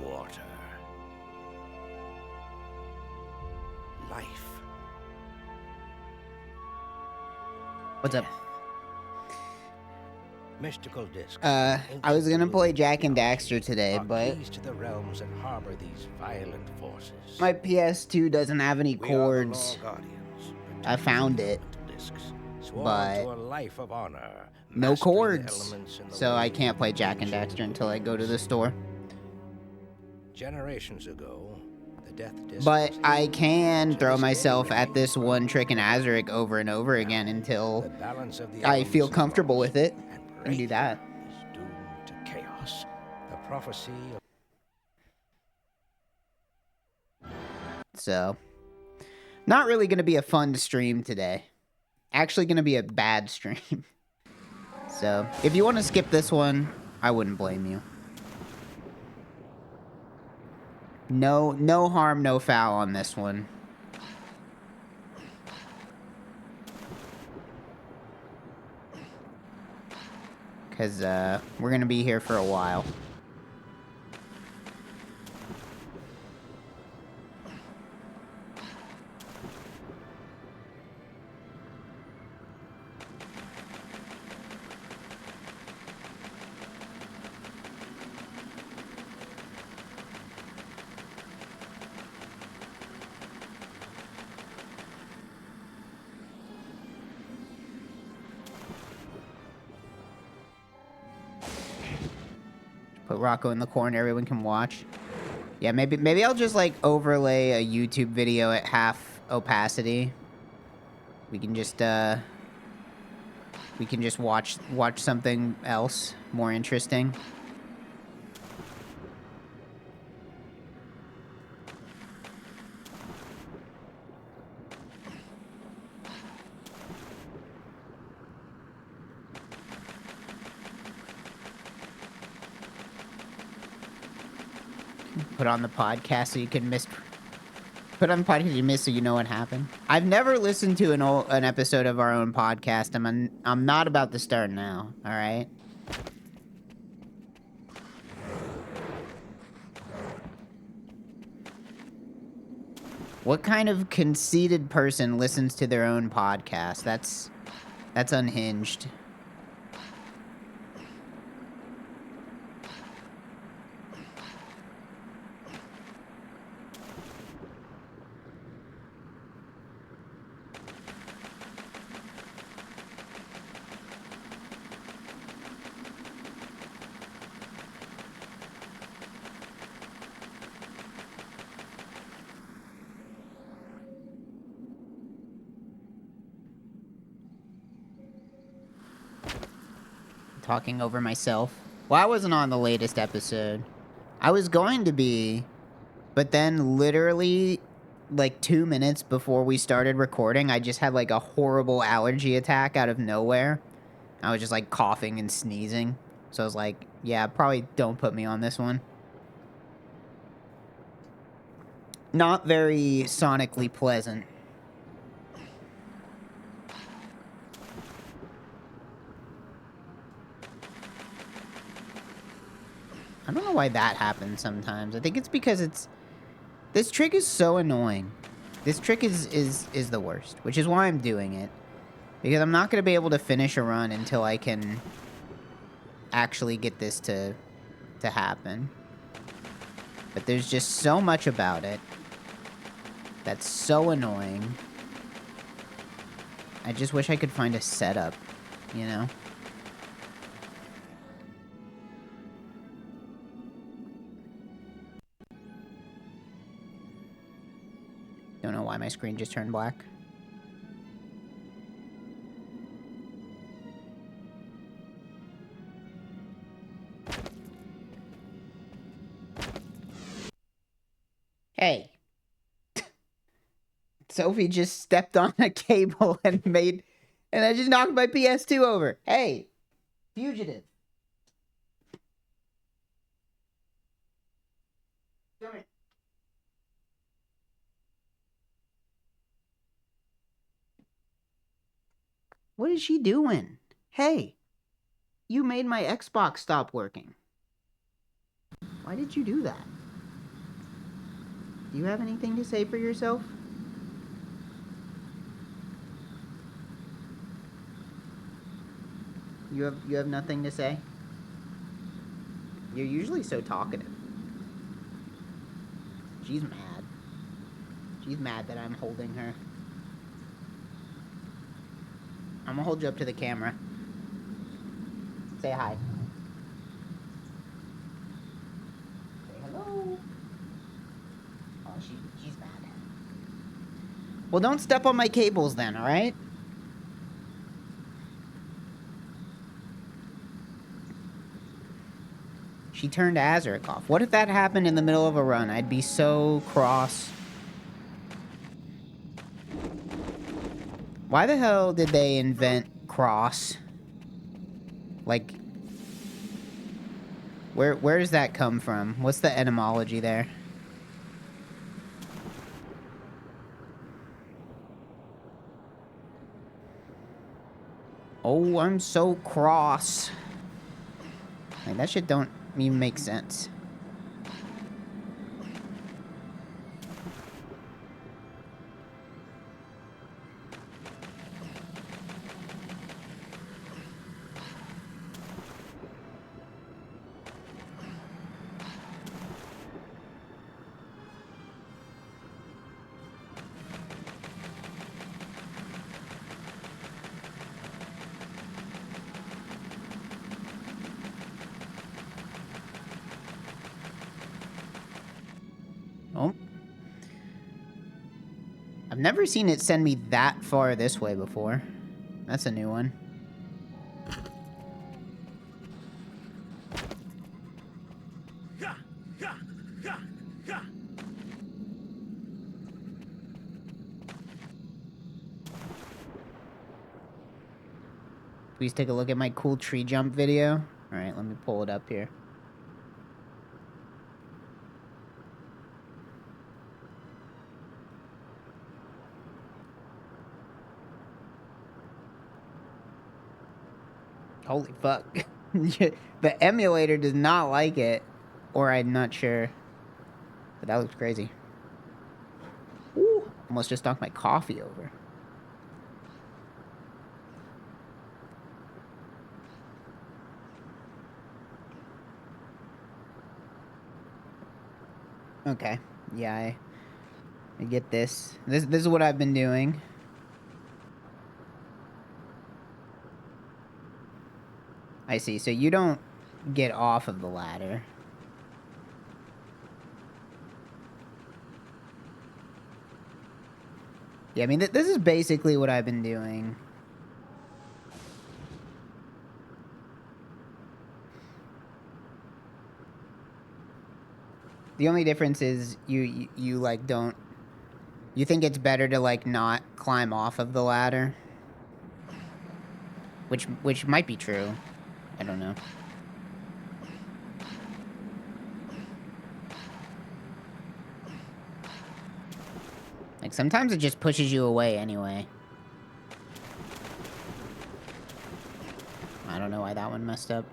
water. Life. What's up? Mystical discs. I was gonna play Jack and Daxter today, but keys to the realms that harbor these violent forces. my PS2 doesn't have any We are the cords. Law Guardians, I found it, discs, sworn but to a life of honor, no mastering the cords. elements in the So I ways can't of play Jack and ancient Daxter until I go to the store. Generations ago, the death disc But was I able can to throw this myself day at this one trick in Azurik over and over again the until balance of the I feel elements is comfortable lost, with it and and do that. is doomed to chaos. The prophecy of So, not really going to be a fun stream today. Actually going to be a bad stream. So, if you want to skip this one, I wouldn't blame you. No harm, no foul on this one. Because, we're going to be here for a while. Put Rocco in the corner, everyone can watch. Yeah, maybe I'll just like overlay a YouTube video at half opacity. We can just watch something else more interesting. Put on the podcast so you can miss. Put on the podcast you miss so you know what happened. I've never listened to an episode of our own podcast. I'm not about to start now. All right. What kind of conceited person listens to their own podcast? That's unhinged. Talking over myself. Well, I wasn't on the latest episode. I was going to be, but then literally like 2 minutes before we started recording, I just had like a horrible allergy attack out of nowhere. I was just like coughing and sneezing. So I was like, yeah, probably don't put me on this one. Not very sonically pleasant. I don't know why that happens sometimes. I think it's because this trick is so annoying. This trick is the worst, which is why I'm doing it. Because I'm not going to be able to finish a run until I can actually get this to happen. But there's just so much about it that's so annoying. I just wish I could find a setup, you know? Don't know why my screen just turned black. Hey. Sophie just stepped on a cable and I just knocked my PS2 over. Hey. Fugitive. Come here. What is she doing? Hey. You made my Xbox stop working. Why did you do that? Do you have anything to say for yourself? You have nothing to say? You're usually so talkative. She's mad. She's mad that I'm holding her. I'm gonna hold you up to the camera. Say hi. Say hello. Oh, she's mad. Well, don't step on my cables then, alright? She turned Azurik off. What if that happened in the middle of a run? I'd be so cross. Why the hell did they invent cross? Like, where does that come from? What's the etymology there? Oh, I'm so cross. Like, that shit don't even make sense. Oh. I've never seen it send me that far this way before. That's a new one. Please take a look at my cool tree jump video. Alright, let me pull it up here. Holy fuck. The emulator does not like it. Or I'm not sure. But that looks crazy. Ooh, almost just knocked my coffee over. Okay. Yeah, I get this. This is what I've been doing. I see. So you don't get off of the ladder. Yeah, I mean, this is basically what I've been doing. The only difference is you like don't... You think it's better to like not climb off of the ladder? Which might be true. I don't know. Like, sometimes it just pushes you away anyway. I don't know why that one messed up.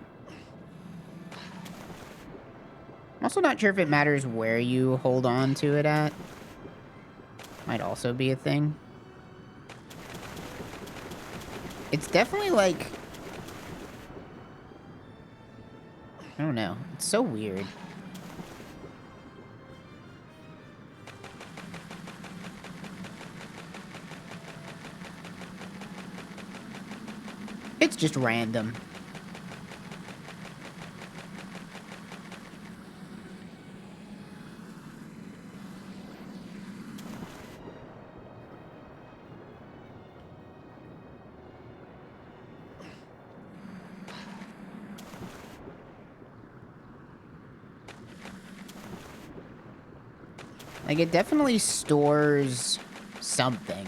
I'm also not sure if it matters where you hold on to it at. Might also be a thing. It's definitely like... I don't know. It's so weird. It's just random. Like, it definitely stores something.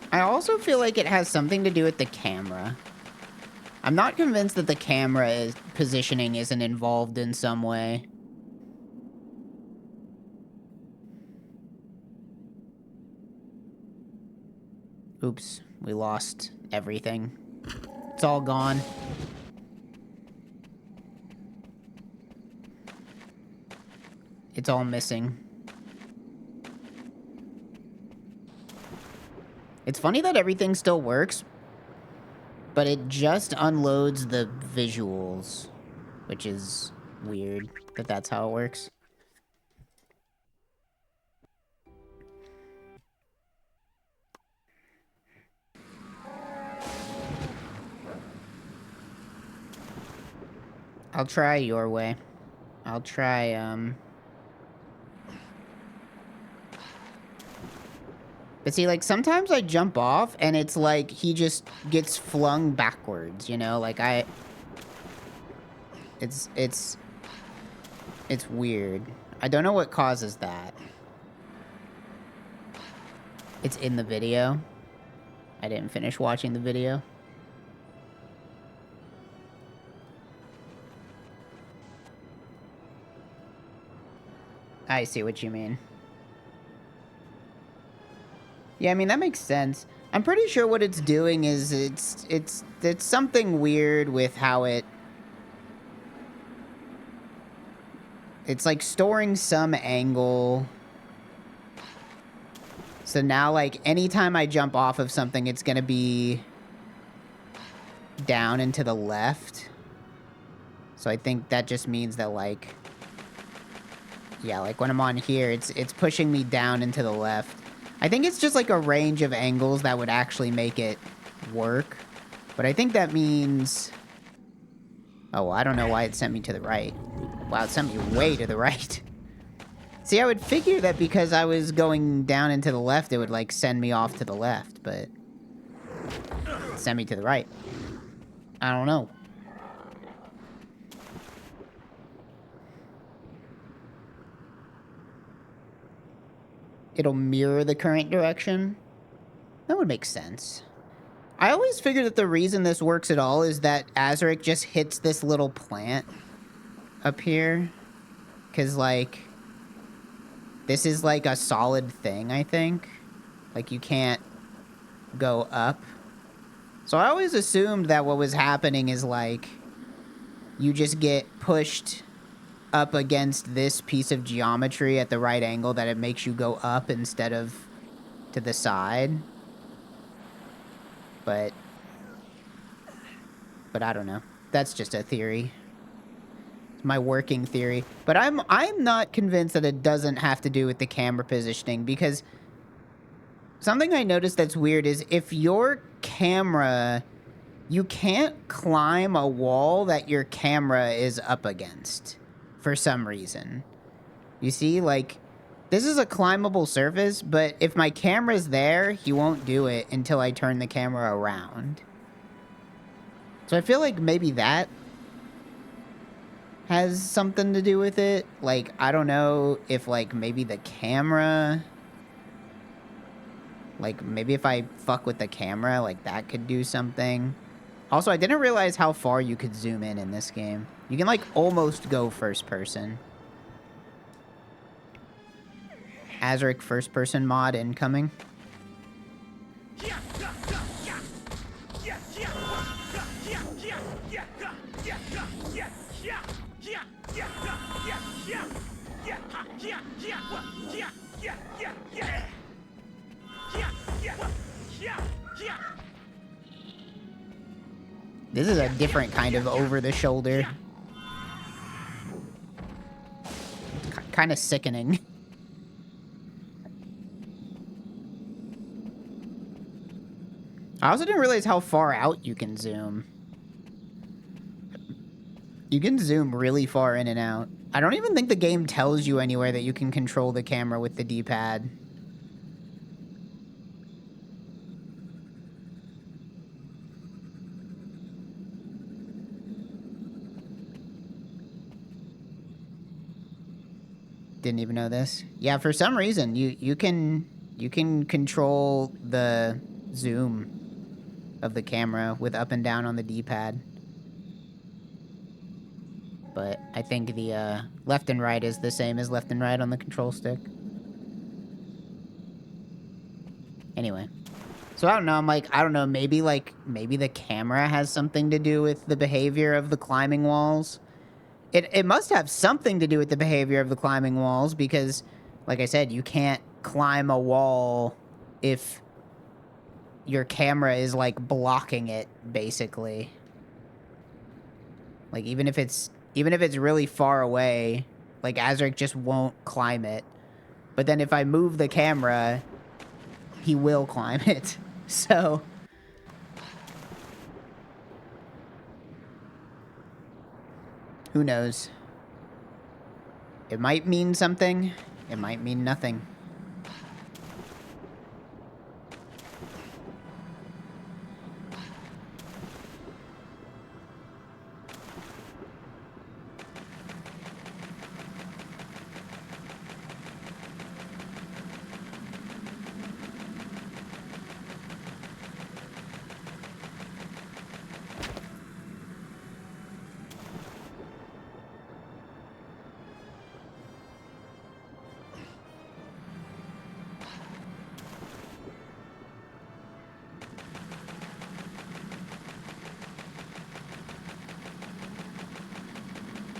I also feel like it has something to do with the camera. I'm not convinced that the camera positioning isn't involved in some way. Oops, we lost everything. It's all gone. it's all missing. It's funny that everything still works, but it just unloads the visuals, which is weird that that's how it works. I'll try your way. I'll try, But see, like, sometimes I jump off, and it's like he just gets flung backwards, you know? Like, It's weird. I don't know what causes that. It's in the video. I didn't finish watching the video. I see what you mean. Yeah, I mean, that makes sense. I'm pretty sure what it's doing is it's something weird with how it's like storing some angle. So now, like, anytime I jump off of something, it's gonna be down and to the left. So I think that just means that, like, yeah, like when I'm on here, it's pushing me down and to the left. I think it's just like a range of angles that would actually make it work. But I think that means... Oh, I don't know why it sent me to the right. Wow, it sent me way to the right. See, I would figure that because I was going down and to the left, it would, like, send me off to the left, but... it sent me to the right. I don't know. It'll mirror the current direction. That would make sense. I always figured that the reason this works at all is that Azurik just hits this little plant up here. Because, like, this is, like, a solid thing, I think. Like, you can't go up. So I always assumed that what was happening is, like, you just get pushed up against this piece of geometry at the right angle that it makes you go up instead of to the side. But I don't know. That's just a theory. It's my working theory. But I'm not convinced that it doesn't have to do with the camera positioning, because something I noticed that's weird is if your camera, you can't climb a wall that your camera is up against. For some reason. You see, like, this is a climbable surface, but if my camera's there, he won't do it until I turn the camera around. So I feel like maybe that has something to do with it. Like, I don't know if, like, maybe the camera... Like, maybe if I fuck with the camera, like, that could do something. Also, I didn't realize how far you could zoom in this game. You can, like, almost go first person. Azurik first person mod incoming. This is a different kind of over-the-shoulder. Kind of sickening. I also didn't realize how far out you can zoom. You can zoom really far in and out. I don't even think the game tells you anywhere that you can control the camera with the D-pad. Didn't even know this. Yeah, for some reason you can control the zoom of the camera with up and down on the D-pad. But I think the left and right is the same as left and right on the control stick. Anyway. So I don't know, I'm like, I don't know, maybe the camera has something to do with the behavior of the climbing walls. It must have something to do with the behavior of the climbing walls because, like I said, you can't climb a wall if your camera is, like, blocking it, basically. Like, even if it's really far away, like, Azurik just won't climb it. But then if I move the camera, he will climb it. So... who knows? It might mean something. It might mean nothing.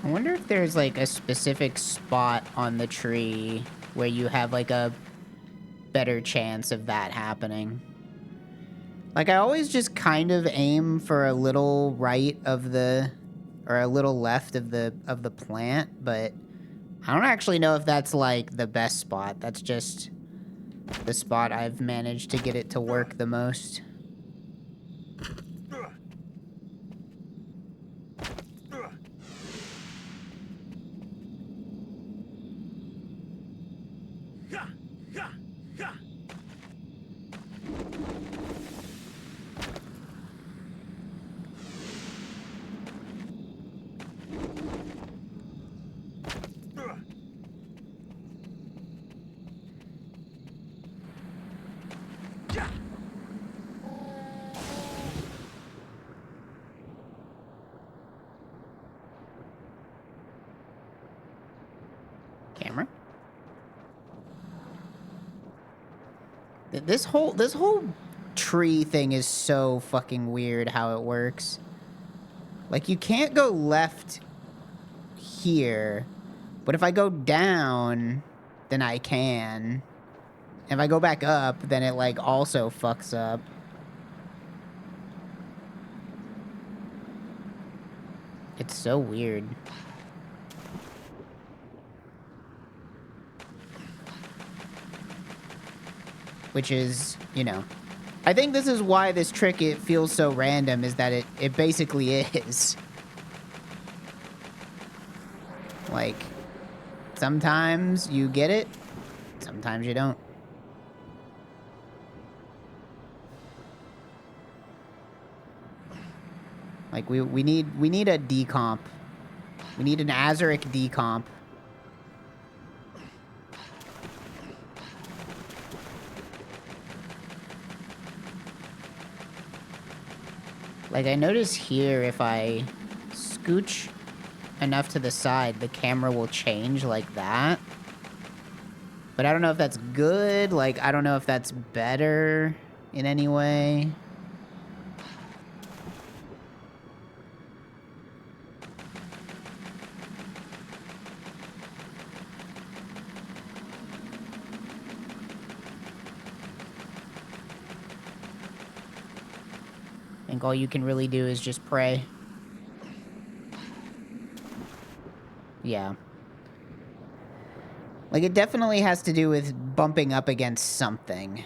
I wonder if there's, like, a specific spot on the tree where you have, like, a better chance of that happening. Like, I always just kind of aim for a little right of the... or a little left of the plant, but I don't actually know if that's, like, the best spot. That's just the spot I've managed to get it to work the most. Camera? This whole tree thing is so fucking weird how it works. Like, you can't go left here, but if I go down, then I can. If I go back up, then it, like, also fucks up. It's so weird. Which is, you know... I think this is why this trick, it feels so random, is that it basically is. Like, sometimes you get it, sometimes you don't. Like, we need a decomp. We need an Azurik decomp. Like, I notice here, if I scooch enough to the side, the camera will change like that. But I don't know if that's good. Like, I don't know if that's better in any way. I think all you can really do is just pray. Yeah. Like, it definitely has to do with bumping up against something.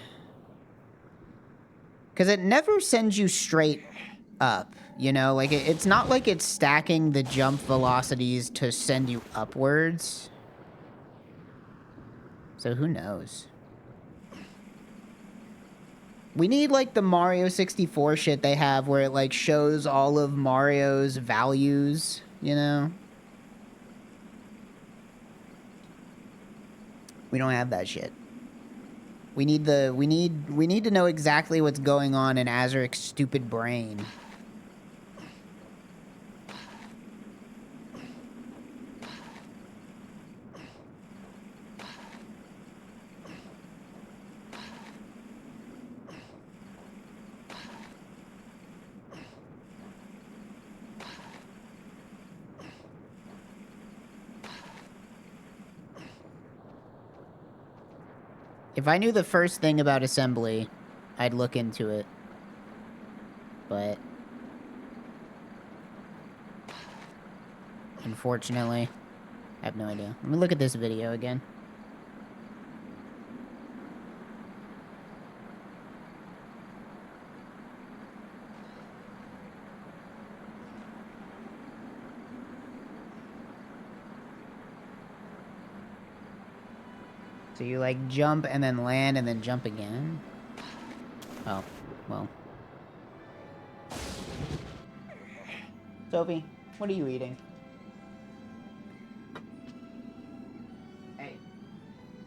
Because it never sends you straight up, you know? Like, it's not like it's stacking the jump velocities to send you upwards. So who knows? We need, like, the Mario 64 shit they have where it, like, shows all of Mario's values, you know? We don't have that shit. We need to know exactly what's going on in Azurik's stupid brain. If I knew the first thing about assembly, I'd look into it. But unfortunately, I have no idea. Let me look at this video again. So you, like, jump and then land and then jump again? Oh, well. Sophie, what are you eating? Hey,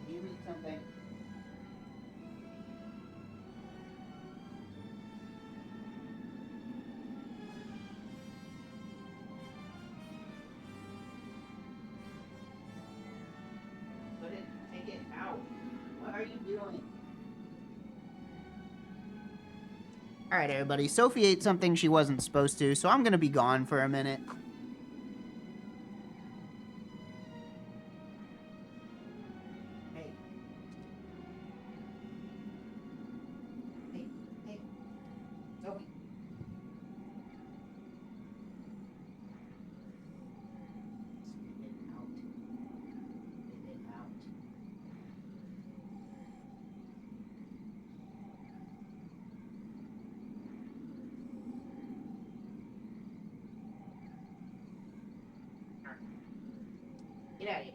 can you eat something? Put it, take it out. What are you doing? Alright, everybody. Sophie ate something she wasn't supposed to, so I'm gonna be gone for a minute. Hey. Hey. Hey. Sophie. Spit it out. Spit it out. Get out of here.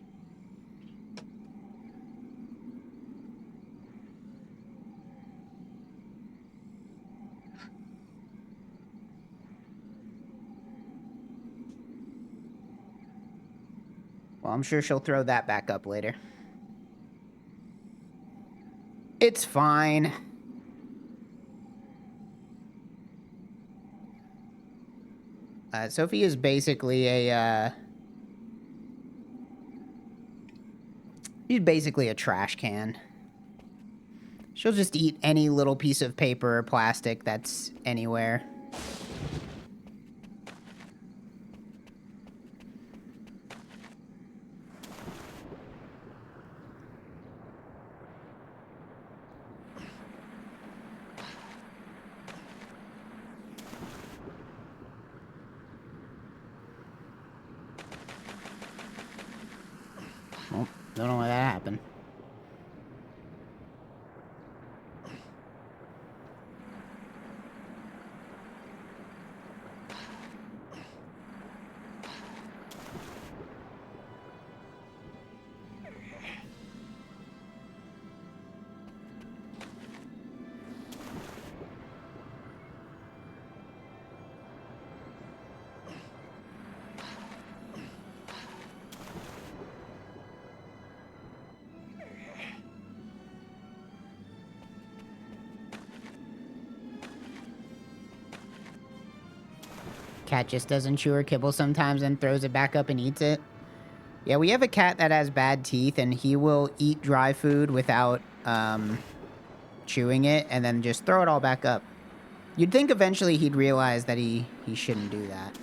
Well, I'm sure she'll throw that back up later. It's fine. Sophie is basically a, she's basically a trash can. She'll just eat any little piece of paper or plastic that's anywhere. Well, don't know why that happened. Cat just doesn't chew her kibble sometimes and throws it back up and eats it. Yeah, we have a cat that has bad teeth, and he will eat dry food without chewing it and then just throw it all back up. You'd think eventually he'd realize that he shouldn't do that.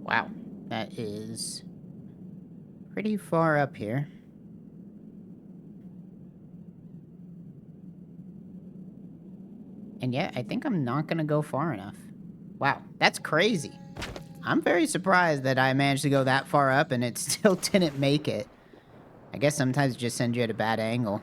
Wow, that is pretty far up here. And yet, I think I'm not gonna go far enough. Wow, that's crazy. I'm very surprised that I managed to go that far up and it still didn't make it. I guess sometimes it just sends you at a bad angle.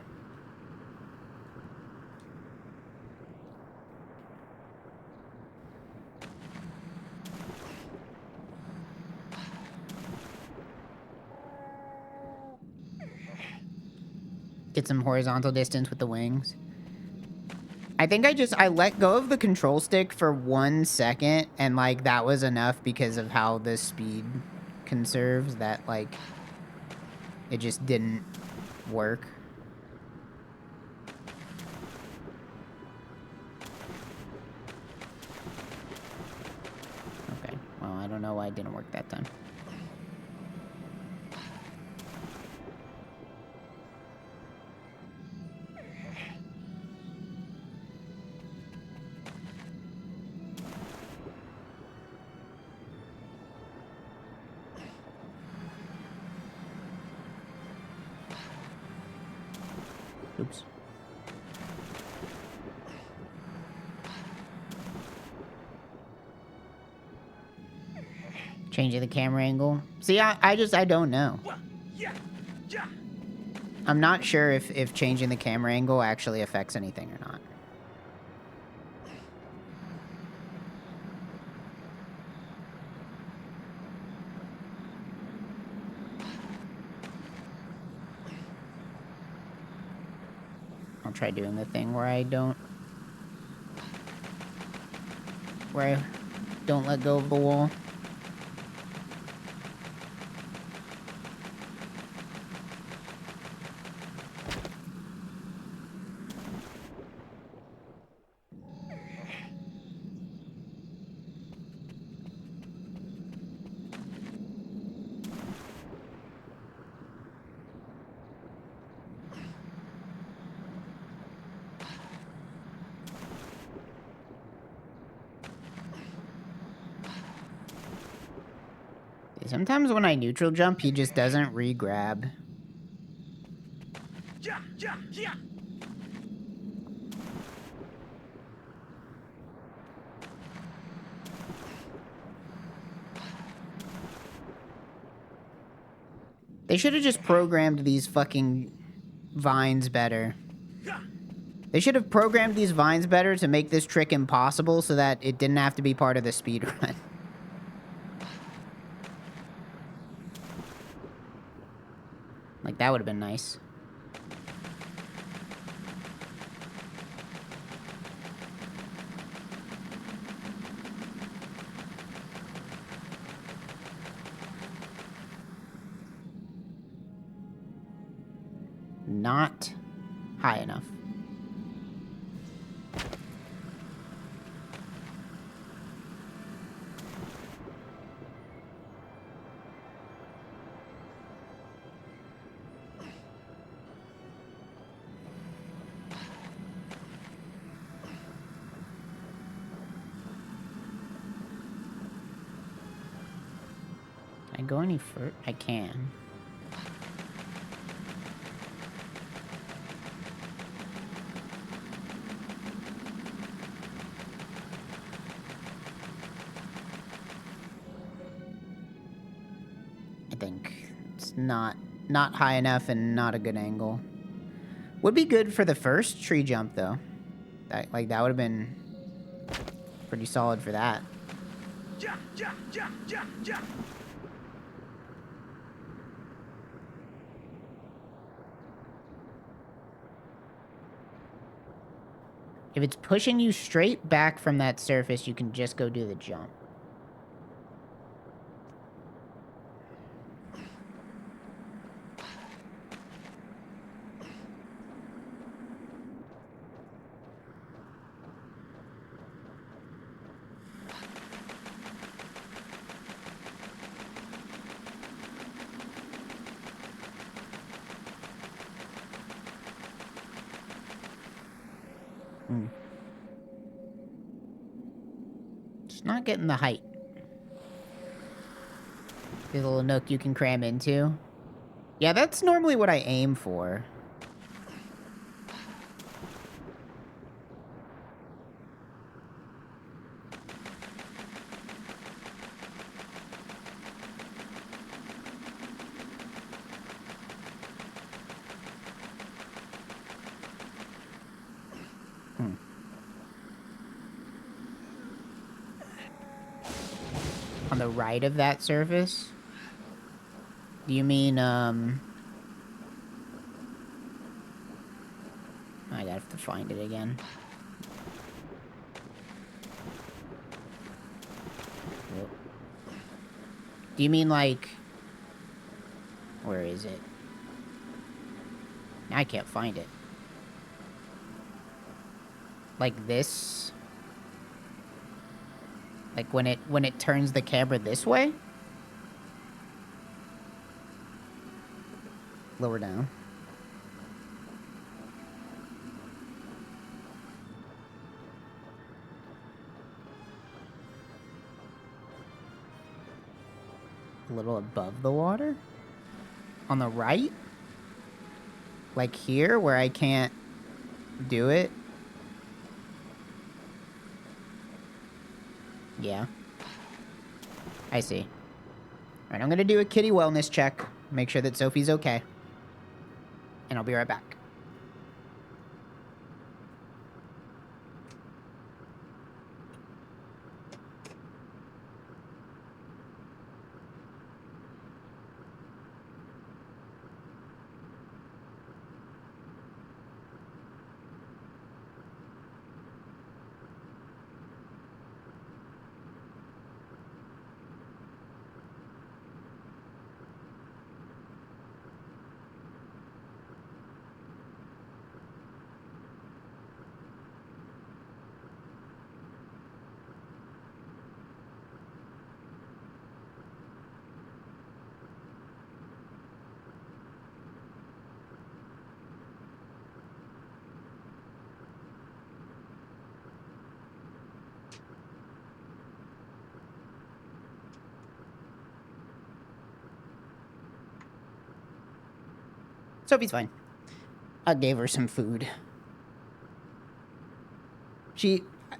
Get some horizontal distance with the wings. I think I let go of the control stick for 1 second, and, like, that was enough because of how the speed conserves that, like, it just didn't work. Okay, well, I don't know why it didn't work that time. Oops. Changing the camera angle. See, I don't know. I'm not sure if changing the camera angle actually affects anything or not. I'll try doing the thing where I don't let go of the wall. Sometimes when I neutral jump, he just doesn't re-grab. They should have just programmed these fucking vines better. They should have programmed these vines better to make this trick impossible so that it didn't have to be part of the speedrun. Like, that would have been nice. Not high enough. Can I go any further? I can. I think it's not high enough and not a good angle. Would be good for the first tree jump though. That would have been pretty solid for that. If it's pushing you straight back from that surface, you can just go do the jump. Just not getting the height. There's a little nook you can cram into. Yeah, that's normally what I aim for. On the right of that surface? Do you mean, have to find it again. Whoa. Do you mean, like... Where is it? I can't find it. Like this? Like when it turns the camera this way? Lower down. A little above the water? On the right? Like here, where I can't do it? Yeah. I see. Alright, I'm gonna do a kitty wellness check. Make sure that Sophie's okay. And I'll be right back. Sophie's fine. I gave her some food.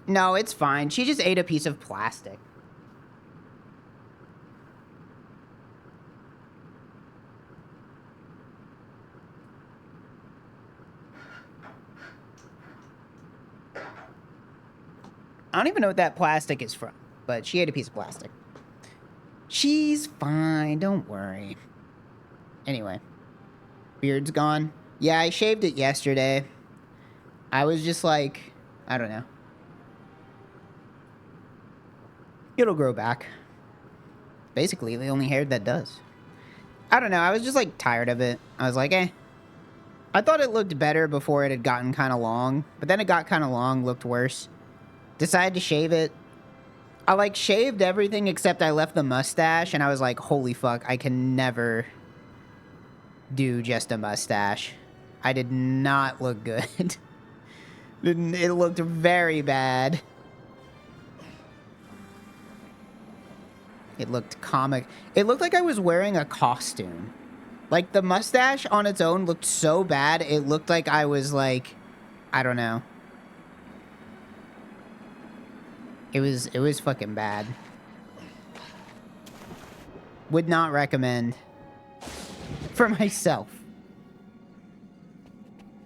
No, it's fine. She just ate a piece of plastic. I don't even know what that plastic is from, but she ate a piece of plastic. She's fine. Don't worry. Anyway. Beard's gone. Yeah, I shaved it yesterday. I was just like, I don't know. It'll grow back. Basically, the only hair that does. I don't know. I was just like tired of it. I was like, eh. I thought it looked better before it had gotten kind of long. But then it got kind of long, looked worse. Decided to shave it. I like shaved everything except I left the mustache. And I was like, holy fuck, I can never do just a mustache. I did not look good. It looked very bad. It looked comic. It looked like I was wearing a costume. Like, the mustache on its own looked so bad, it looked like I was, like, I don't know. It was fucking bad. Would not recommend. For myself.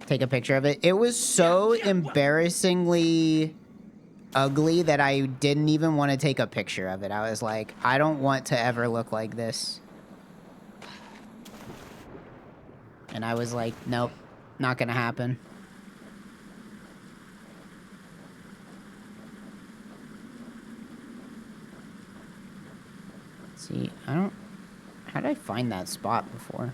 Take a picture of it. It was so embarrassingly ugly that I didn't even want to take a picture of it. I was like, I don't want to ever look like this. And I was like, nope, not gonna happen. See, how did I find that spot before?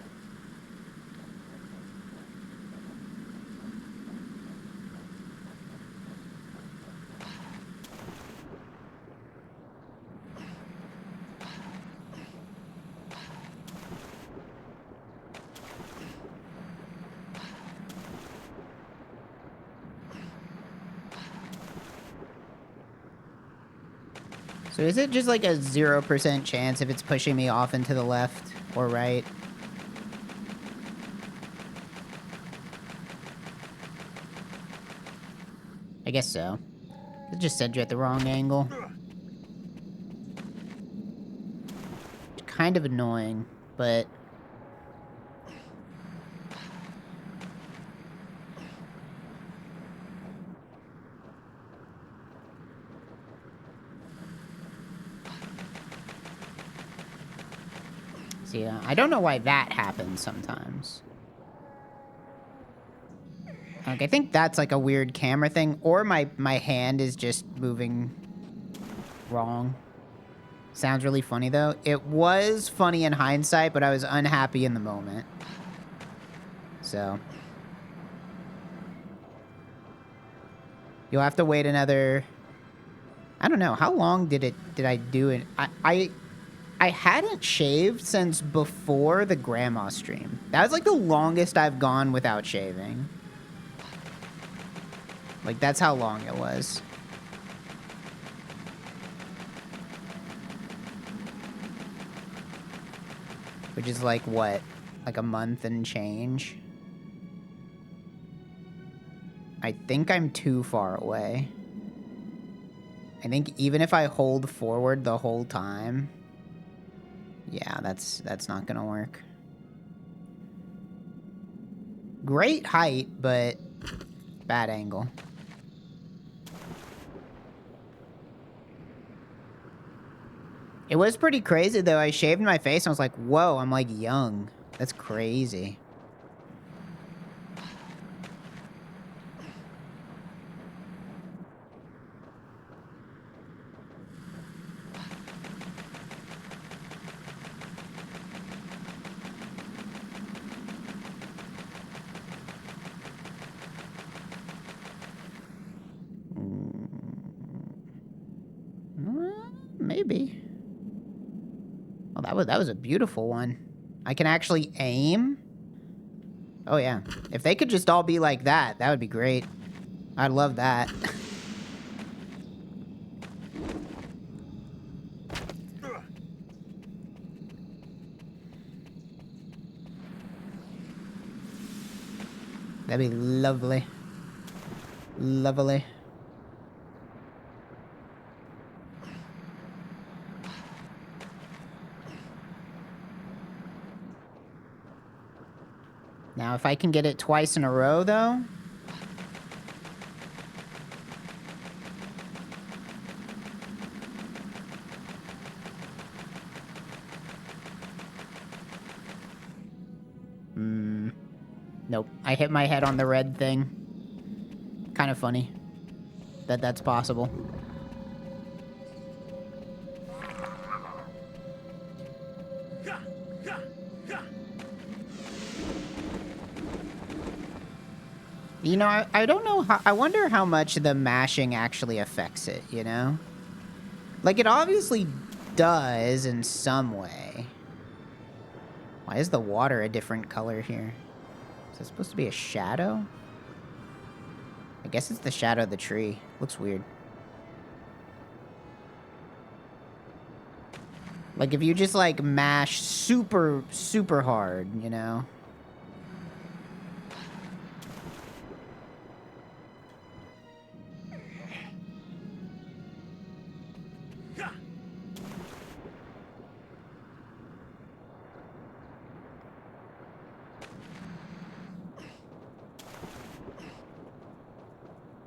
So is it just like a 0% chance if it's pushing me off into the left or right? I guess so. It just said you at the wrong angle. It's kind of annoying, but... See, I don't know why that happens sometimes. Like, I think that's like a weird camera thing, or my hand is just moving wrong. Sounds really funny, though. It was funny in hindsight, but I was unhappy in the moment. So. You'll have to wait another... I don't know. How long did I do it? I hadn't shaved since before the grandma stream. That was like the longest I've gone without shaving. Like, that's how long it was. Which is like, what? Like a month and change? I think I'm too far away. I think even if I hold forward the whole time... Yeah, that's not gonna work. Great height, but bad angle. It was pretty crazy, though. I shaved my face and I was like, whoa, I'm like young. That's crazy. Maybe. Oh, that was a beautiful one. I can actually aim? Oh, yeah. If they could just all be like that, that would be great. I'd love that. That'd be lovely. Lovely. Now, if I can get it twice in a row, though... Nope. I hit my head on the red thing. Kind of funny that that's possible. You know, I don't know how... I wonder how much the mashing actually affects it, you know? Like, it obviously does in some way. Why is the water a different color here? Is that supposed to be a shadow? I guess it's the shadow of the tree. Looks weird. Like, if you just, like, mash super, super hard, you know?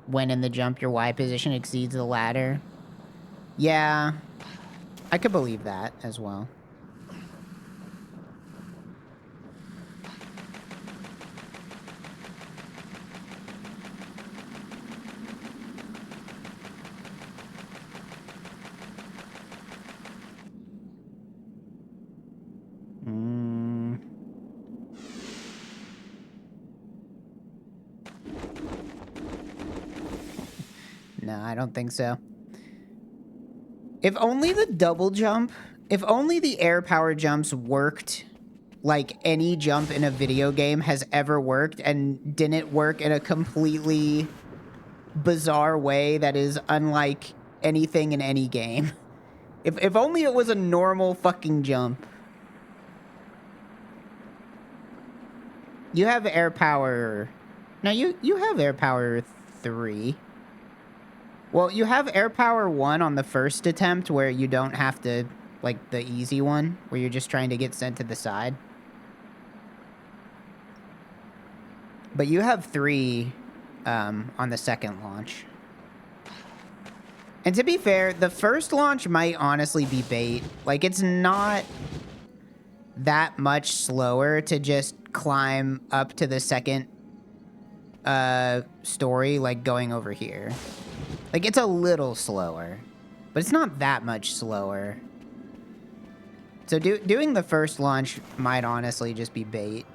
When in the jump, your Y position exceeds the ladder. Yeah, I could believe that as well. No, I don't think so. If only the double jump, if only the air power jumps worked like any jump in a video game has ever worked and didn't work in a completely bizarre way that is unlike anything in any game. If only it was a normal fucking jump. You have air power... No, you have air power 3. Well, you have air power 1 on the first attempt where you don't have to, like, the easy one, where you're just trying to get sent to the side. But you have 3 on the second launch. And to be fair, the first launch might honestly be bait. Like, it's not that much slower to just climb up to the second story like going over here. Like, it's a little slower, but it's not that much slower. So doing the first launch might honestly just be bait.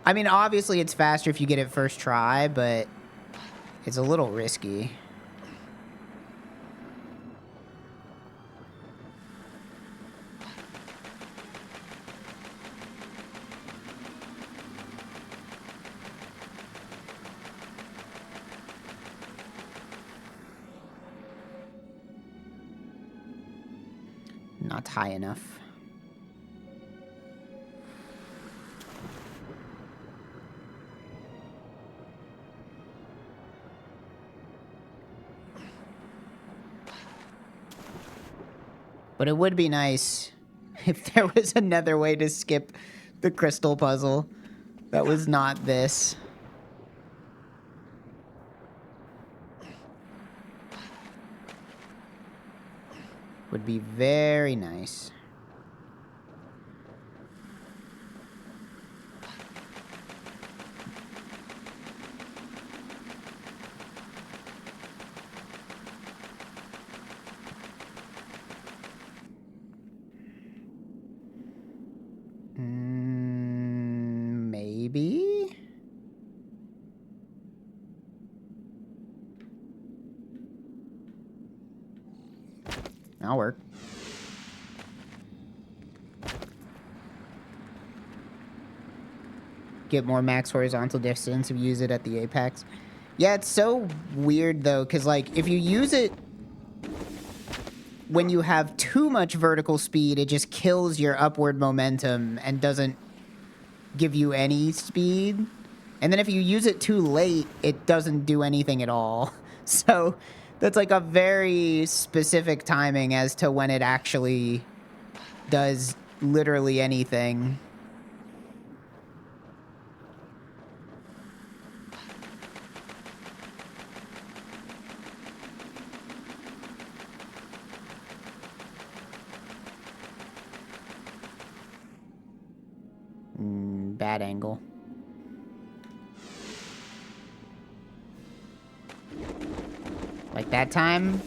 I mean, obviously it's faster if you get it first try, but it's a little risky. Not high enough. But it would be nice if there was another way to skip the crystal puzzle that was not this. Would be very nice. Maybe? That'll work. Get more max horizontal distance if you use it at the apex. Yeah, it's so weird though, because like if you use it when you have too much vertical speed, it just kills your upward momentum and doesn't give you any speed. And then if you use it too late, it doesn't do anything at all. So that's like a very specific timing as to when it actually does literally anything. Bad angle. Like that time,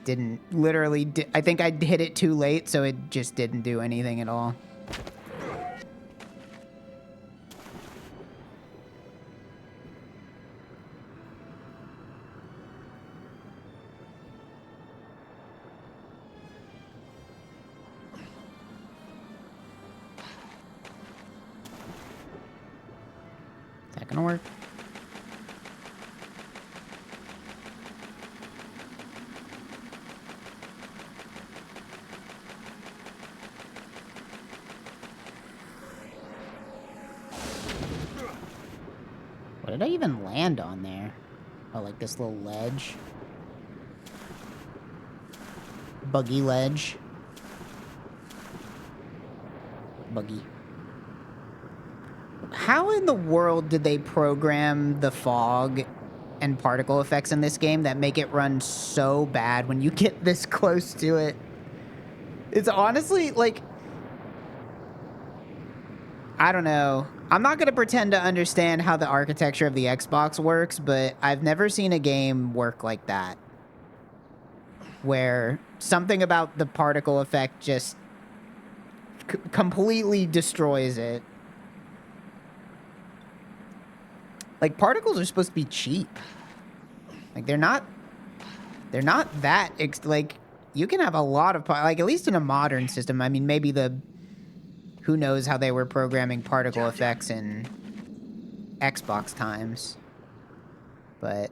didn't literally, I think I hit it too late, so it just didn't do anything at all. Is that gonna work? What did I even land on there? Oh, like this little ledge. Buggy ledge. Buggy. How in the world did they program the fog and particle effects in this game that make it run so bad when you get this close to it? It's honestly, like, I don't know. I'm not going to pretend to understand how the architecture of the Xbox works, but I've never seen a game work like that. Where something about the particle effect just completely destroys it. Like, particles are supposed to be cheap. Like, they're not that, like, you can have a lot of, like, at least in a modern system. I mean, maybe who knows how they were programming particle effects in Xbox times. But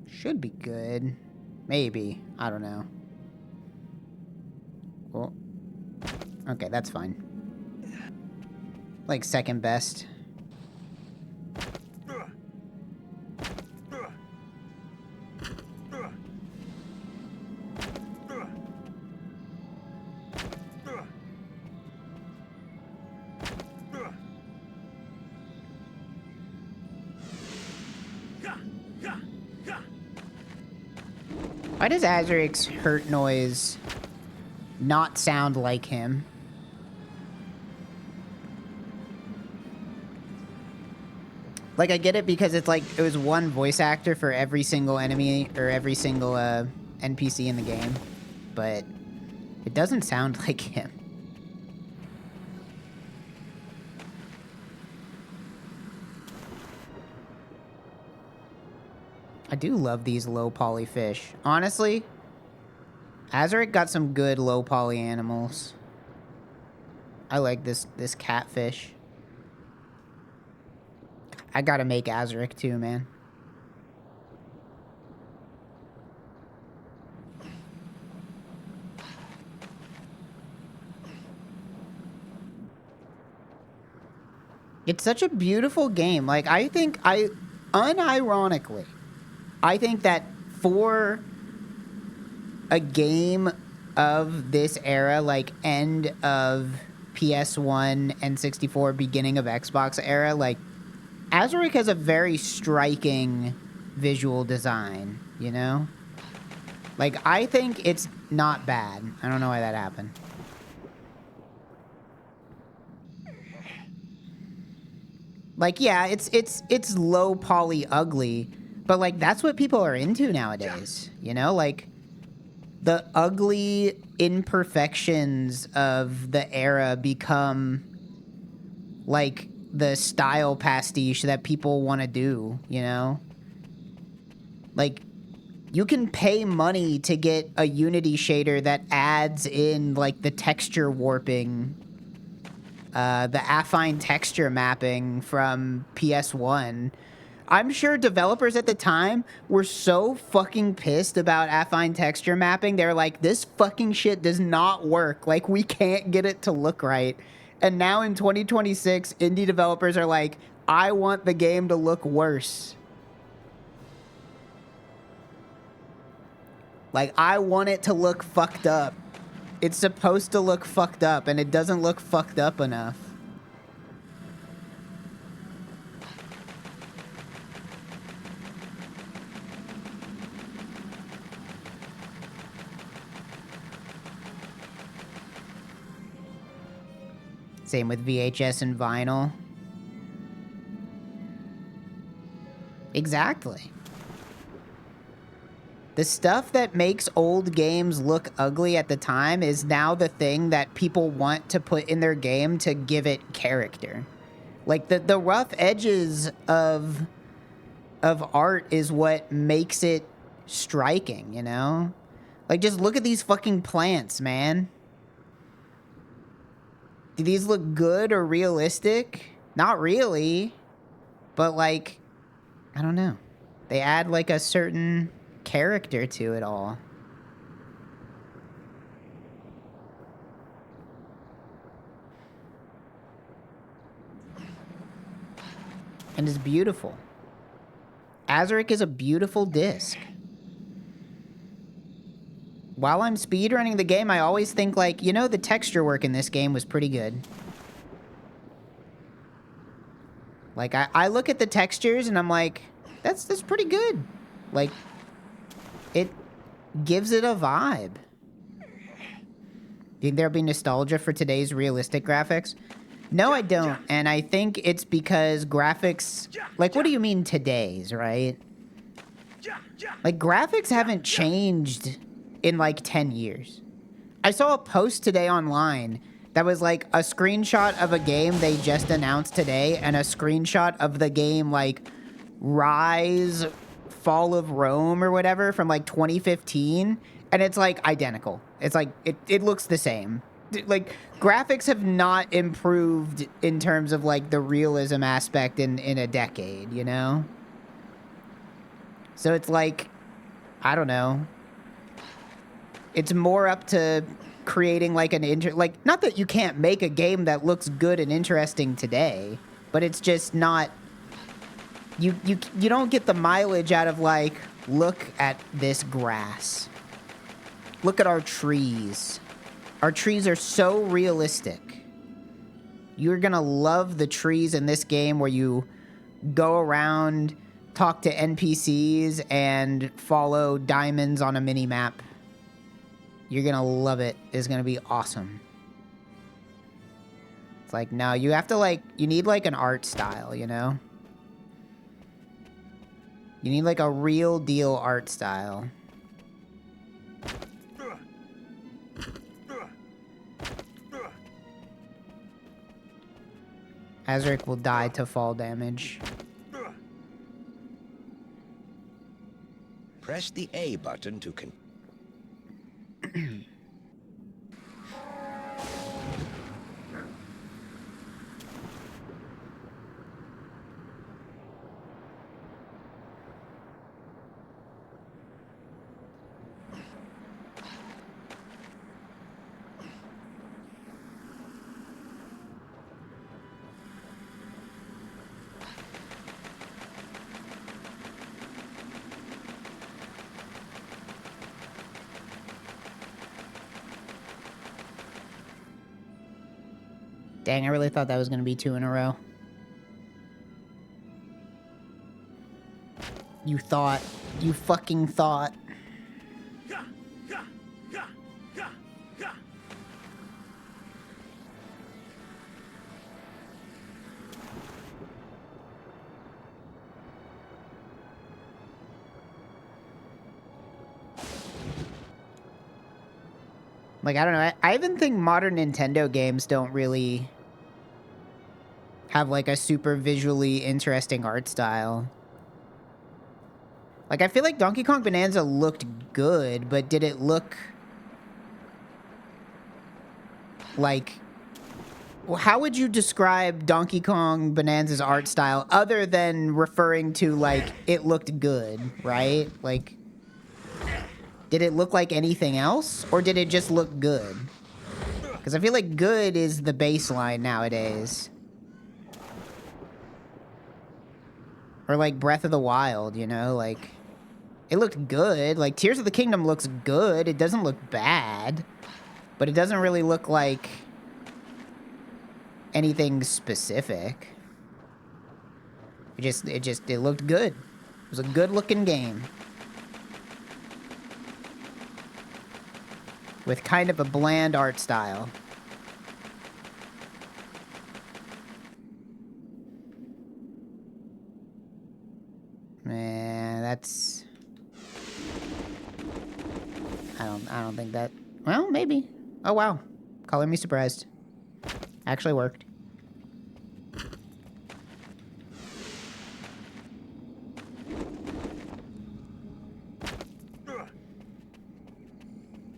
should be good. Maybe. I don't know. Well, okay, that's fine. Like second best. Why does Azurik's hurt noise not sound like him? Like, I get it because it's like, it was one voice actor for every single enemy or every single NPC in the game, but it doesn't sound like him. I do love these low poly fish. Honestly, Azurik got some good low poly animals. I like this catfish. I gotta make Azurik too, man. It's such a beautiful game. Like, I think unironically, I think that for a game of this era, like end of PS1 and 64, beginning of Xbox era, like, Azurik has a very striking visual design, you know? Like, I think it's not bad. I don't know why that happened. Like, yeah, it's low poly ugly, but like that's what people are into nowadays, you know? Like the ugly imperfections of the era become like the style pastiche that people want to do, you know? Like you can pay money to get a Unity shader that adds in like the texture warping, the affine texture mapping from PS1. I'm sure developers at the time were so fucking pissed about affine texture mapping. They're like, this fucking shit does not work. Like, we can't get it to look right. And now in 2026, indie developers are like, I want the game to look worse. Like, I want it to look fucked up. It's supposed to look fucked up, and it doesn't look fucked up enough. Same with VHS and vinyl. Exactly. The stuff that makes old games look ugly at the time is now the thing that people want to put in their game to give it character. Like the rough edges of art is what makes it striking, you know? Like just look at these fucking plants, man. Do these look good or realistic? Not really. But like, I don't know. They add like a certain character to it all. And it's beautiful. Azurik is a beautiful disc. While I'm speedrunning the game, I always think like, you know, the texture work in this game was pretty good. Like I look at the textures and I'm like, that's pretty good. Like it gives it a vibe. Think there'll be nostalgia for today's realistic graphics? No, I don't. And I think it's because graphics... Like, what do you mean today's, right? Like, graphics haven't changed in, like, 10 years. I saw a post today online that was, like, a screenshot of a game they just announced today and a screenshot of the game, like, Rise... Fall of Rome or whatever from like 2015, and it's like identical. It's like it looks the same. Like graphics have not improved in terms of like the realism aspect in a decade, you know? So it's like, I don't know. It's more up to creating like like not that you can't make a game that looks good and interesting today, but it's just not. You don't get the mileage out of, like, look at this grass. Look at our trees. Our trees are so realistic. You're gonna love the trees in this game where you go around talk to NPCs and follow diamonds on a mini map. You're gonna love it. It's gonna be awesome. It's like, no, you have to like, you need like an art style, you know? You need like a real deal art style. Azurik will die to fall damage. Press the A button to Dang, I really thought that was going to be 2 in a row. You thought. You fucking thought. Like, I don't know. I even think modern Nintendo games don't really have, like, a super visually interesting art style. Like, I feel like Donkey Kong Bonanza looked good, but did it look like... Well, how would you describe Donkey Kong Bonanza's art style other than referring to, like, it looked good, right? Like... Did it look like anything else, or did it just look good? Because I feel like good is the baseline nowadays. Or like Breath of the Wild, you know? Like, it looked good. Like, Tears of the Kingdom looks good. It doesn't look bad. But it doesn't really look like anything specific. It looked good. It was a good-looking game. With kind of a bland art style. Man, that's... I don't think that... Well, maybe. Oh, wow. Color me surprised. Actually worked.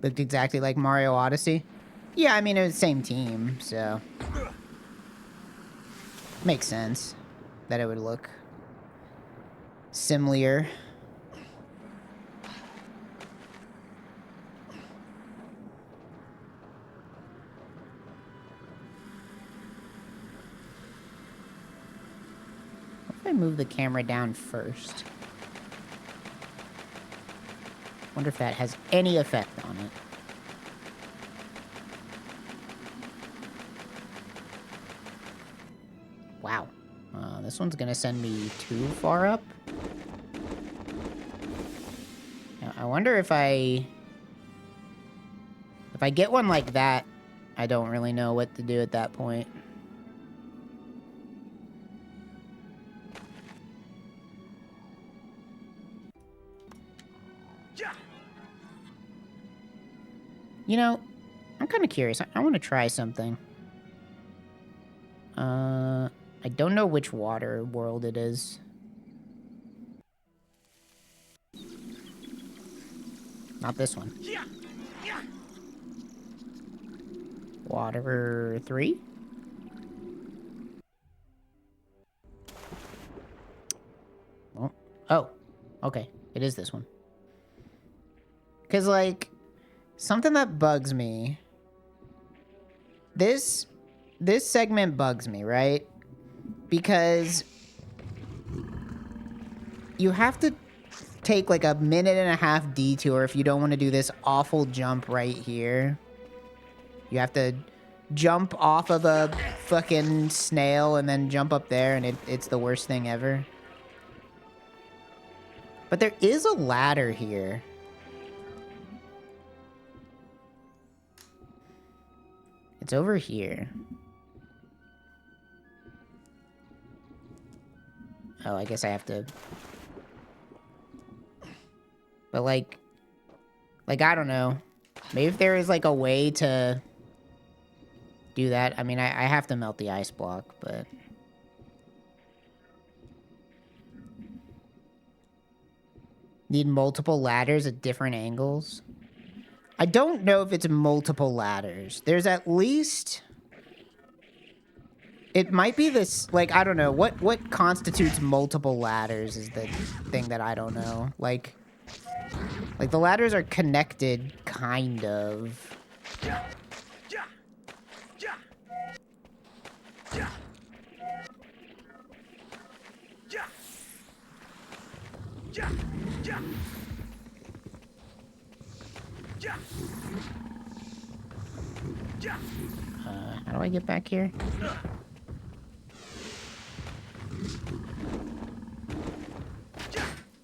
Looked exactly like Mario Odyssey. Yeah, I mean, it was the same team, so... Makes sense that it would look similar. What if I move the camera down first? Wonder if that has any effect on it. Wow. This one's gonna send me too far up. Now, I wonder if I get one like that, I don't really know what to do at that point. You know, I'm kind of curious. I want to try something. I don't know which water world it is. Not this one. Water 3? Oh, okay. It is this one. Because, like, something that bugs me... This segment bugs me, right? Because you have to take, like, a 1.5-minute detour if you don't want to do this awful jump right here. You have to jump off of a fucking snail and then jump up there, and it's the worst thing ever. But there is a ladder here. It's over here. Oh, I guess I have to... But, like, I don't know. Maybe if there is, like, a way to do that. I mean, I have to melt the ice block, but... Need multiple ladders at different angles? I don't know if it's multiple ladders. There's at least... It might be this, like, I don't know. What constitutes multiple ladders is the thing that I don't know. Like, the ladders are connected, kind of. How do I get back here?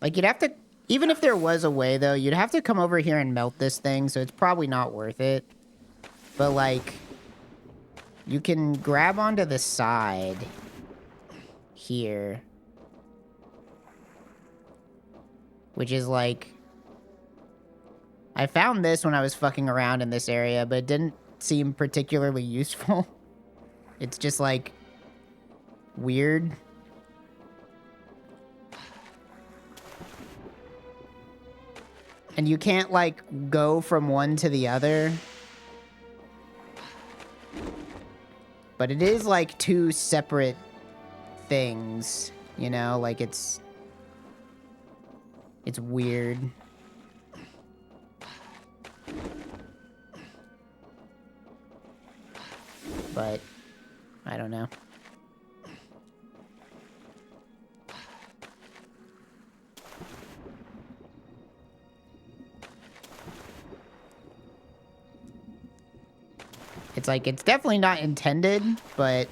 Like, you'd have to... Even if there was a way, though, you'd have to come over here and melt this thing, so it's probably not worth it. But, like... You can grab onto the side... Here. Which is, like... I found this when I was fucking around in this area, but it didn't seem particularly useful. It's just, like... Weird. And you can't, like, go from one to the other. But it is, like, two separate things, you know? Like, it's weird. But, I don't know. It's like, it's definitely not intended, but...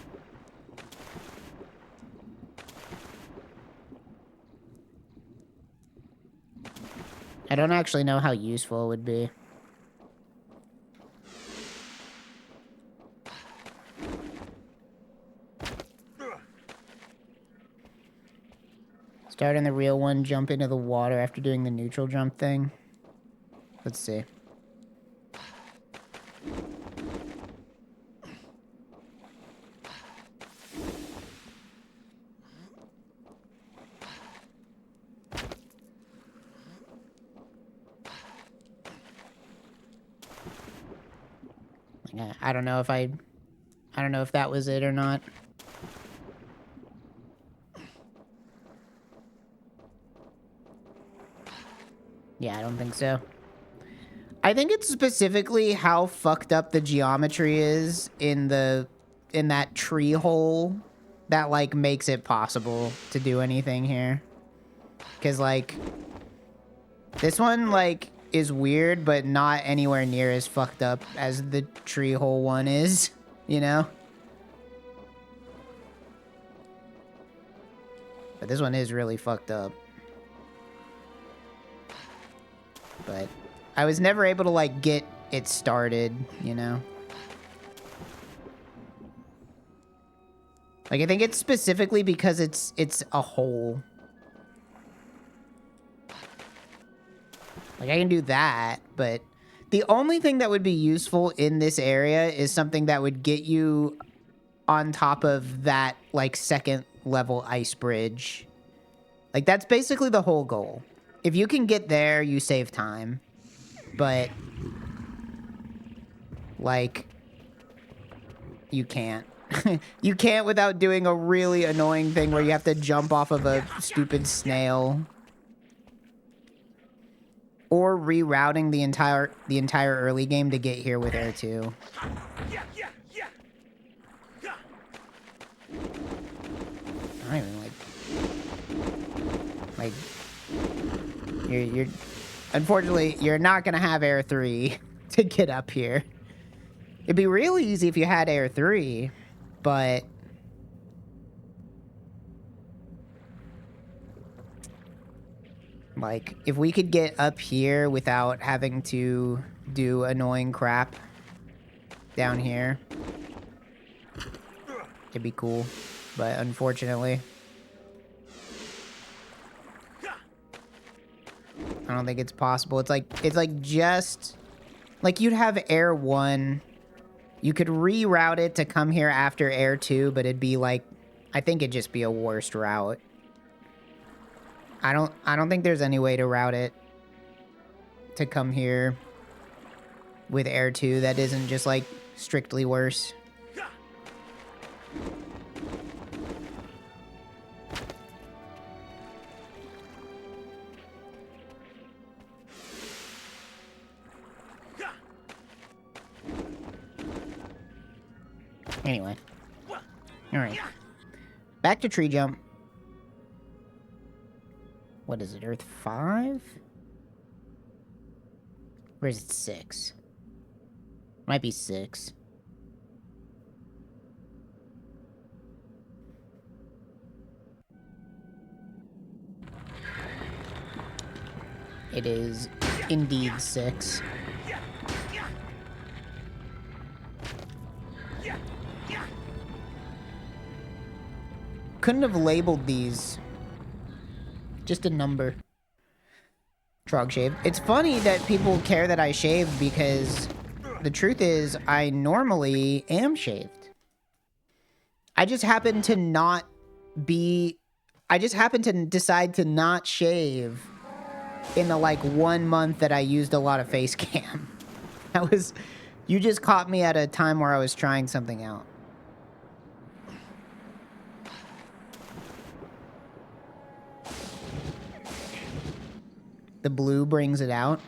I don't actually know how useful it would be. Start in the real one, jump into the water after doing the neutral jump thing. Let's see. I don't know if that was it or not. Yeah, I don't think so. I think it's specifically how fucked up the geometry is in that tree hole that, like, makes it possible to do anything here. 'Cause, like, this one, like, is weird, but not anywhere near as fucked up as the tree hole one is, you know? But this one is really fucked up. But I was never able to, like, get it started, you know? Like, I think it's specifically because it's a hole. Like, I can do that, but the only thing that would be useful in this area is something that would get you on top of that, like, second level ice bridge. Like, that's basically the whole goal. If you can get there, you save time. But, like, you can't. You can't without doing a really annoying thing where you have to jump off of a stupid snail. Or rerouting the entire early game to get here with Air 2. I don't even like you're unfortunately you're not gonna have Air 3 to get up here. It'd be real easy if you had Air 3, but Like, if we could get up here without having to do annoying crap down here, it'd be cool. But unfortunately, I don't think it's possible. It's like just like you'd have Air 1. You could reroute it to come here after Air 2, but it'd be like, I think it'd just be a worst route. I don't think there's any way to route it to come here with Air 2 that isn't just like strictly worse. Anyway. Alright. Back to tree jump. What is it, Earth 5? Or is it 6? Might be 6. It is indeed 6. Couldn't have labeled these. Just a number. Trog shave. It's funny that people care that I shave because the truth is I normally am shaved. I just happen to not be... I just happen to decide to not shave in the like 1 month that I used a lot of face cam. That was... You just caught me at a time where I was trying something out. The blue brings it out.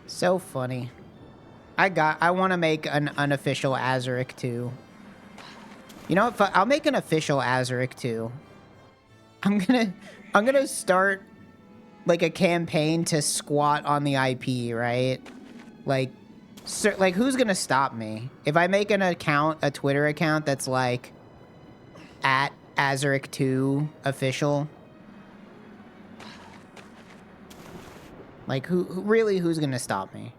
So funny. I want to make an unofficial Azurik too. You know what? I'll make an official Azurik too. I'm gonna start like a campaign to squat on the IP, right? Like, like who's gonna stop me if I make an account, a Twitter account that's like at Azurik2 official? Like who really? Who's gonna stop me?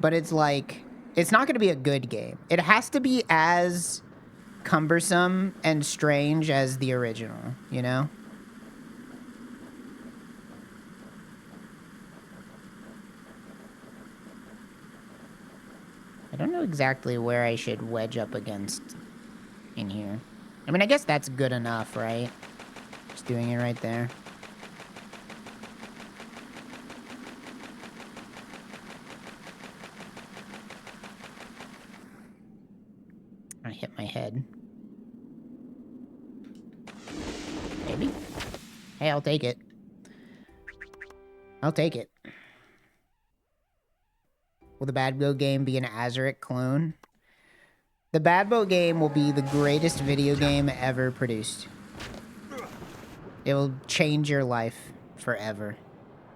But it's like, it's not going to be a good game. It has to be as cumbersome and strange as the original, you know? I don't know exactly where I should wedge up against in here. I mean, I guess that's good enough, right? Just doing it right there. I hit my head. Maybe? Hey, I'll take it. I'll take it. Will the Bad Boat game be an Azurik clone? The Bad Boat game will be the greatest video game ever produced. It will change your life forever.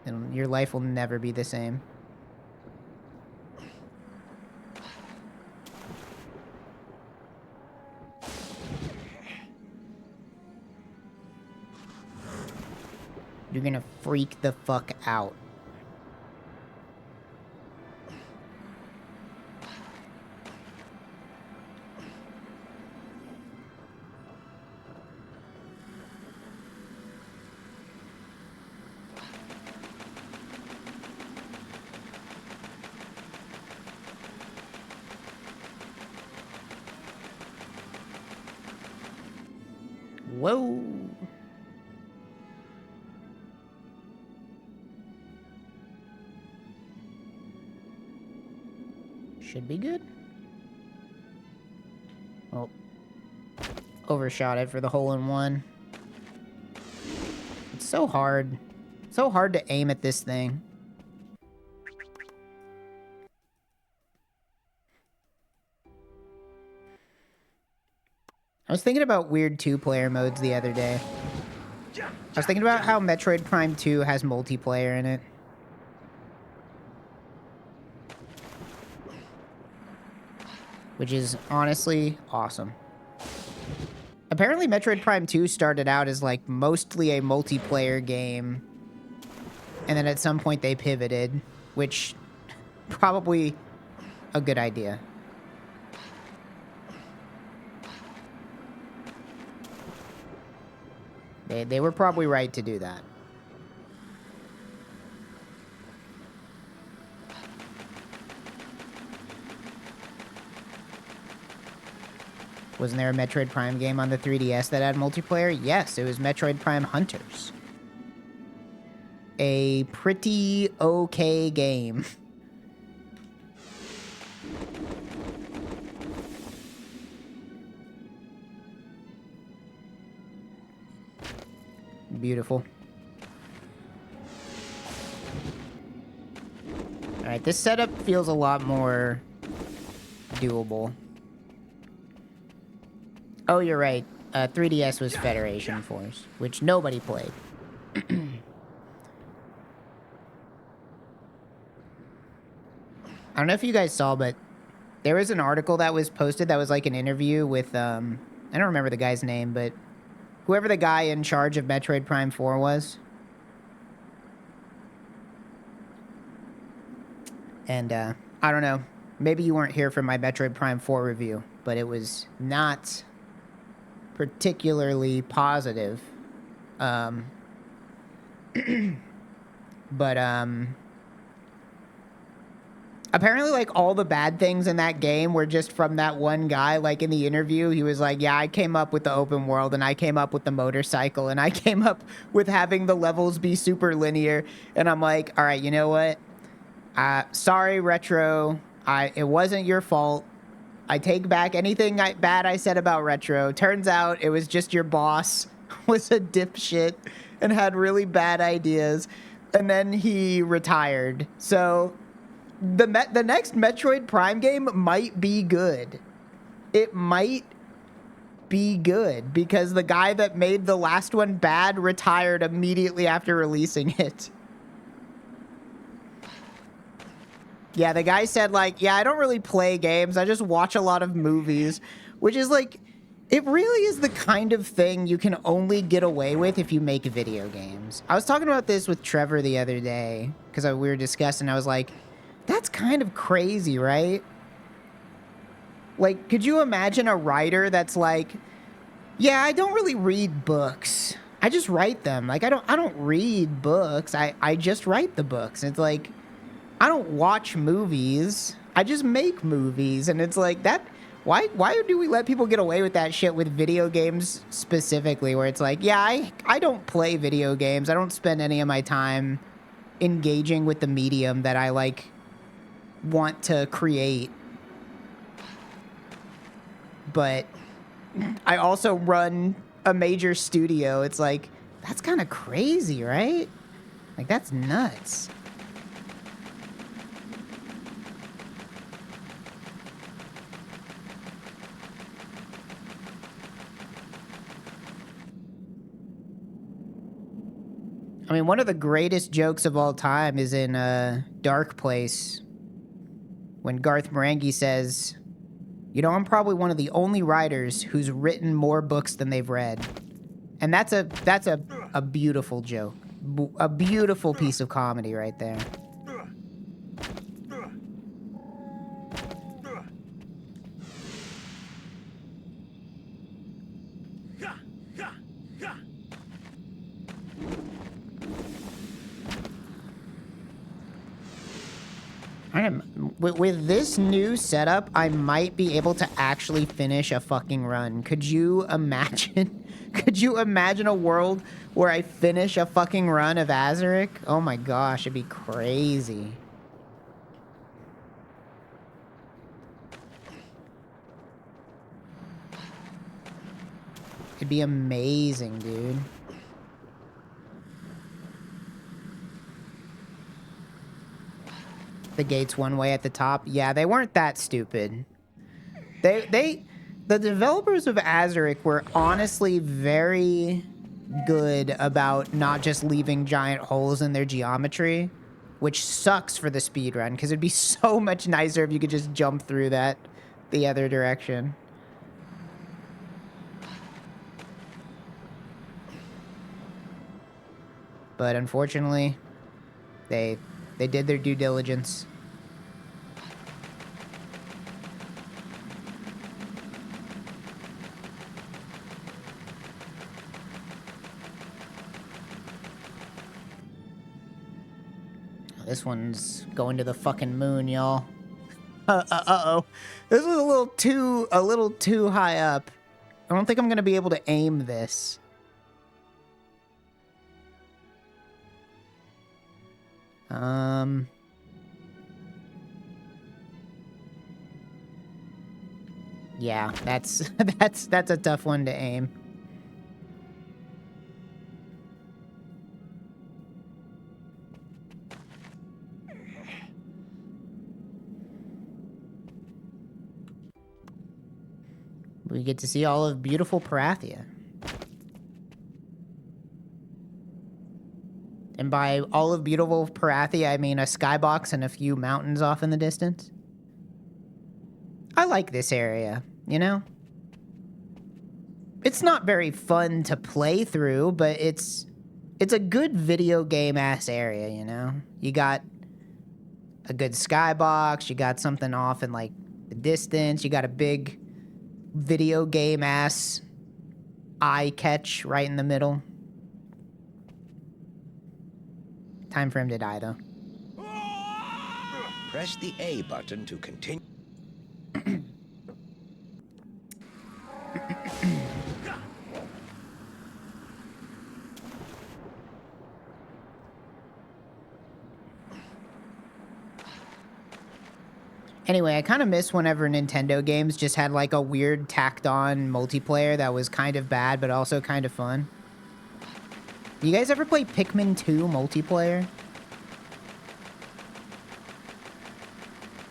And your life will never be the same. You're gonna freak the fuck out. Whoa. Should be good. Oh. Overshot it for the hole-in-one. It's so hard. So hard to aim at this thing. I was thinking about weird two-player modes the other day. I was thinking about how Metroid Prime 2 has multiplayer in it. Which is honestly awesome. Apparently Metroid Prime 2 started out as like mostly a multiplayer game. And then at some point they pivoted, which probably a good idea. They were probably right to do that. Wasn't there a Metroid Prime game on the 3DS that had multiplayer? Yes, it was Metroid Prime Hunters. A pretty okay game. Beautiful. Alright, this setup feels a lot more doable. Oh, you're right. 3DS was Federation Force, which nobody played. I don't know if you guys saw, but there was an article that was posted that was like an interview with, I don't remember the guy's name, but whoever the guy in charge of Metroid Prime 4 was. And, I don't know. Maybe you weren't here for my Metroid Prime 4 review, but it was not particularly positive. Apparently, like, all the bad things in that game were just from that one guy. Like, in the interview, he was like, yeah, I came up with the open world, and I came up with the motorcycle, and I came up with having the levels be super linear. And I'm like, all right, you know what? Sorry, Retro. It wasn't your fault. I take back anything bad I said about Retro. Turns out it was just your boss was a dipshit and had really bad ideas. And then he retired. So the next Metroid Prime game might be good. It might be good because the guy that made the last one bad retired immediately after releasing it. Yeah, the guy said, like, yeah, I don't really play games. I just watch a lot of movies, which is, like, it really is the kind of thing you can only get away with if you make video games. I was talking about this with Trevor the other day because we were discussing. I was like, that's kind of crazy, right? Like, could you imagine a writer that's like, yeah, I don't really read books. I just write them. Like, I don't read books. I just write the books. It's like, I don't watch movies. I just make movies. And it's like that. Why do we let people get away with that shit with video games specifically, where it's like, yeah, I don't play video games. I don't spend any of my time engaging with the medium that I like want to create. But I also run a major studio. It's like, that's kind of crazy, right? Like, that's nuts. I mean, one of the greatest jokes of all time is in Dark Place when Garth Marenghi says, you know, I'm probably one of the only writers who's written more books than they've read. And that's a beautiful joke. A beautiful piece of comedy right there. With this new setup, I might be able to actually finish a fucking run. Could you imagine? Could you imagine a world where I finish a fucking run of Azurik? Oh my gosh, it'd be crazy. It'd be amazing, dude. The gates one way at the top. Yeah, they weren't that stupid. The developers of Azurik were honestly very good about not just leaving giant holes in their geometry, which sucks for the speedrun, because it'd be so much nicer if you could just jump through that the other direction. But unfortunately, they did their due diligence. This one's going to the fucking moon, y'all. Uh-oh. This was a little too high up. I don't think I'm gonna be able to aim this. Yeah, that's a tough one to aim. We get to see all of beautiful Parathia. And by all of beautiful Parathia, I mean a skybox and a few mountains off in the distance. I like this area, you know? It's not very fun to play through, but it's a good video game-ass area, you know? You got a good skybox, you got something off in, like, the distance, you got a big video game-ass eye catch right in the middle. Time for him to die, though. Press the A button to continue. Anyway, I kind of miss whenever Nintendo games just had like a weird tacked-on multiplayer that was kind of bad, but also kind of fun. You guys ever play Pikmin 2 multiplayer?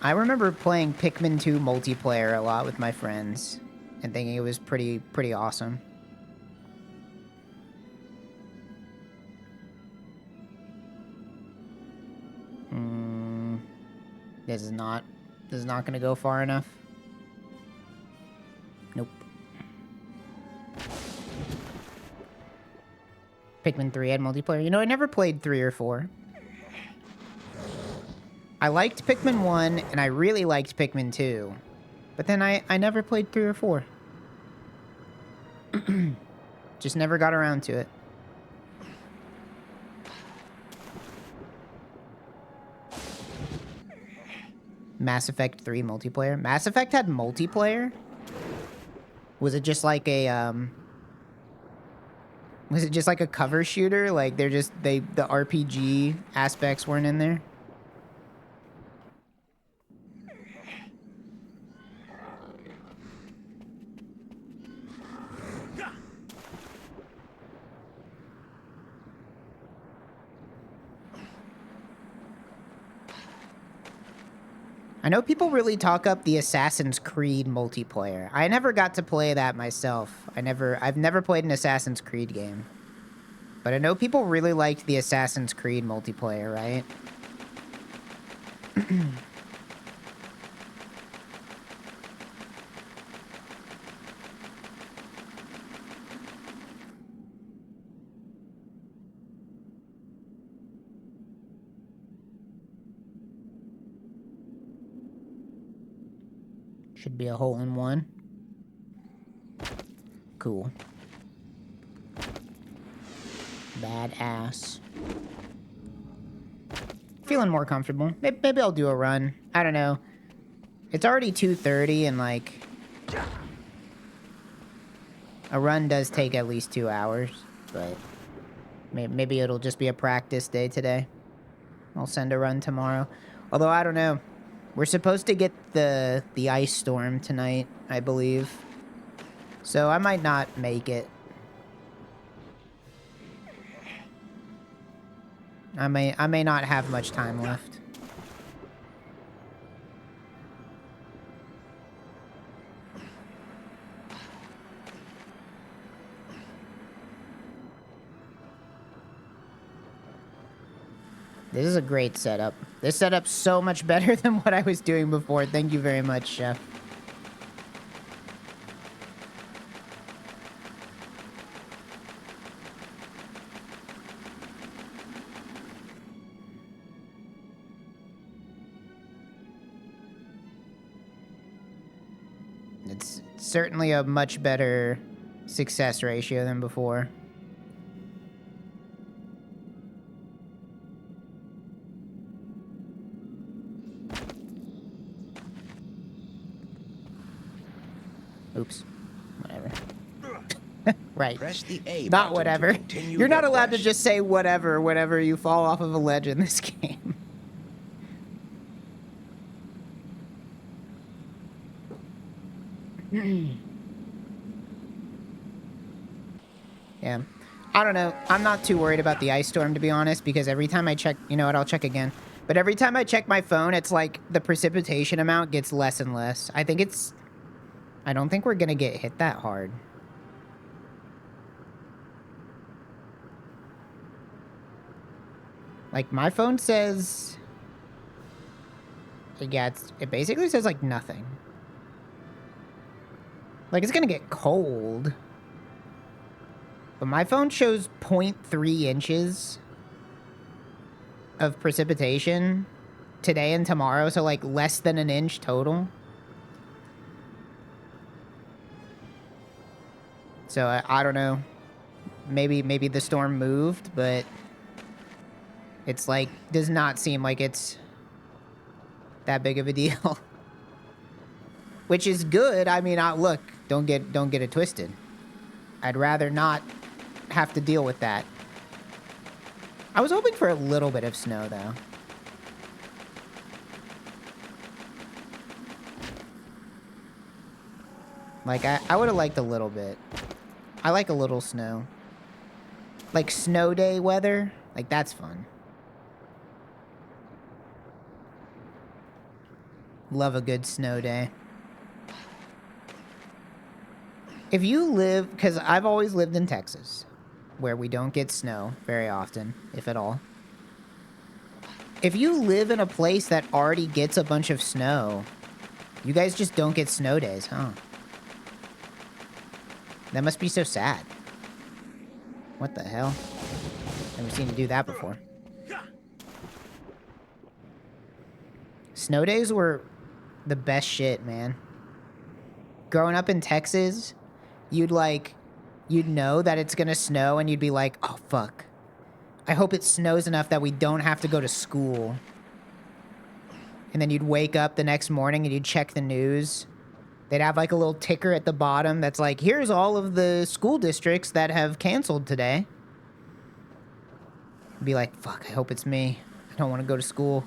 I remember playing Pikmin 2 multiplayer a lot with my friends and thinking it was pretty awesome. This is not gonna go far enough. Nope. Pikmin 3 had multiplayer. You know, I never played 3 or 4. I liked Pikmin 1, and I really liked Pikmin 2. But then I never played 3 or 4. Just never got around to it. Mass Effect 3 multiplayer. Mass Effect had multiplayer? Was it just like a, was it just like a cover shooter? Like, the RPG aspects weren't in there? I know people really talk up the Assassin's Creed multiplayer. I never got to play that myself. I've never played an Assassin's Creed game. But I know people really liked the Assassin's Creed multiplayer, right? Should be a hole-in-one. Cool. Badass. Feeling more comfortable. Maybe I'll do a run. I don't know. It's already 2:30 and, like, a run does take at least 2 hours, but maybe it'll just be a practice day today. I'll send a run tomorrow. Although, I don't know. We're supposed to get the ice storm tonight, I believe. So I might not make it. I may not have much time left. This is a great setup. This setup's so much better than what I was doing before. Thank you very much, Chef. It's certainly a much better success ratio than before. Oops. Whatever. Right. Press the A Not button whatever. to continue You're not your allowed to quest. just say whatever whenever you fall off of a ledge in this game. Yeah. I don't know. I'm not too worried about the ice storm, to be honest, because every time I check... You know what? I'll check again. But every time I check my phone, it's like the precipitation amount gets less and less. I think it's... I don't think we're gonna get hit that hard. Like, my phone says... Yeah, it basically says, like, nothing. Like, it's gonna get cold. But my phone shows 0.3 inches of precipitation today and tomorrow, so, like, less than an inch total. So, I don't know. Maybe the storm moved, but... It's, like, does not seem like it's that big of a deal. Which is good. I mean, look, don't get it twisted. I'd rather not have to deal with that. I was hoping for a little bit of snow, though. Like, I would have liked a little bit. I like a little snow. Like, snow day weather. Like, that's fun. Love a good snow day. If you live... Because I've always lived in Texas, where we don't get snow very often, if at all. If you live in a place that already gets a bunch of snow, you guys just don't get snow days, huh? That must be so sad. What the hell? Never seen you do that before. Snow days were the best shit, man. Growing up in Texas, you'd know that it's gonna snow and you'd be like, oh, fuck. I hope it snows enough that we don't have to go to school. And then you'd wake up the next morning and you'd check the news. They'd have like a little ticker at the bottom that's like, here's all of the school districts that have canceled today. You'd be like, fuck, I hope it's me. I don't want to go to school.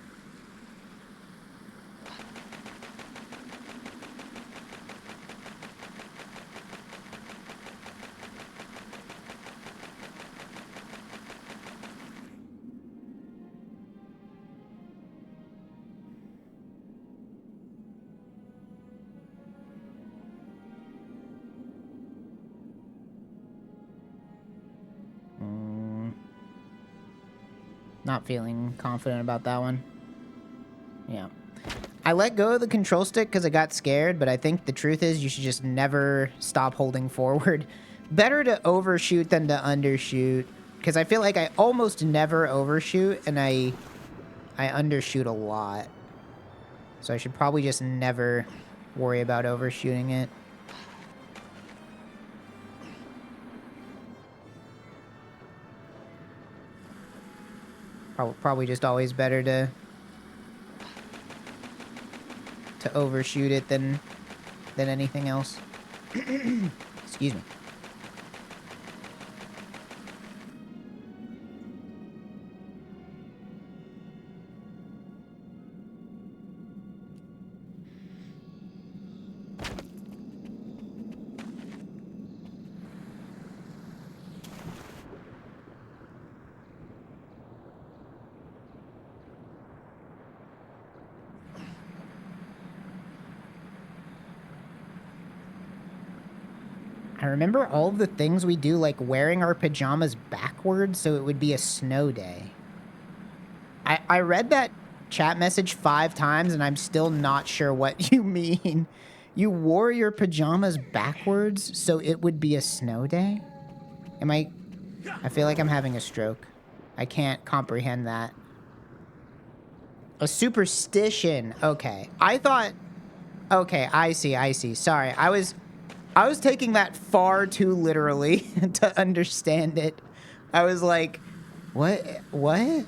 Not feeling confident about that one. Yeah. I let go of the control stick because I got scared, but I think the truth is you should just never stop holding forward. Better to overshoot than to undershoot, because I feel like I almost never overshoot, and I undershoot a lot. So I should probably just never worry about overshooting it. Probably just always better to overshoot it than anything else. Excuse me. I remember all of the things we do, like wearing our pajamas backwards so it would be a snow day. I read that chat message 5 times and I'm still not sure what you mean. You wore your pajamas backwards so it would be a snow day? I feel like I'm having a stroke. I can't comprehend that. A superstition. Okay. I thought... Okay, I see. Sorry. I was taking that far too literally to understand it. I was like, what? What?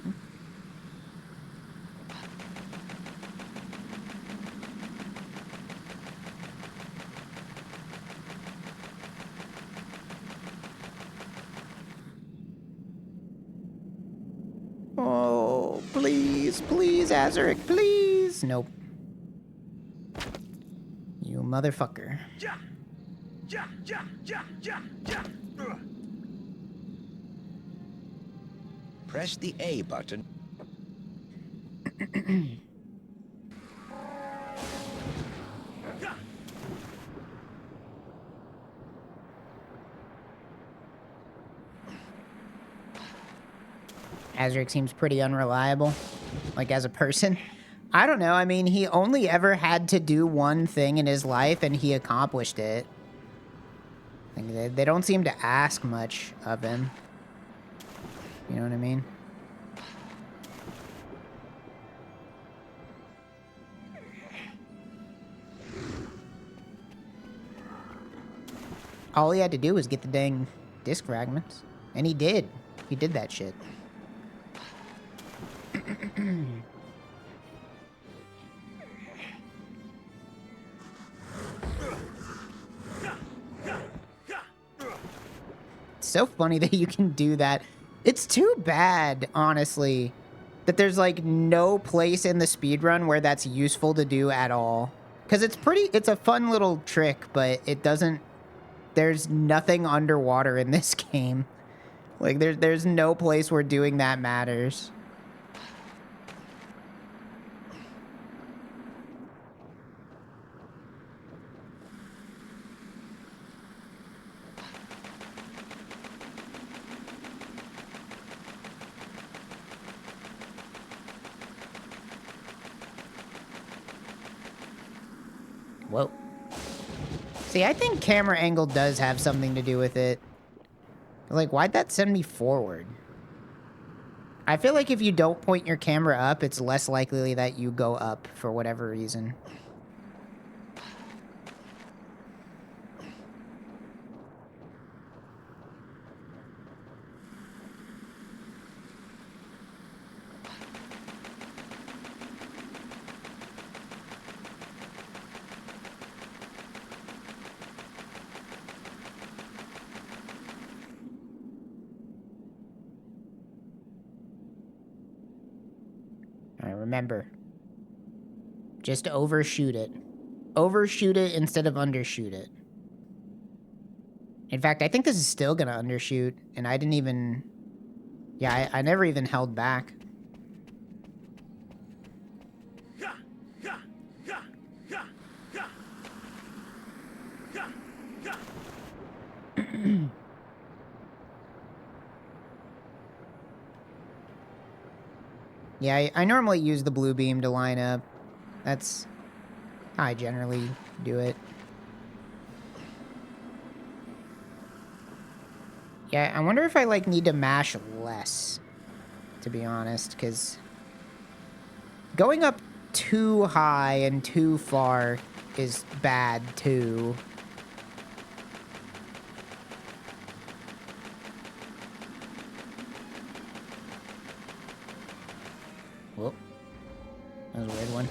Oh, please, Azurik, please. Nope. You motherfucker. Press the A button. Azurik seems pretty unreliable, like as a person. I don't know. I mean, he only ever had to do one thing in his life, and he accomplished it. Like, they don't seem to ask much of him. You know what I mean? All he had to do was get the dang disc fragments. And he did. He did that shit. It's so funny that you can do that. It's too bad, honestly, that there's like no place in the speedrun where that's useful to do at all. Because it's a fun little trick, but it doesn't, there's nothing underwater in this game. Like, there's no place where doing that matters. Whoa. See, I think camera angle does have something to do with it. Like, why'd that send me forward? I feel like if you don't point your camera up, it's less likely that you go up for whatever reason. Remember, just overshoot it. Overshoot it instead of undershoot it. In fact, I think this is still gonna undershoot, and I didn't even... Yeah, I never even held back. Yeah, I normally use the blue beam to line up. That's how I generally do it. Yeah, I wonder if I, like, need to mash less, to be honest, because going up too high and too far is bad, too. Whoop. That was a weird one.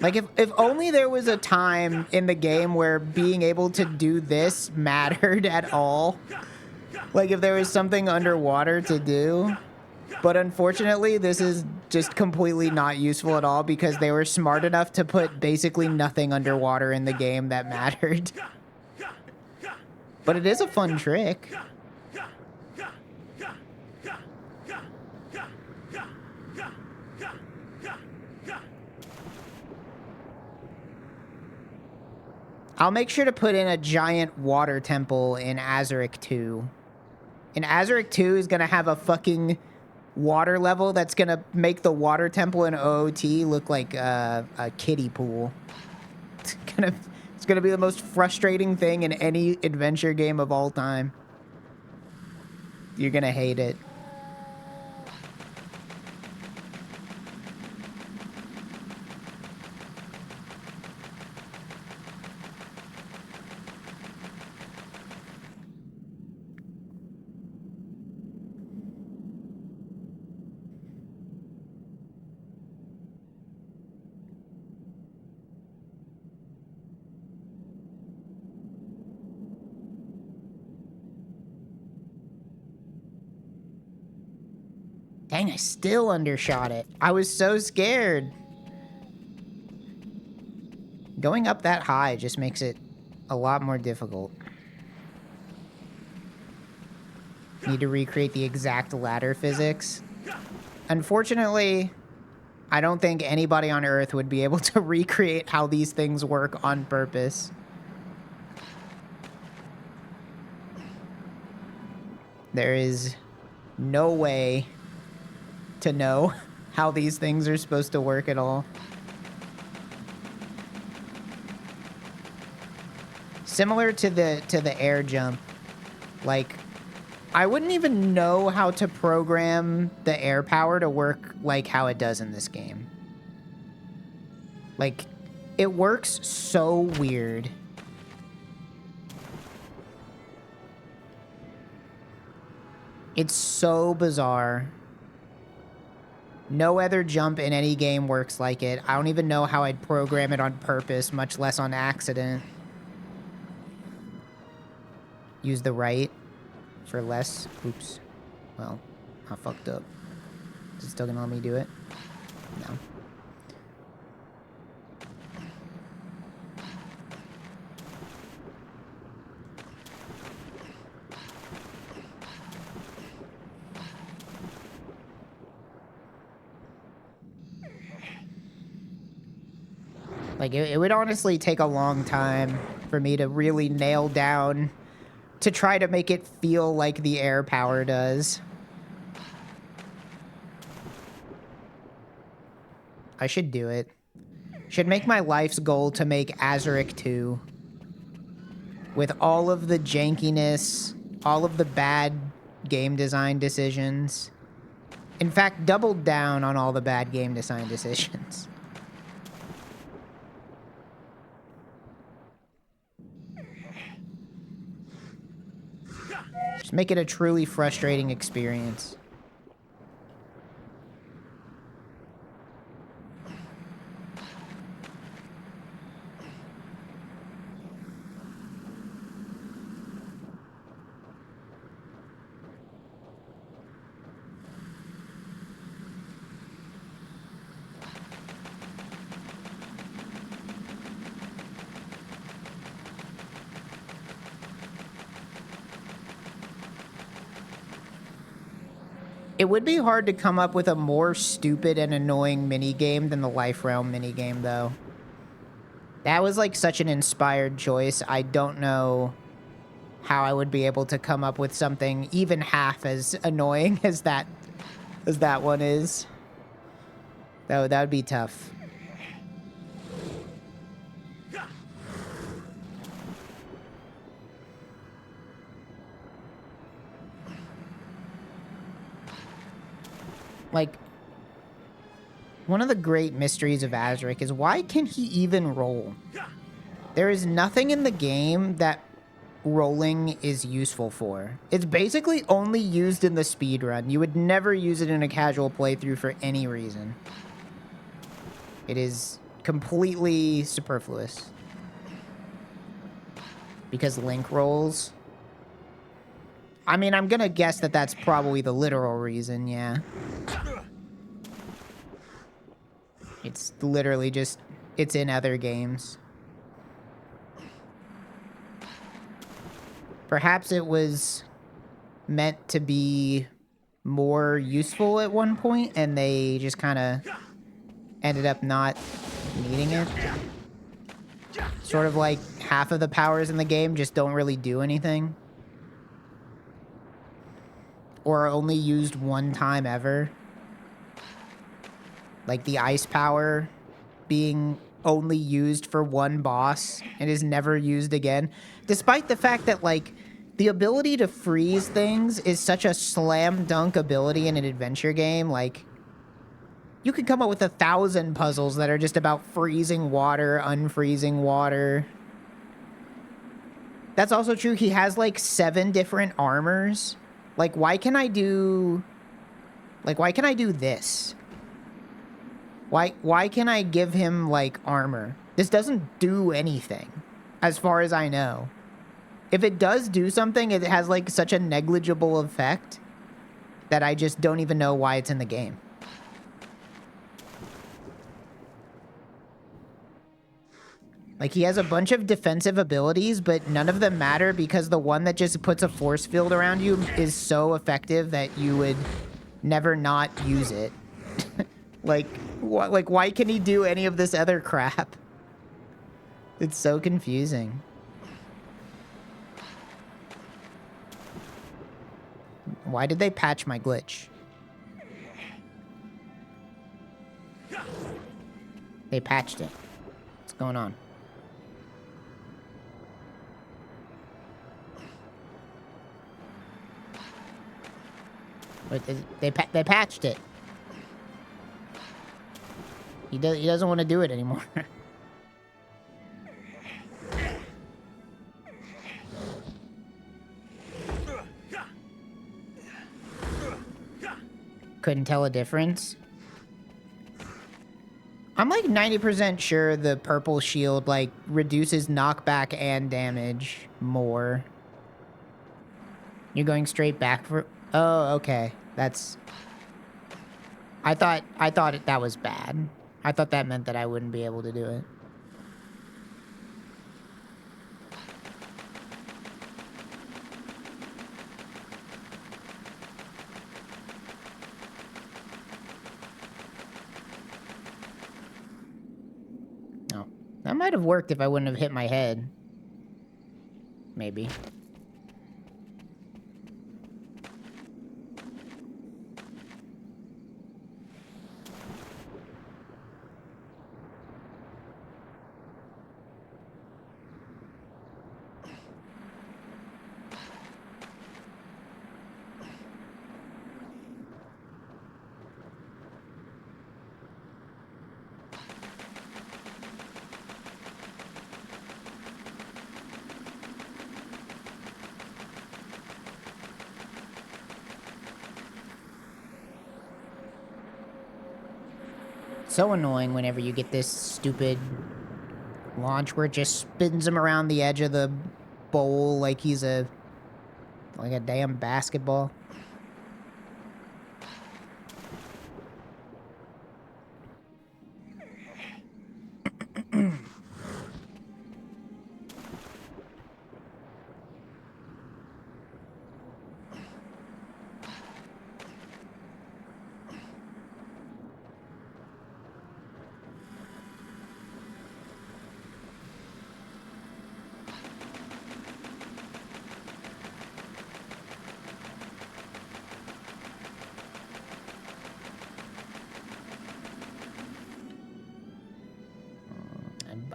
Like, if only there was a time in the game where being able to do this mattered at all. Like, if there was something underwater to do. But unfortunately, this is just completely not useful at all because they were smart enough to put basically nothing underwater in the game that mattered. But it is a fun trick. I'll make sure to put in a giant water temple in Azurik 2. And Azurik 2 is going to have a fucking water level that's going to make the water temple in OOT look like a kiddie pool. It's gonna be the most frustrating thing in any adventure game of all time. You're gonna hate it. Dang, I still undershot it. I was so scared. Going up that high just makes it a lot more difficult. Need to recreate the exact ladder physics. Unfortunately, I don't think anybody on Earth would be able to recreate how these things work on purpose. There is no way to know how these things are supposed to work at all. Similar to the air jump, like I wouldn't even know how to program the air power to work like how it does in this game. Like, it works so weird. It's so bizarre. No other jump in any game works like it. I don't even know how I'd program it on purpose, much less on accident. Use the right for less. Oops. Well, I fucked up. Is it still gonna let me do it? No. Like, it would honestly take a long time for me to really nail down to try to make it feel like the air power does. I should do it. Should make my life's goal to make Azurik 2. With all of the jankiness, all of the bad game design decisions. In fact, double down on all the bad game design decisions. Just make it a truly frustrating experience. It would be hard to come up with a more stupid and annoying minigame than the Life Realm minigame, though. That was like such an inspired choice. I don't know how I would be able to come up with something even half as annoying as that one is. That would be tough. Like, one of the great mysteries of Azurik is why can he even roll? There is nothing in the game that rolling is useful for. It's basically only used in the speedrun. You would never use it in a casual playthrough for any reason. It is completely superfluous. Because Link rolls. I mean, I'm gonna guess that that's probably the literal reason, yeah. It's literally just, it's in other games. Perhaps it was meant to be more useful at one point, and they just kind of ended up not needing it. Sort of like half of the powers in the game just don't really do anything. Or are only used one time ever. Like the ice power being only used for one boss and is never used again. Despite the fact that, like, the ability to freeze things is such a slam dunk ability in an adventure game. Like, you could come up with 1,000 puzzles that are just about freezing water, unfreezing water. That's also true. He has, like, 7 different armors. Like, why can I do this? Why can I give him, like, armor? This doesn't do anything, as far as I know. If it does do something, it has, like, such a negligible effect that I just don't even know why it's in the game. Like, he has a bunch of defensive abilities, but none of them matter because the one that just puts a force field around you is so effective that you would never not use it. Like, why can he do any of this other crap? It's so confusing. Why did they patch my glitch? They patched it. What's going on? Wait, they patched it. He doesn't want to do it anymore. Couldn't tell a difference. I'm like 90% sure the purple shield like reduces knockback and damage more. You're going straight back for... Oh, okay. That's... I thought that was bad. I thought that meant that I wouldn't be able to do it. Oh. That might have worked if I wouldn't have hit my head. Maybe. So annoying whenever you get this stupid launch where it just spins him around the edge of the bowl like he's like a damn basketball.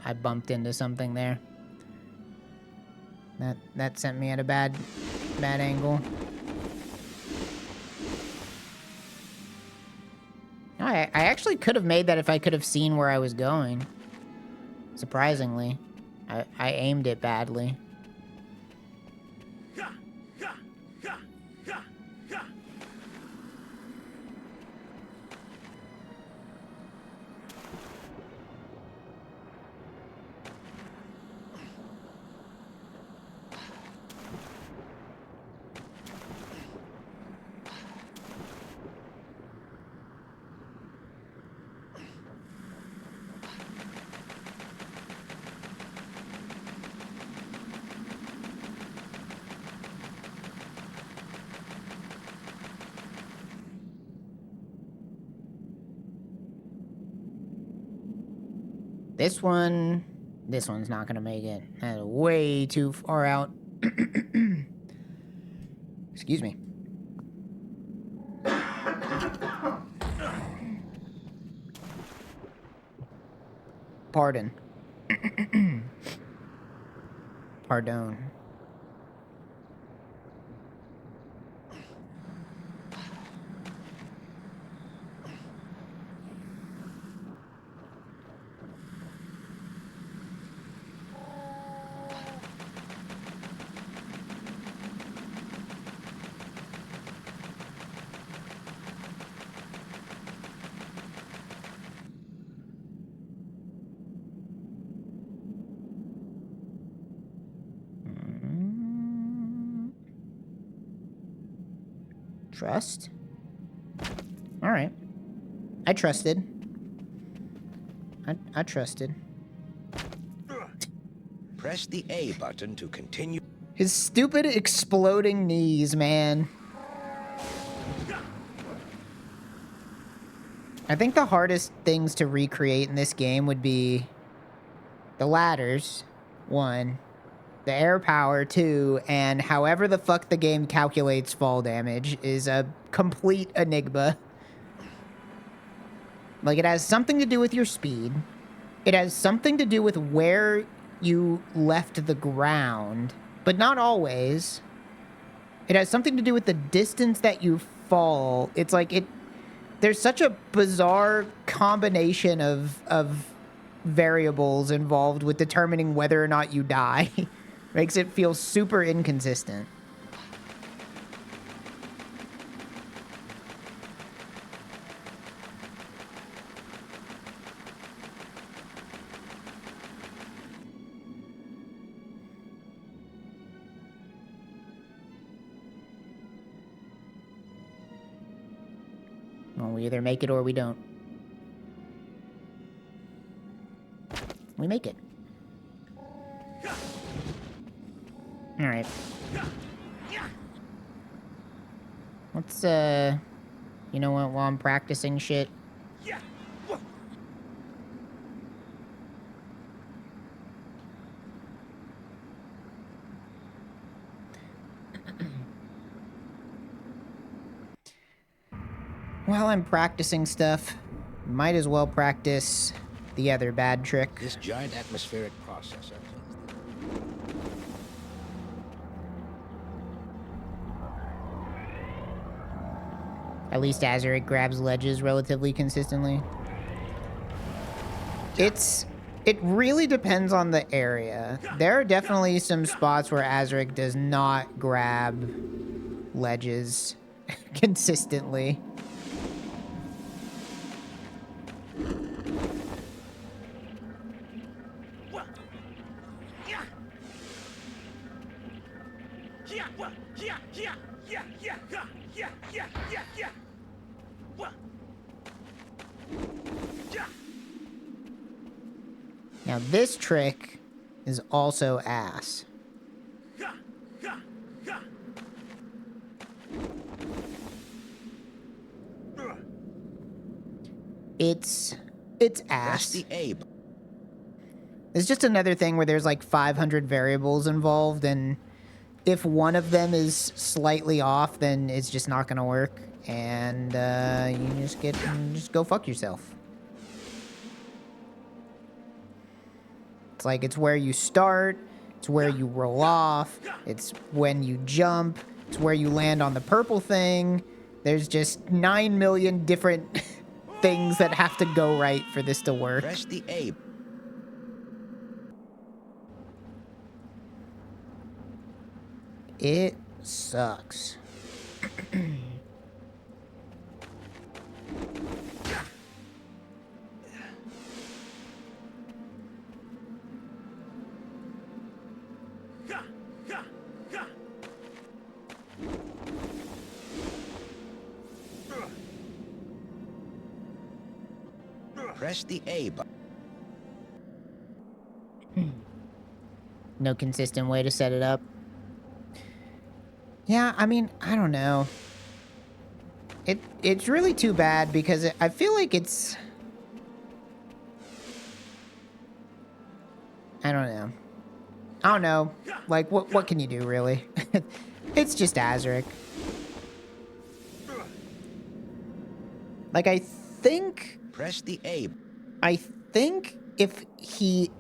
I bumped into something there. That sent me at a bad angle. No, I actually could have made that if I could have seen where I was going. Surprisingly. I aimed it badly. This one This one's not gonna make it. That's way too far out. Excuse me. Pardon. Pardon. Trust? Alright. I trusted. I trusted. Press the A button to continue. His stupid exploding knees, man. I think the hardest things to recreate in this game would be the ladders, 1, the air power, 2, and however the fuck the game calculates fall damage is a complete enigma. Like, it has something to do with your speed. It has something to do with where you left the ground, but not always. It has something to do with the distance that you fall. It's like there's such a bizarre combination of variables involved with determining whether or not you die. Makes it feel super inconsistent. Well, we either make it or we don't. We make it. Alright. Let's, you know what, while I'm practicing shit. While I'm practicing stuff, might as well practice the other bad trick. This giant atmospheric processor. At least Azurik grabs ledges relatively consistently. It really depends on the area. There are definitely some spots where Azurik does not grab ledges consistently. Now this trick is also ass. It's ass. The A. It's just another thing where there's like 500 variables involved, and if one of them is slightly off, then it's just not gonna work, and you just go fuck yourself. It's like, it's where you start, it's where you roll off, it's when you jump, it's where you land on the purple thing. There's just 9 million different things that have to go right for this to work. Press the A. It sucks. Press the A button. No consistent way to set it up. Yeah, I mean, I don't know. It's really too bad because I feel like it's... I don't know. I don't know. Like, what can you do, really? It's just Azurik. Like, I think Press the A. if he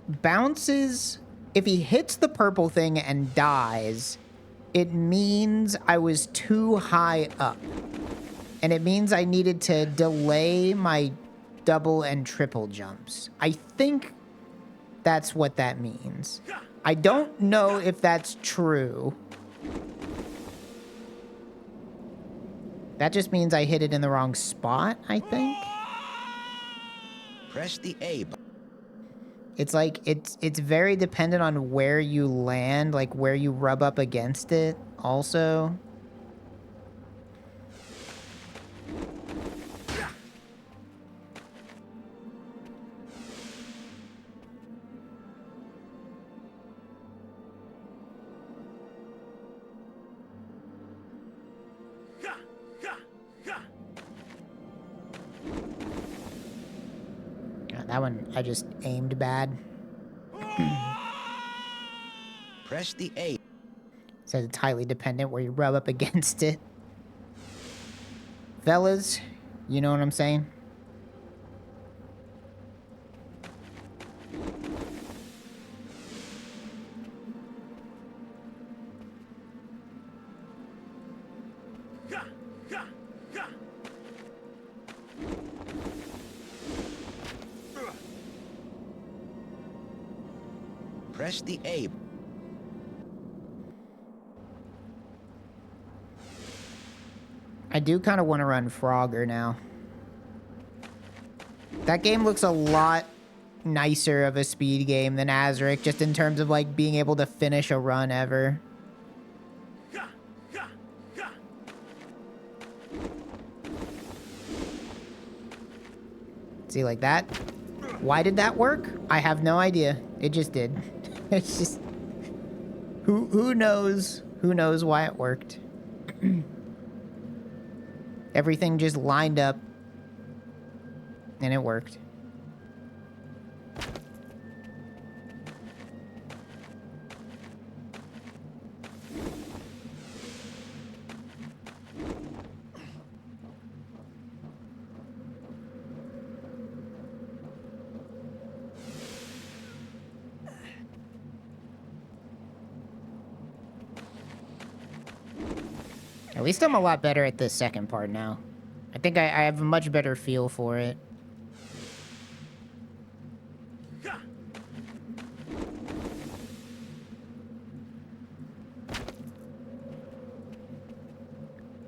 bounces, if he hits the purple thing and dies, it means I was too high up. And it means I needed to delay my double and triple jumps. I think that's what that means. I don't know if that's true. That just means I hit it in the wrong spot, I think. Press the A. It's like, it's very dependent on where you land, like where you rub up against it also. That one, I just aimed bad. Press the A. Says it's highly dependent where you rub up against it. Fellas, you know what I'm saying? Press the A. I do kind of want to run Frogger now. That game looks a lot nicer of a speed game than Azurik, just in terms of like being able to finish a run ever. See, like that? Why did that work? I have no idea. It just did. It's just... Who knows? Who knows why it worked? Everything just lined up. And it worked. At least I'm a lot better at this second part now. I think I have a much better feel for it.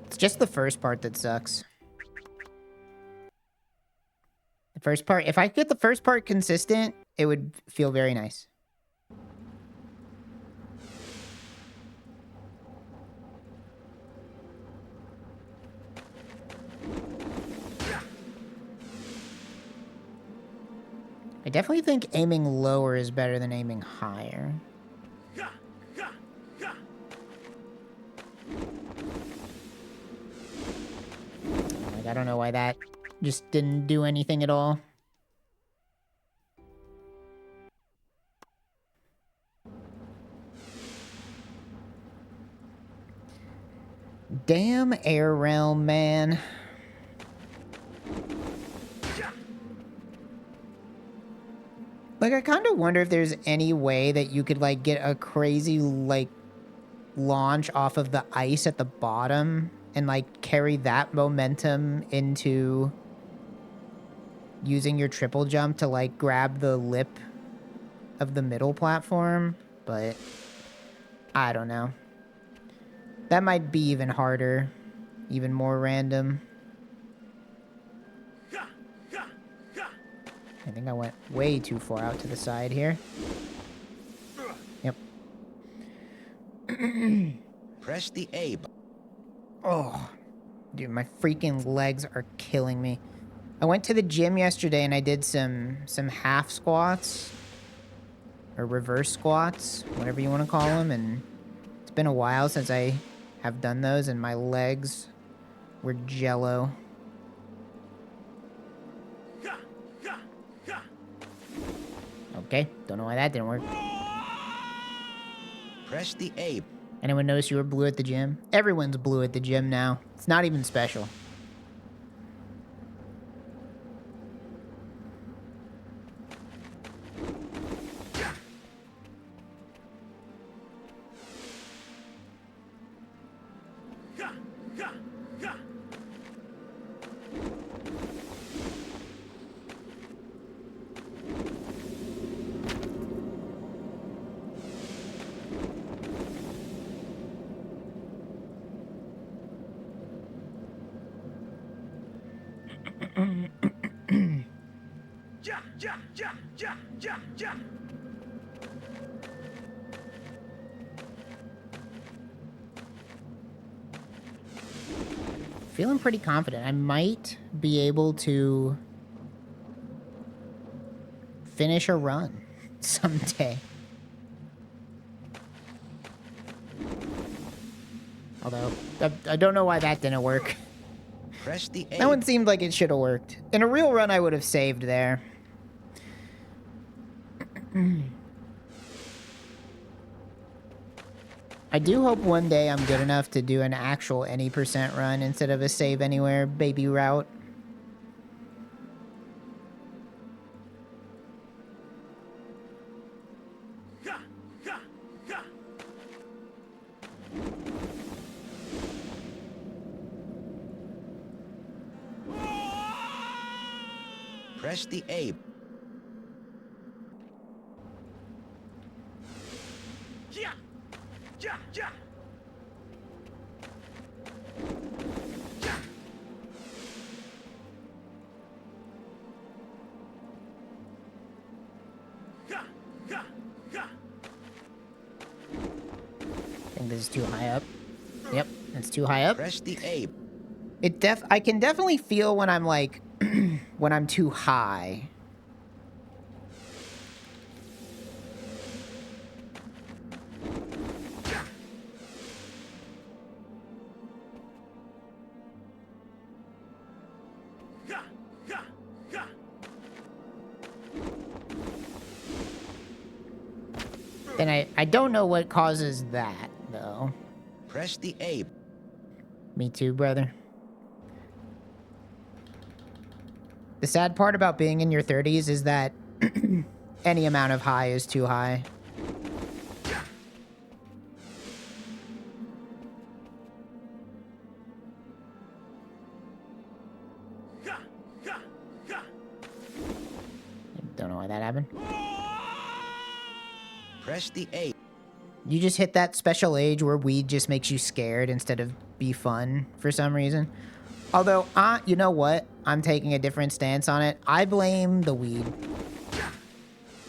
It's just the first part that sucks. The first part, if I get the first part consistent, it would feel very nice. I definitely think aiming lower is better than aiming higher. Like, I don't know why that just didn't do anything at all. Damn Air Realm, man. Like, I kind of wonder if there's any way that you could, like, get a crazy, like, launch off of the ice at the bottom and, like, carry that momentum into using your triple jump to, like, grab the lip of the middle platform. But I don't know. That might be even harder, even more random. I think I went way too far out to the side here. Yep. Press the A. Oh, dude, my freaking legs are killing me. I went to the gym yesterday and I did some half squats. Or reverse squats, whatever you want to call them. And it's been a while since I have done those and my legs were jello. Oh, Okay, don't know why that didn't work. Press the A. Anyone notice you were blue at the gym? Everyone's blue at the gym now. It's not even special. Feeling pretty confident. I might be able to finish a run someday. Although, I don't know why that didn't work. Press the A. That one seemed like it should have worked. In a real run, I would have saved there. I do hope one day I'm good enough to do an actual any % run instead of a save anywhere baby route. Press the A. I think this is too high up. Yep, it's too high up. Press the A. I can definitely feel when I'm like when I'm too high. Then I don't know what causes that, though. Press the A. Me too, brother. The sad part about being in your 30s is that any amount of high is too high. Don't know why that happened. Press the A. You just hit that special age where weed just makes you scared instead of be fun for some reason. Although, you know what? I'm taking a different stance on it. I blame the weed.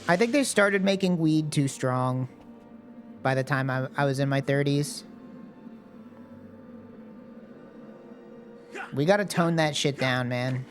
I think they started making weed too strong by the time I was in my 30s. We gotta tone that shit down, man.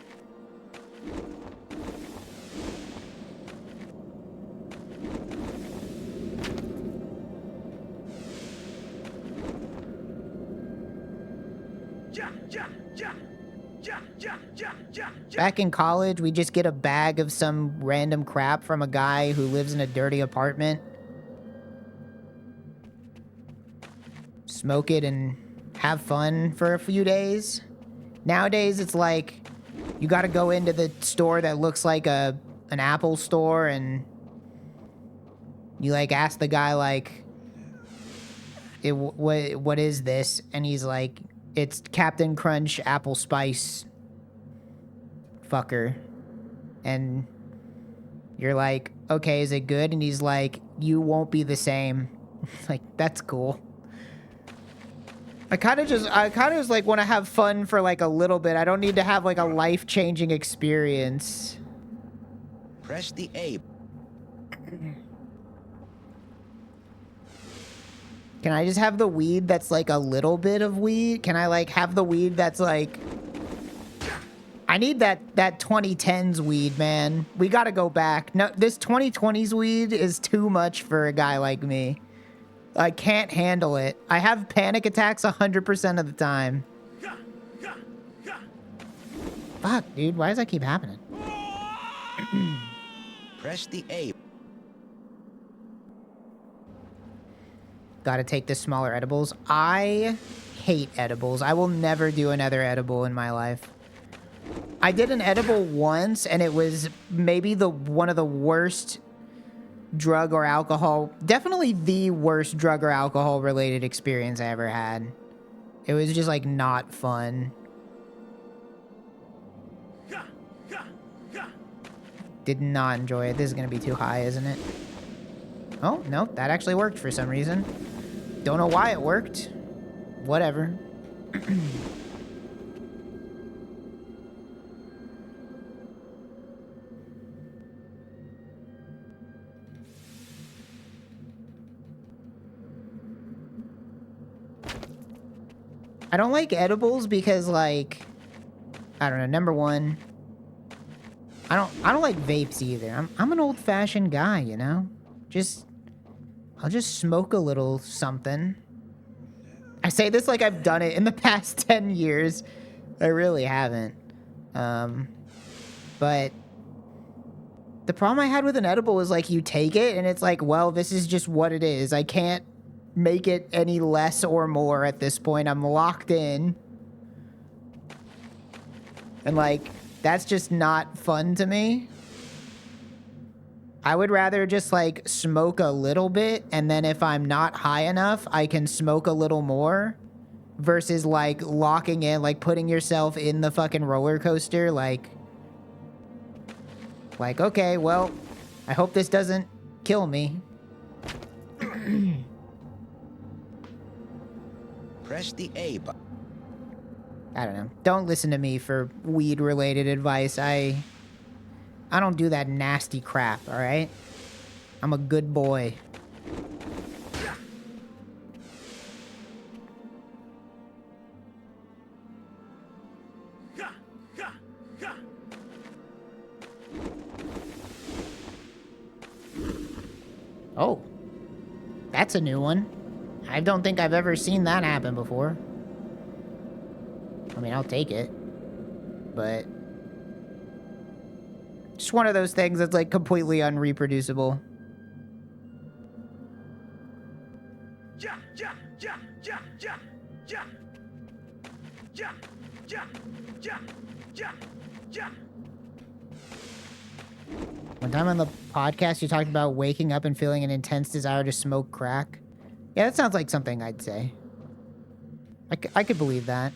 Back in college, we just get a bag of some random crap from a guy who lives in a dirty apartment. Smoke it and have fun for a few days. Nowadays, it's like you gotta go into the store that looks like an Apple store and you like ask the guy like, what is this? And he's like, it's Captain Crunch Apple Spice, fucker. And you're like, okay, is it good? And he's like, you won't be the same. Like, that's cool. I kind of just like want to have fun for like a little bit. I don't need to have like a life-changing experience. Press the A. Can I just have the weed that's like a little bit of weed? Can I like have the weed that's like... I need that 2010s weed, man. We gotta go back. No, this 2020s weed is too much for a guy like me. I can't handle it. I have panic attacks 100% of the time. Fuck, dude. Why does that keep happening? Press the A. Gotta take the smaller edibles. I hate edibles. I will never do another edible in my life. I did an edible once, and it was maybe one of the worst drug or alcohol, definitely the worst drug or alcohol related experience I ever had. It was just like not fun. Did not enjoy it. This is gonna be too high, isn't it? Oh, no, that actually worked for some reason. Don't know why it worked. Whatever. I don't like edibles because, like, I don't know, number one, I don't like vapes either. I'm an old-fashioned guy, you know? I'll just smoke a little something. I say this like I've done it in the past 10 years. I really haven't. But the problem I had with an edible is, like, you take it and it's like, well, this is just what it is. I can't make it any less or more at this point. I'm locked in. And, like, that's just not fun to me. I would rather just, like, smoke a little bit, and then if I'm not high enough, I can smoke a little more, versus, like, locking in, like, putting yourself in the fucking roller coaster, like, okay, well, I hope this doesn't kill me. Press the A button. I don't know. Don't listen to me for weed-related advice. I don't do that nasty crap, all right? I'm a good boy. Oh. That's a new one. I don't think I've ever seen that happen before. I mean, I'll take it. But just one of those things that's, like, completely unreproducible. One time on the podcast, you talked about waking up and feeling an intense desire to smoke crack. Yeah, that sounds like something I'd say. I could believe that.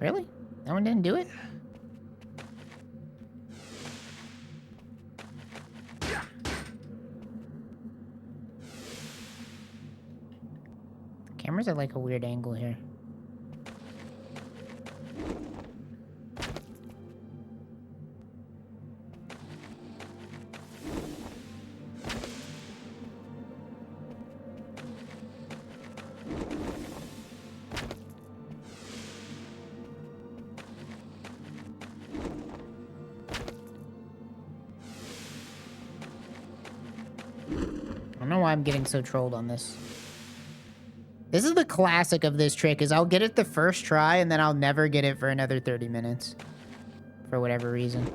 Really? That one didn't do it? Camera's at, like, a weird angle here. I don't know why I'm getting so trolled on this. This is the classic of this trick, is I'll get it the first try, and then I'll never get it for another 30 minutes. For whatever reason.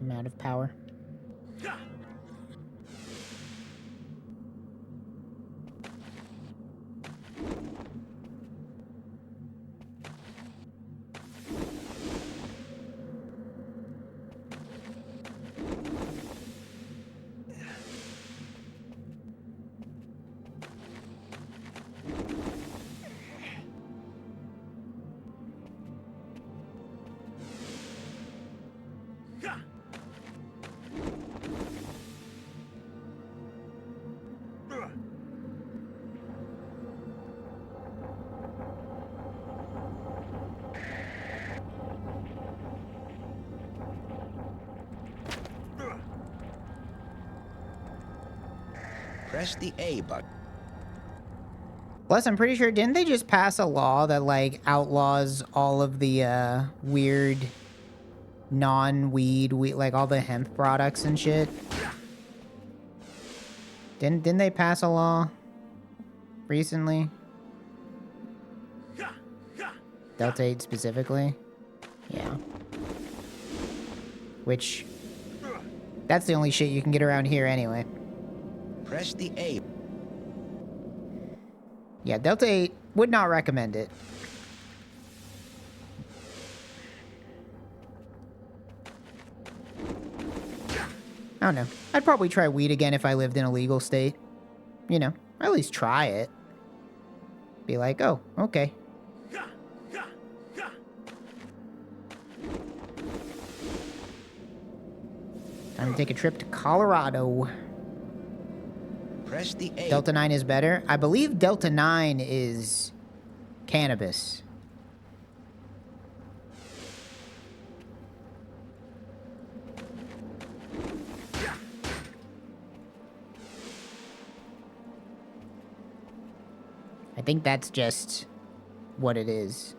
I'm out of power. Press the A button. Plus, I'm pretty sure, didn't they just pass a law that, like, outlaws all of the, weird non-weed, like, all the hemp products and shit? Didn't they pass a law recently? Delta 8 specifically? Yeah. Which, that's the only shit you can get around here anyway. Press the A. Yeah, Delta 8 would not recommend it. I don't know. I'd probably try weed again if I lived in a legal state. You know, at least try it. Be like, oh, okay. Time to take a trip to Colorado. Press the A. Delta 9 is better. I believe Delta 9 is cannabis. I think that's just what it is.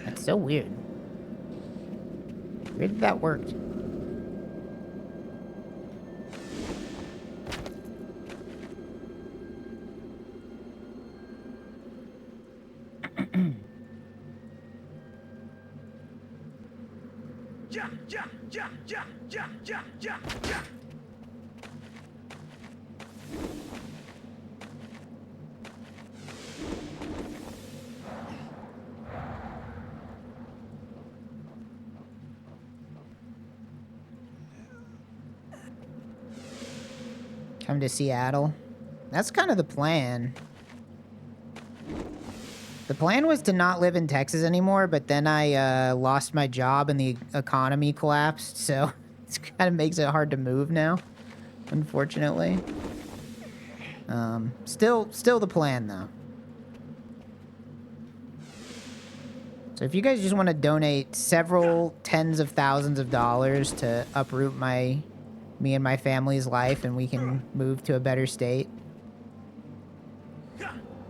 That's so weird. Weird that worked. Come to Seattle. That's kind of the plan. The plan was to not live in Texas anymore, but then I lost my job and the economy collapsed, so it kind of makes it hard to move now, unfortunately. Still the plan, though. So if you guys just want to donate several tens of thousands of dollars to uproot me and my family's life, and we can move to a better state.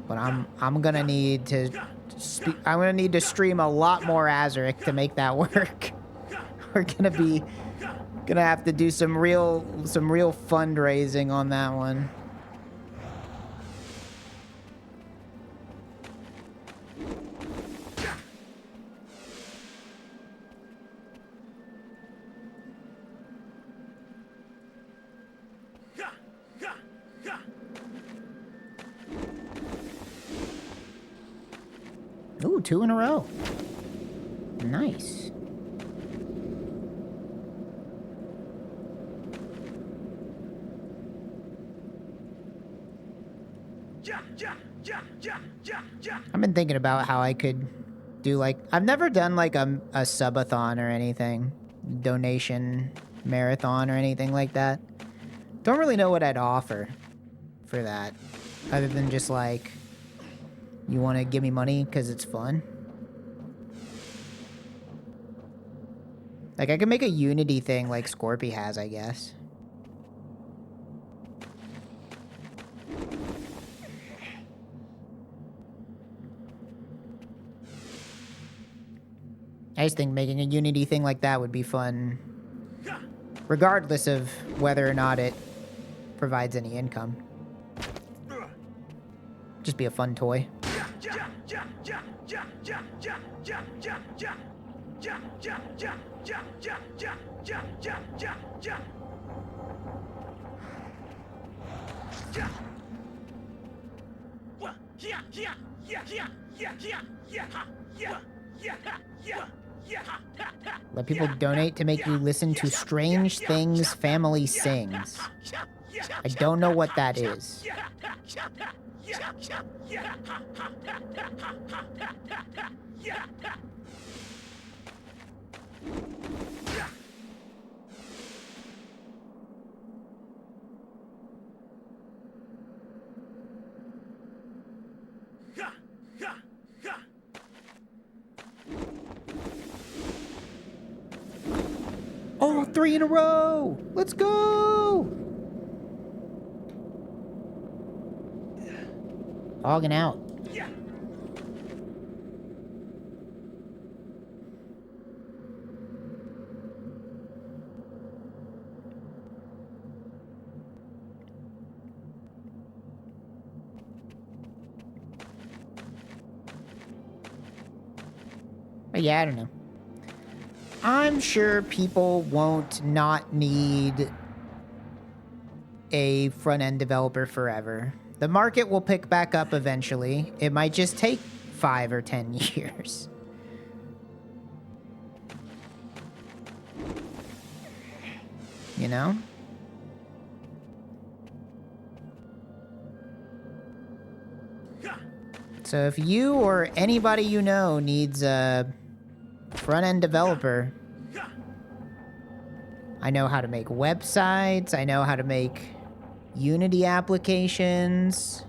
But I'm gonna need to stream a lot more Azurik to make that work. We're gonna have to do some real fundraising on that one. Ooh, 2 in a row. Nice. I've been thinking about how I could do, like, I've never done like a subathon or anything, donation marathon or anything like that. Don't really know what I'd offer for that, other than just like, you want to give me money because it's fun? Like, I could make a Unity thing like Scorpy has, I guess. I just think making a Unity thing like that would be fun, regardless of whether or not it provides any income. Just be a fun toy. Let people donate to make you listen to Strange Things Family Sings. I don't know what that is. Oh, 3 in a row. Let's go. Hogging out. But yeah, I don't know. I'm sure people won't not need a front-end developer forever. The market will pick back up eventually. It might just take 5 or 10 years. You know? So if you or anybody you know needs a front-end developer, I know how to make websites, I know how to make Unity applications.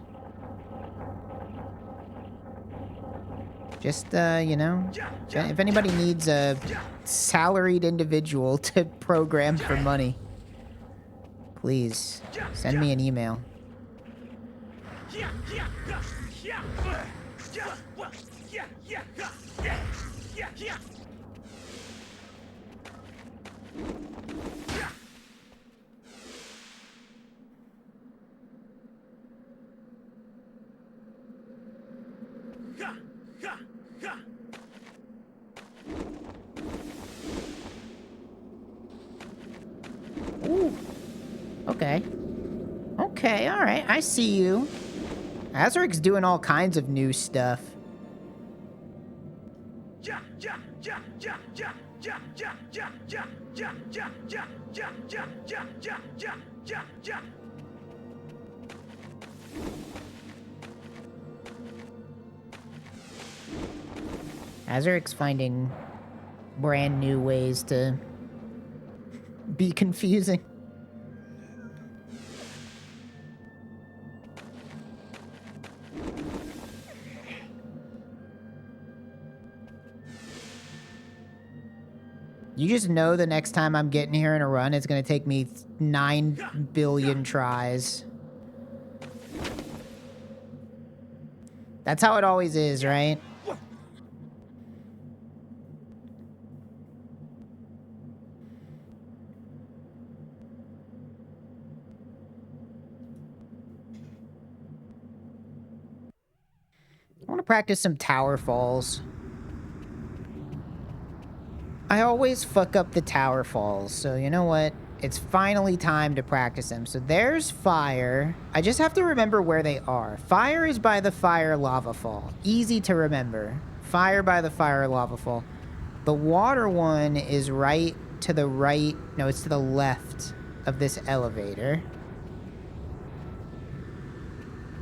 Just, you know, if anybody needs a salaried individual to program for money, please send me an email. Ooh. Okay. Okay, alright. I see you. Azurik's doing all kinds of new stuff. Azurik's finding brand new ways to be confusing. You just know the next time I'm getting here in a run, it's gonna take me 9 billion tries. That's how it always is, right? I want to practice some tower falls. I always fuck up the tower falls, so you know what? It's finally time to practice them. So there's fire. I just have to remember where they are. Fire is by the fire lava fall. Easy to remember. Fire by the fire lava fall. The water one is right to the right. No, it's to the left of this elevator.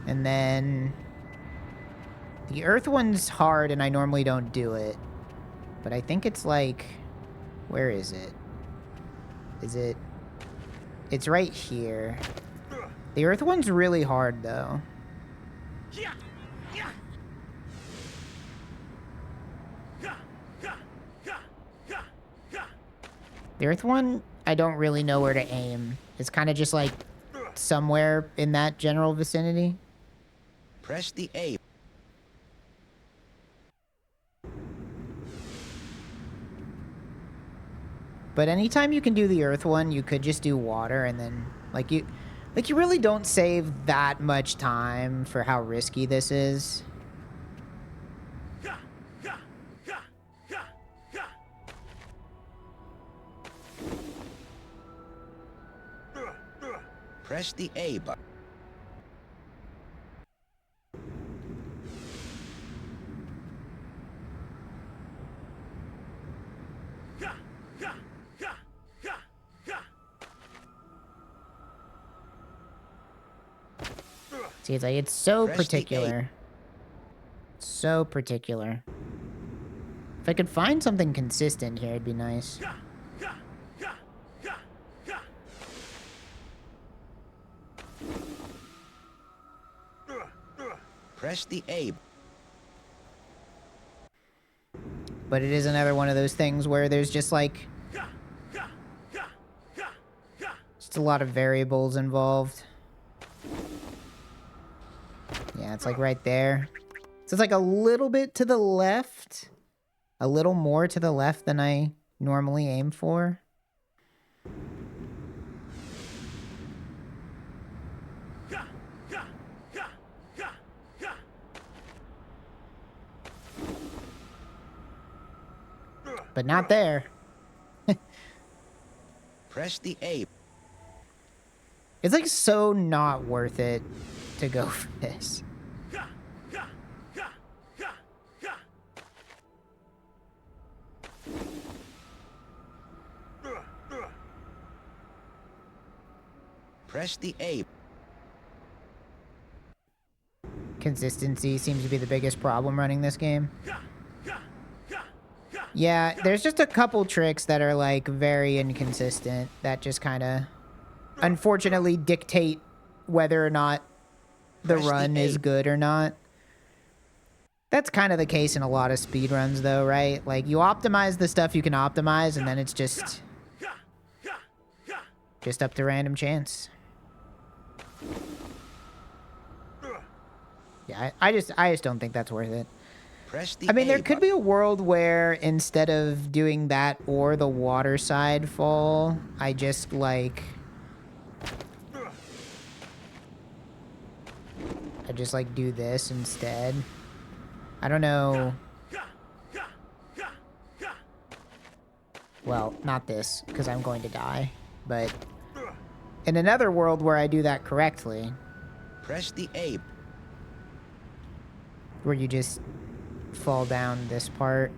And then the earth one's hard and I normally don't do it. But I think it's like, where is it? Is it? It's right here. The earth one's really hard though. The earth one, I don't really know where to aim. It's kind of just like somewhere in that general vicinity. Press the A. But anytime you can do the earth one, you could just do water and then like you really don't save that much time for how risky this is. Press the A button. See, it's like, it's so Press the particular. So particular. If I could find something consistent here, it'd be nice. Press the A. But it is another one of those things where there's just like a lot of variables involved. Yeah, it's like right there. So it's like a little bit to the left. A little more to the left than I normally aim for. But not there. Press the A. It's like so not worth it to go for this. Press the A. Consistency seems to be the biggest problem running this game. Yeah, there's just a couple tricks that are like very inconsistent that just kind of unfortunately dictate whether or not the run is good or not. That's kind of the case in a lot of speedruns though, right? Like you optimize the stuff you can optimize and then it's just up to random chance. Yeah, I just don't think that's worth it. I mean, there could be a world where instead of doing that or the water side fall, I just like do this instead. I don't know. Well, not this, because I'm going to die. But in another world where I do that correctly. Press the A. Where you just fall down this part.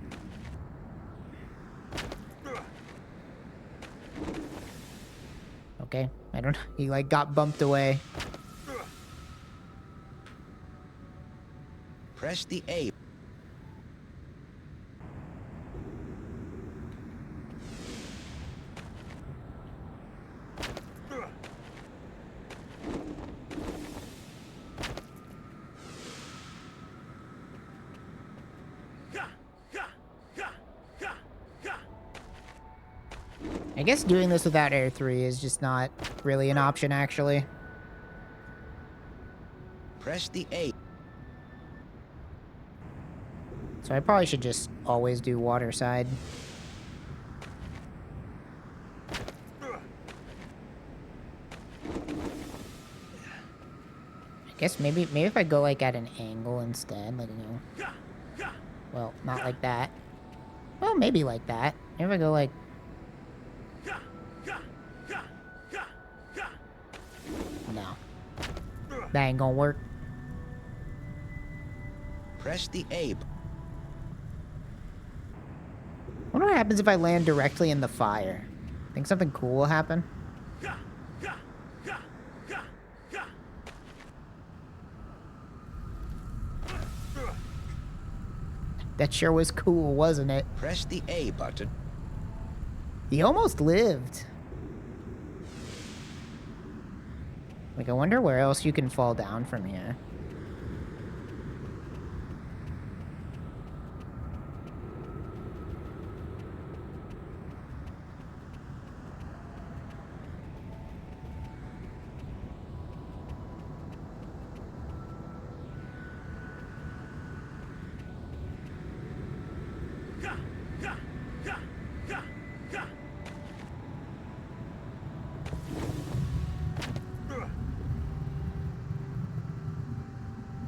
Okay, I don't know. He like got bumped away. Press the A. I guess doing this without Air 3 is just not really an option, actually. Press the A. So I probably should just always do water side. I guess maybe if I go like at an angle instead, like, you know. Well, not like that. Well, maybe like that. Maybe if I go like... No. That ain't gonna work. Press the A. I wonder what happens if I land directly in the fire. Think something cool will happen? That sure was cool, wasn't it? Press the A button. He almost lived. Like, I wonder where else you can fall down from here.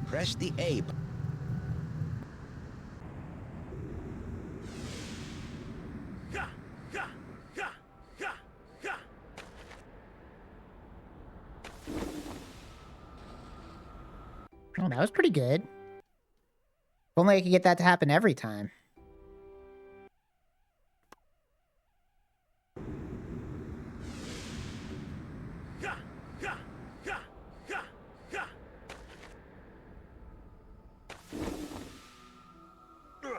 Press the A. Oh, that was pretty good. If only I could get that to happen every time.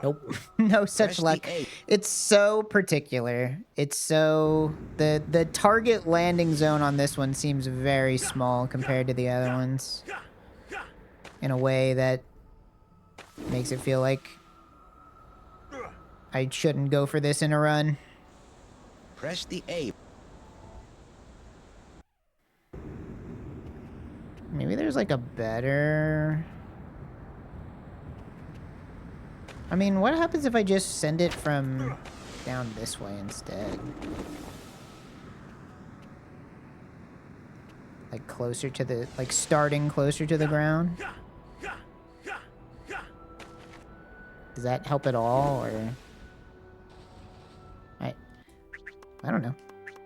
Nope. No such luck. It's so particular. It's so... The target landing zone on this one seems very small compared to the other ones. In a way that makes it feel like I shouldn't go for this in a run. Press the A. Maybe there's like a better... I mean, what happens if I just send it from down this way instead? Like closer to the... Like starting closer to the ground? Does that help at all, or... I don't know.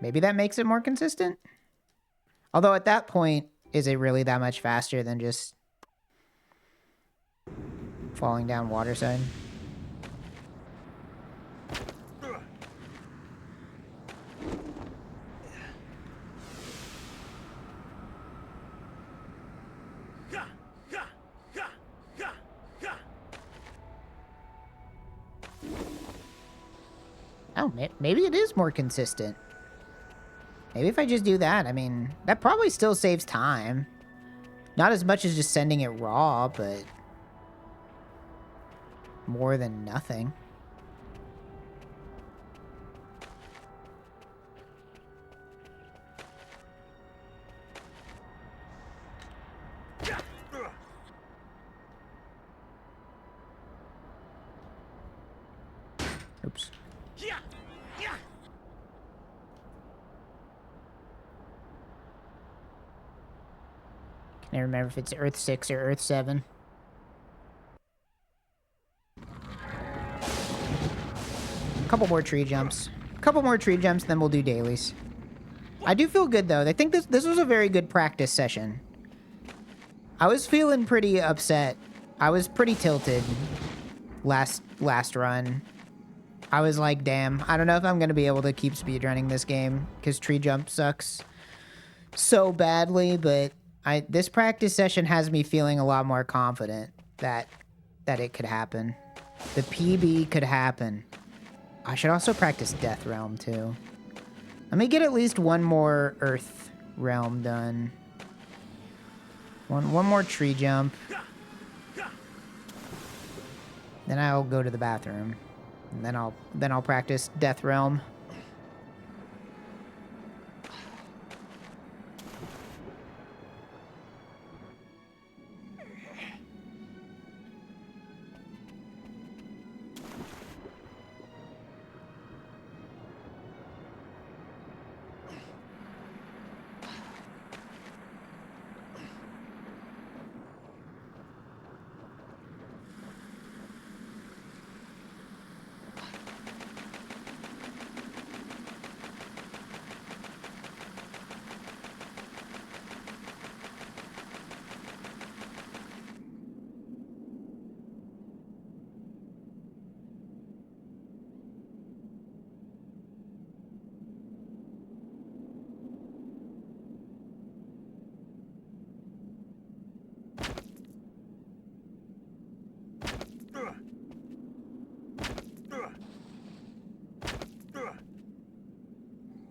Maybe that makes it more consistent? Although at that point, is it really that much faster than just falling down waterside? Oh, maybe it is more consistent. Maybe if I just do that, I mean, that probably still saves time. Not as much as just sending it raw, but more than nothing. Oops. Can I remember if it's Earth 6 or Earth 7? Couple more tree jumps. Couple more tree jumps, then we'll do dailies. I do feel good, though. I think this was a very good practice session. I was feeling pretty upset. I was pretty tilted last run. I was like, damn, I don't know if I'm going to be able to keep speedrunning this game, because tree jump sucks so badly, but this practice session has me feeling a lot more confident that it could happen. The PB could happen. I should also practice Death Realm, too. Let me get at least one more Earth Realm done. One more tree jump. Then I'll go to the bathroom. And then I'll practice Death Realm.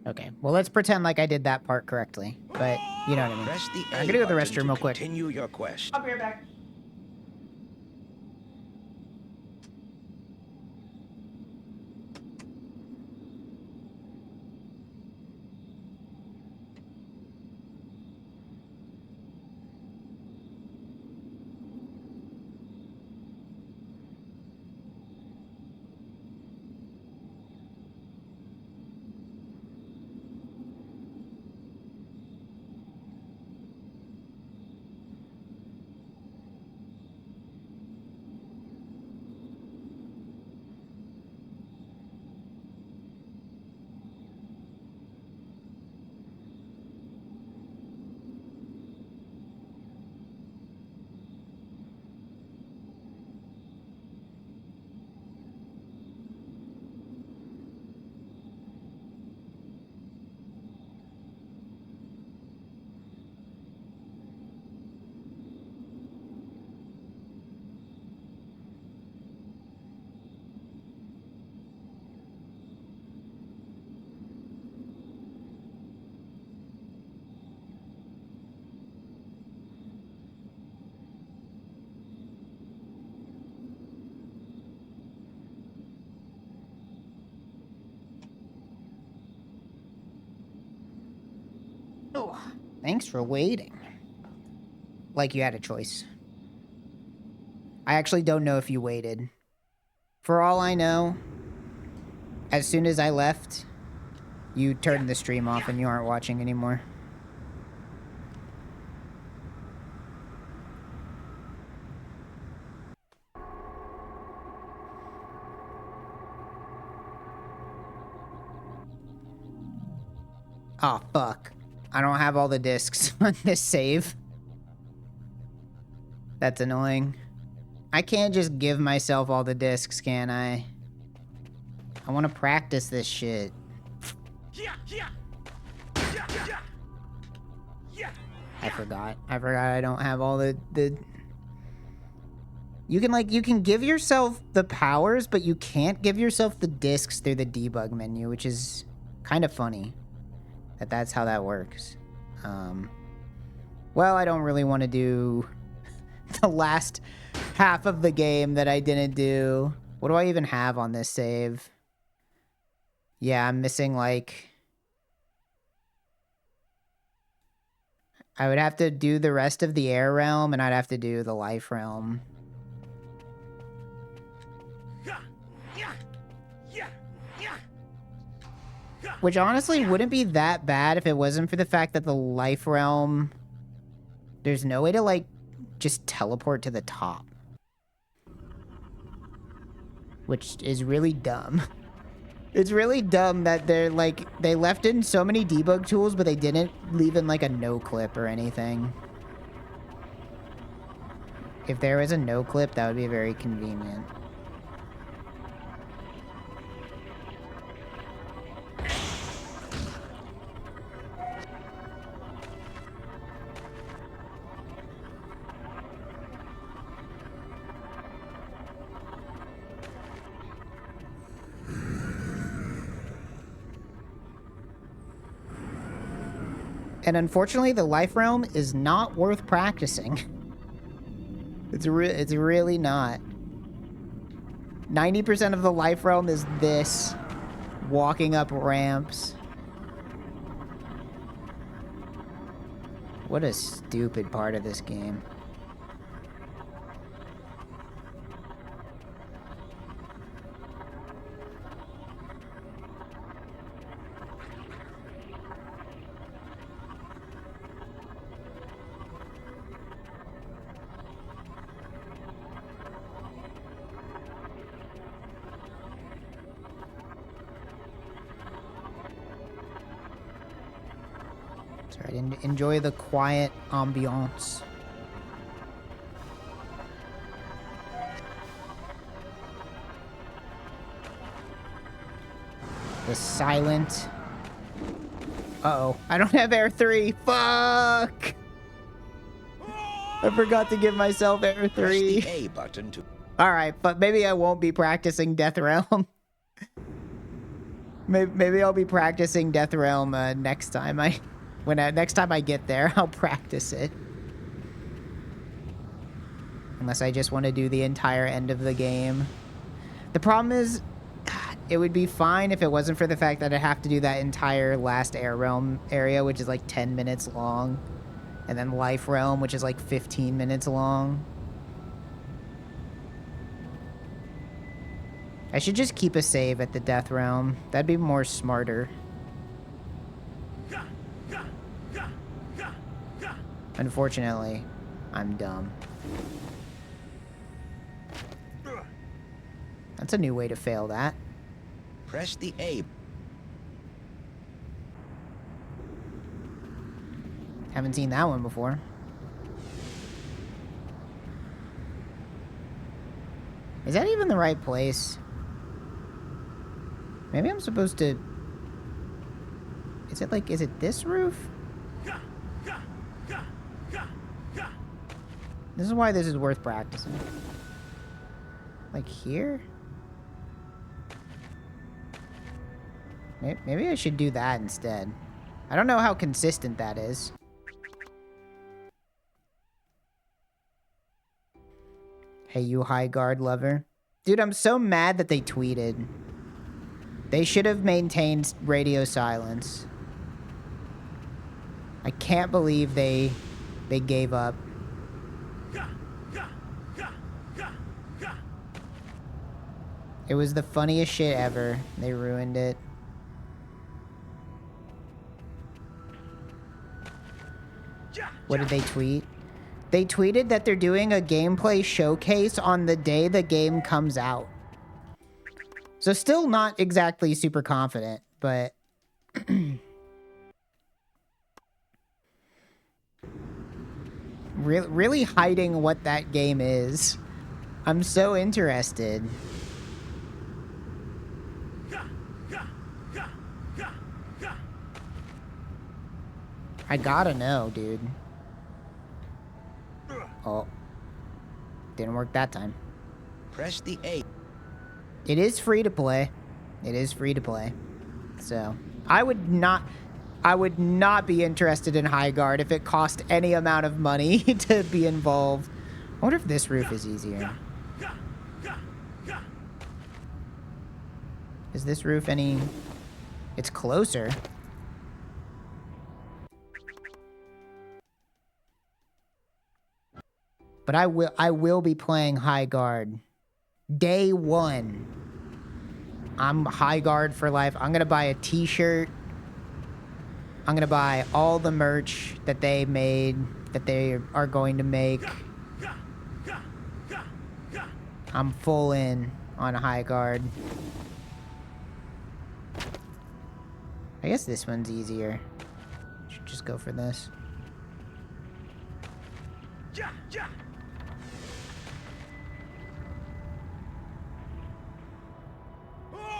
Okay, well, let's pretend like I did that part correctly, but you know what I mean. Press the I'm gonna go to the button restroom real quick. Continue your quest. I'll be right back. Oh, thanks for waiting. like you had a choice. I actually don't know if you waited. For all I know, as soon as I left, you turned the stream off and you aren't watching anymore. Oh, fuck. I don't have all the discs on this save. That's annoying. I can't just give myself all the discs, can I? I want to practice this shit. I forgot. I don't have all the... You can give yourself the powers, but you can't give yourself the discs through the debug menu, which is kind of funny. That's how that works. Well, I don't really want to do the last half of the game that I didn't do. What do I even have on this save? Yeah, I'm missing, like... I would have to do the rest of the air realm, and I'd have to do the life realm. Which honestly wouldn't be that bad if it wasn't for the fact that the life realm... There's no way to, like, just teleport to the top. Which is really dumb. It's really dumb that they're, like, they left in so many debug tools, but they didn't leave in, like, a no clip or anything. If there was a no clip, that would be very convenient. And unfortunately, the life realm is not worth practicing. It's really not. 90% of the life realm is this. Walking up ramps. What a stupid part of this game. Enjoy the quiet ambiance. The silent... Uh-oh. I don't have air 3. Fuck! I forgot to give myself air 3. Press the A button to... Alright, but maybe I won't be practicing Death Realm. Maybe I'll be practicing Death Realm next time next time I get there, I'll practice it. Unless I just want to do the entire end of the game. The problem is, it would be fine if it wasn't for the fact that I have to do that entire last air realm area, which is like 10 minutes long. And then life realm, which is like 15 minutes long. I should just keep a save at the death realm. That'd be more smarter. Unfortunately, I'm dumb. That's a new way to fail that. Press the A. Haven't seen that one before. Is that even the right place? Maybe I'm supposed to... Is it this roof? This is why this is worth practicing. Like here? Maybe I should do that instead. I don't know how consistent that is. Hey, you high guard lover. Dude, I'm so mad that they tweeted. They should have maintained radio silence. I can't believe they gave up. It was the funniest shit ever. They ruined it. What did they tweet? They tweeted that they're doing a gameplay showcase on the day the game comes out. So still not exactly super confident, but... really hiding what that game is. I'm so interested. I gotta know, dude. Oh. Didn't work that time. Press the A. It is free to play. It is free to play. So, I would not be interested in High Guard if it cost any amount of money to be involved. I wonder if this roof is easier. Is this roof any... It's closer. But I will be playing High Guard. Day 1. I'm High Guard for life. I'm gonna buy a t-shirt. I'm gonna buy all the merch that they made, that they are going to make. I'm full in on High Guard. I guess this one's easier. Should just go for this.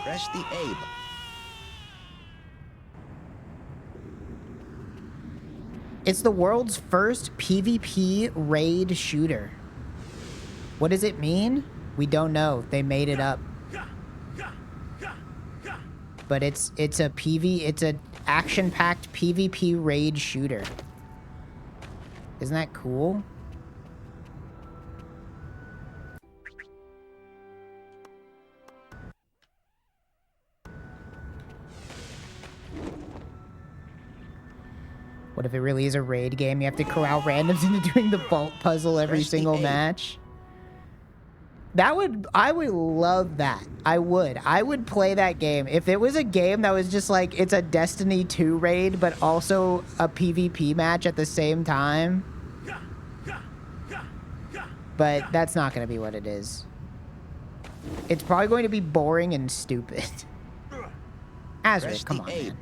Press the A. It's the world's first PvP raid shooter. What does it mean? We don't know. They made it up. But it's an action-packed PvP raid shooter. Isn't that cool? What if it really is a raid game? You have to corral randoms into doing the vault puzzle every single match. I would love that. I would play that game. If it was a game that was just like, it's a Destiny 2 raid, but also a PvP match at the same time. But that's not going to be what it is. It's probably going to be boring and stupid. Azurik, come on, man.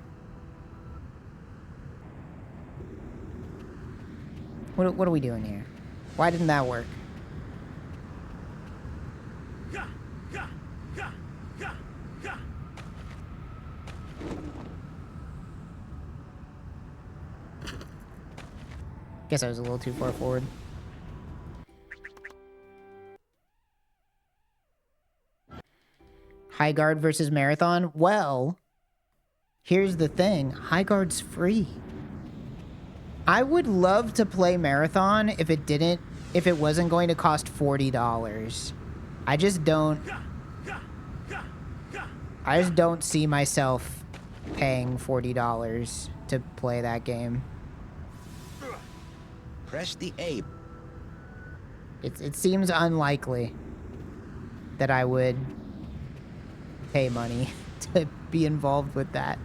What are we doing here? Why didn't that work? Guess I was a little too far forward. High Guard versus Marathon? Well, here's the thing. High Guard's free. I would love to play Marathon if it wasn't going to cost $40. I just don't see myself paying $40 to play that game. Press the A. It seems unlikely that I would pay money to be involved with that.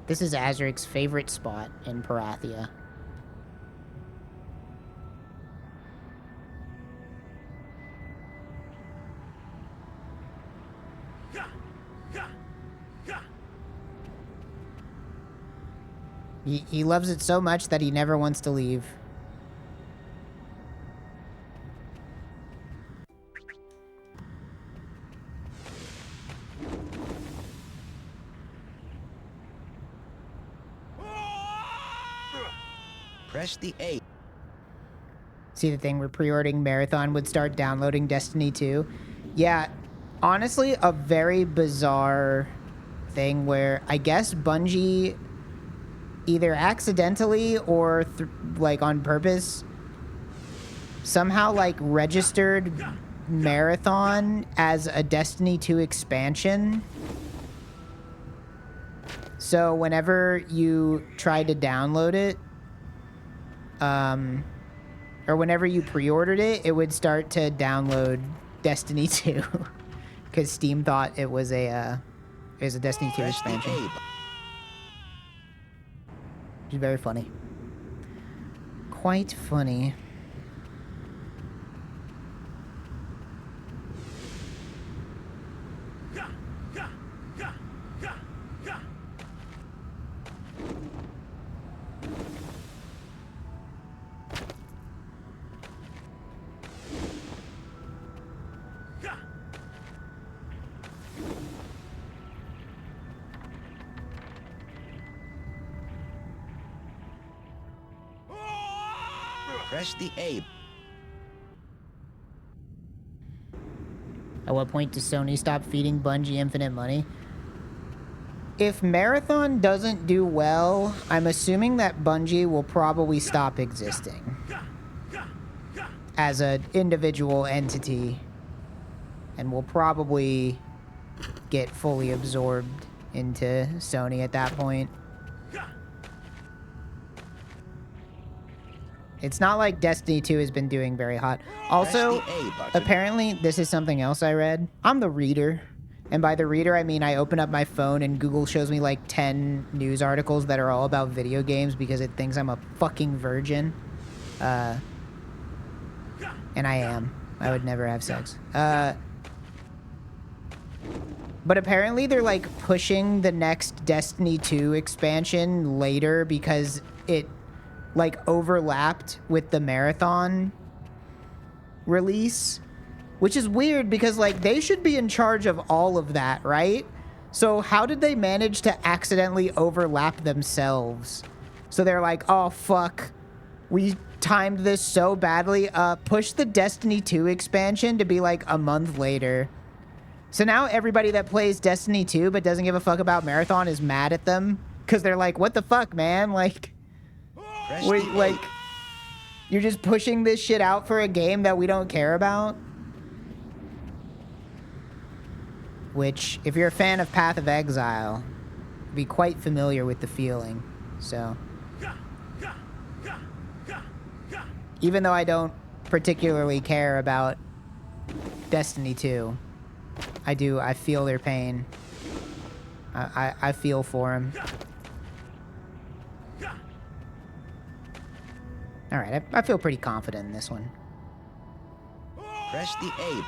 This is Azurik's favorite spot in Parathia. He loves it so much that he never wants to leave. Press the A. See the thing where pre-ordering Marathon would start downloading Destiny 2? Yeah, honestly, a very bizarre thing where I guess Bungie either accidentally or like on purpose somehow like registered Marathon as a Destiny 2 expansion So whenever you tried to download it, or whenever you pre-ordered it, it would start to download Destiny 2 because Steam thought it was a Destiny 2 expansion. Which is very funny. Quite funny. Press the A. At what point does Sony stop feeding Bungie infinite money? If Marathon doesn't do well, I'm assuming that Bungie will probably stop existing as an individual entity and will probably get fully absorbed into Sony at that point. It's not like Destiny 2 has been doing very hot. Also, apparently, this is something else I read. I'm the reader. And by the reader, I mean I open up my phone and Google shows me like 10 news articles that are all about video games because it thinks I'm a fucking virgin. And I am. I would never have sex. But apparently they're like pushing the next Destiny 2 expansion later because it like overlapped with the Marathon release, which is weird because like they should be in charge of all of that, right? So how did they manage to accidentally overlap themselves? So they're like, oh fuck, we timed this so badly. Push the Destiny 2 expansion to be like a month later. So now everybody that plays Destiny 2 but doesn't give a fuck about Marathon is mad at them because they're like, what the fuck, man? Like, wait, like, you're just pushing this shit out for a game that we don't care about? Which, if you're a fan of Path of Exile, be quite familiar with the feeling. So, even though I don't particularly care about Destiny 2, I feel their pain. I feel for him. Alright, I feel pretty confident in this one. Press the A.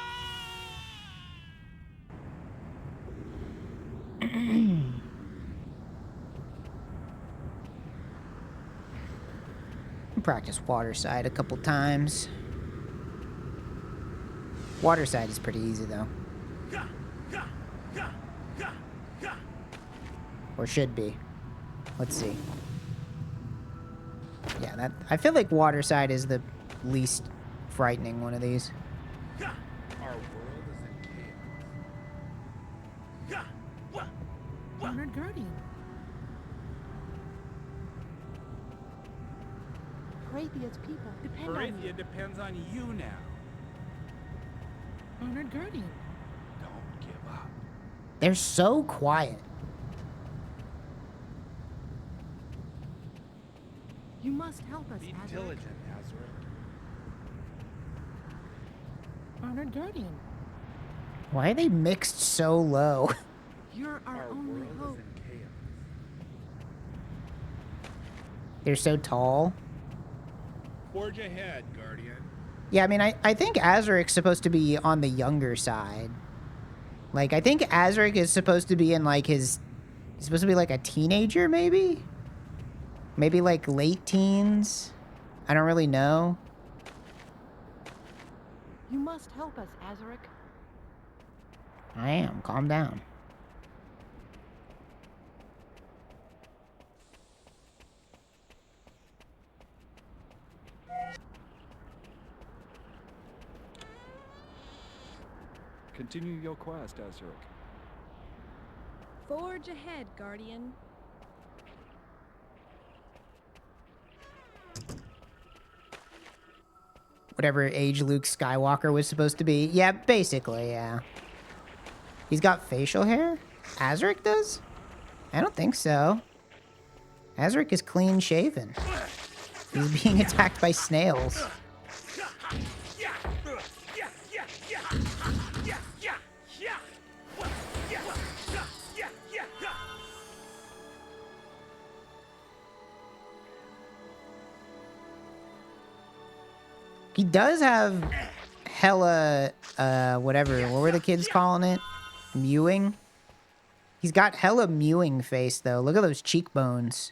Practice Waterside a couple times. Waterside is pretty easy though. Or should be. Let's see. Yeah, that I feel like Waterside is the least frightening one of these. Our world is in chaos. Honored Guardian. Parathia's people depend on you. Parathia depends on you now. Honored Guardian. Don't give up. They're so quiet. You must help us, Be Azurik. diligent, Azurik. Honored Guardian. Why are they mixed so low? You're our only world hope. is in chaos. They're so tall. Forge ahead, Guardian. Yeah, I mean, I think Azurik's supposed to be on the younger side. Like, I think Azurik is supposed to be in, like, he's supposed to be, like, a teenager, maybe? Maybe, like, late teens? I don't really know. You must help us, Azurik. I am. Calm down. Continue your quest, Azurik. Forge ahead, Guardian. Whatever age Luke Skywalker was supposed to be. Yeah, basically, yeah. He's got facial hair? Azurik does? I don't think so. Azurik is clean shaven. He's being attacked by snails. He does have hella, whatever. What were the kids calling it? Mewing? He's got hella mewing face, though. Look at those cheekbones.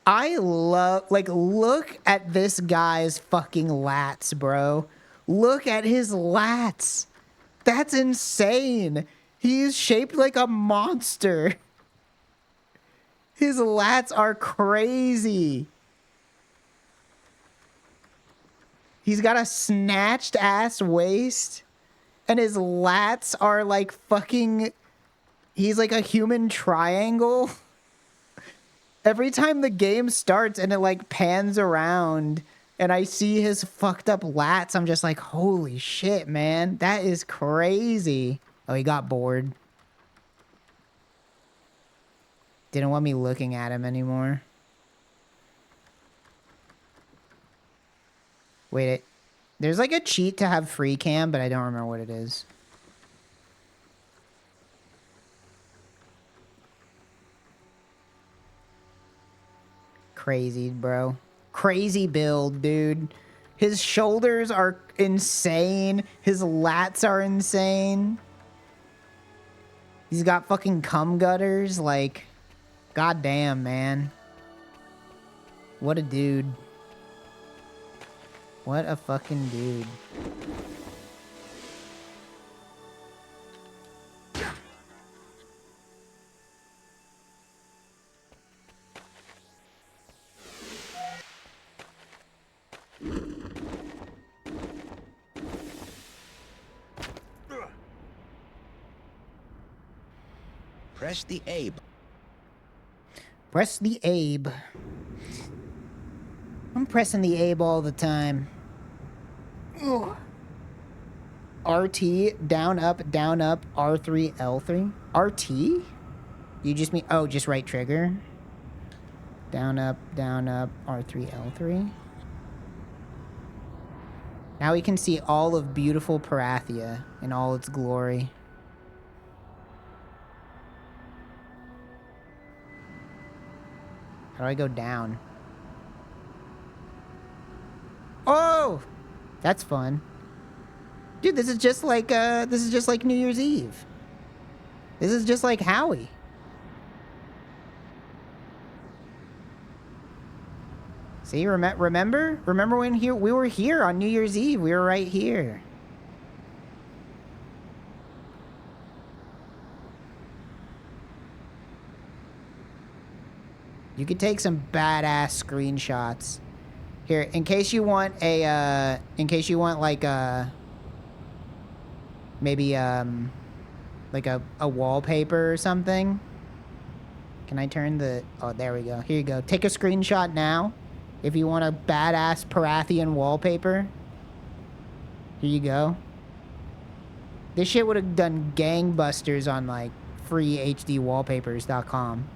I love, like, look at this guy's fucking lats, bro. Look at his lats. That's insane. He's shaped like a monster. His lats are crazy. He's got a snatched ass waist. And his lats are like fucking... He's like a human triangle. Every time the game starts and it like pans around and I see his fucked up lats, I'm just like, holy shit, man. That is crazy. Oh, he got bored. Didn't want me looking at him anymore. Wait, there's like a cheat to have free cam, but I don't remember what it is. Crazy, bro. Crazy build, dude. His shoulders are insane. His lats are insane. He's got fucking cum gutters. Like, goddamn, man. What a dude. What a fucking dude. Press the A. Press the Abe. I'm pressing the Abe all the time. Ugh. RT, down, up, R3, L3. RT? You just mean, oh, just right trigger. Down, up, R3, L3. Now we can see all of beautiful Parathia in all its glory. How do I go down? Oh! That's fun. Dude, this is just like New Year's Eve. This is just like Howie. See, remember when we were here on New Year's Eve? We were right here. You could take some badass screenshots. Here, in case you want a, like a, maybe, like a wallpaper or something. Can I turn the, oh, there we go. Here you go. Take a screenshot now. If you want a badass Parathian wallpaper. Here you go. This shit would have done gangbusters on, like, freehdwallpapers.com.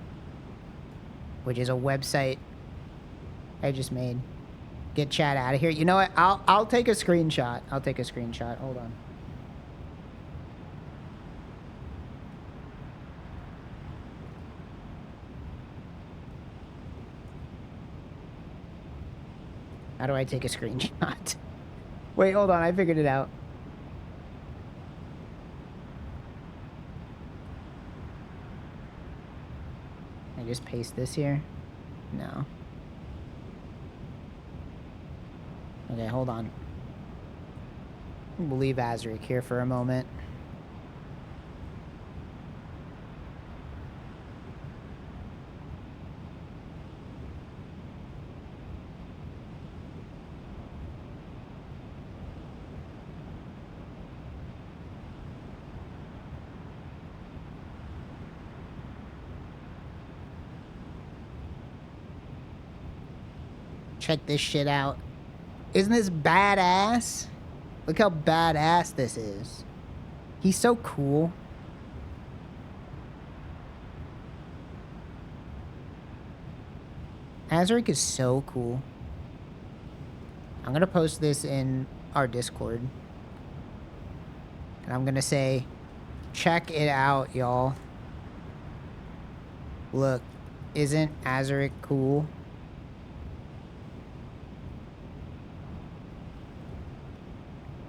Which is a website I just made. Get chat out of here. You know what? I'll take a screenshot. I'll take a screenshot. Hold on. How do I take a screenshot? Wait, hold on. I figured it out. I just paste this here? No. Okay, hold on. We'll leave Azurik here for a moment. Check this shit out. Isn't this badass? Look how badass this is. He's so cool. Azurik is so cool. I'm gonna post this in our Discord. And I'm gonna say, check it out, y'all. Look, isn't Azurik cool?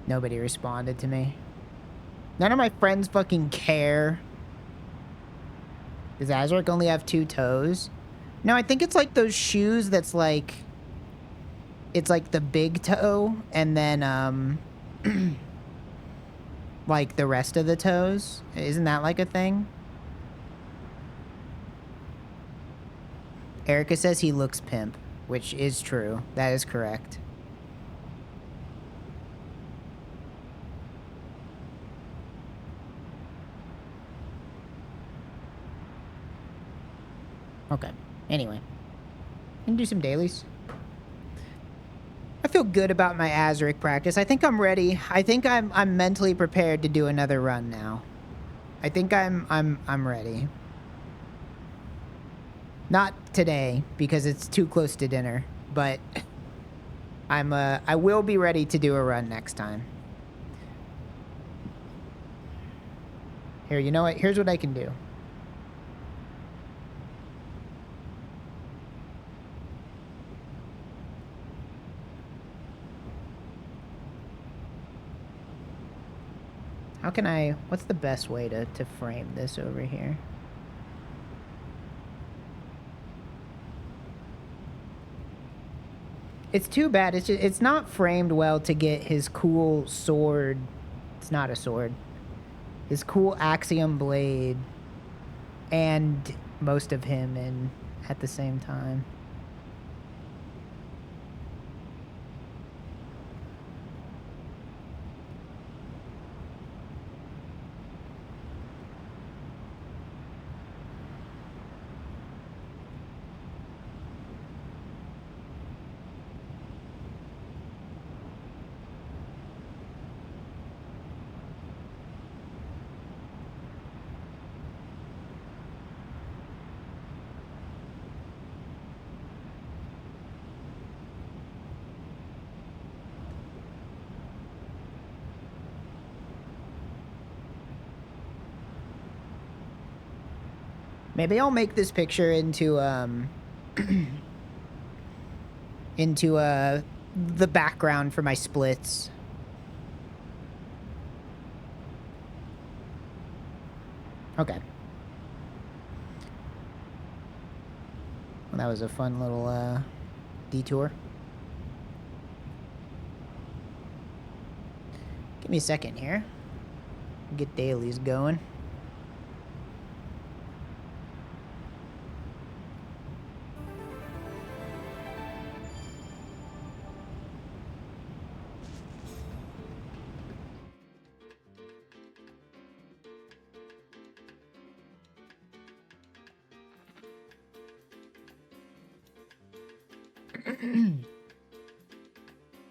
Nobody responded to me. None of my friends fucking care. Does Azurik only have 2 toes? No, I think it's like those shoes that's like... It's like the big toe, and then, like the rest of the toes. Isn't that like a thing? Erica says he looks pimp, which is true. That is correct. Okay. Anyway. Can do some dailies. I feel good about my Azurik practice. I think I'm ready. I think I'm mentally prepared to do another run now. I think I'm ready. Not today because it's too close to dinner, but I will be ready to do a run next time. Here, you know what? Here's what I can do. How can I... What's the best way to frame this over here? It's too bad. It's not framed well to get his cool sword. It's not a sword. His cool axiom blade and most of him in at the same time. Maybe I'll make this picture into the background for my splits. Okay. Well, that was a fun little detour. Give me a second here. Get dailies going.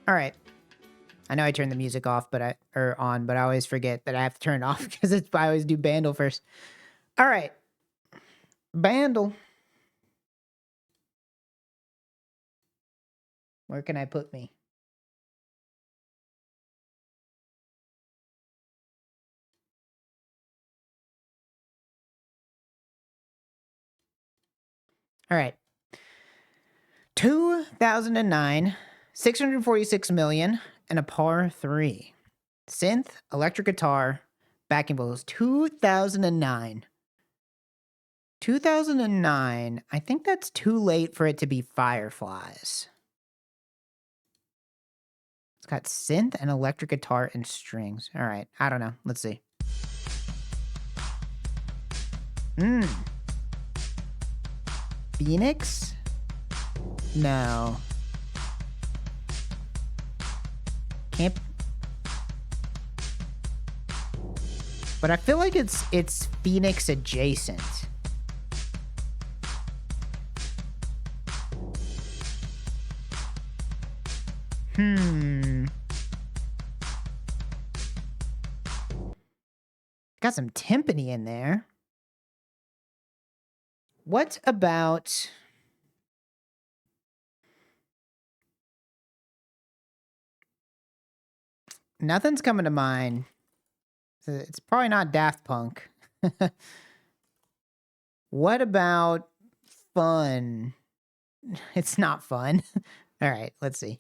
All right. I know I turned the music off, but on, but I always forget that I have to turn it off because I always do Bandle first. All right. Bandle. Where can I put me? All right. 2009, 646 million, and a par 3. Synth, electric guitar, backing vocals. 2009. 2009. I think that's too late for it to be Fireflies. It's got synth and electric guitar and strings. All right. I don't know. Let's see. Phoenix? No. Can't. But I feel like it's Phoenix adjacent. Got some timpani in there. What about... Nothing's coming to mind. It's probably not Daft Punk. What about fun? It's not fun. All right, let's see.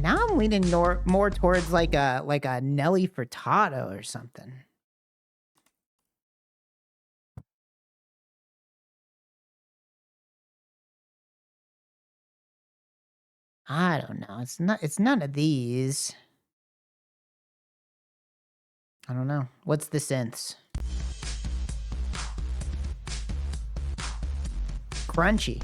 Now I'm leaning more towards like a Nelly Furtado or something. I don't know. It's none of these. I don't know. What's the synths? Crunchy.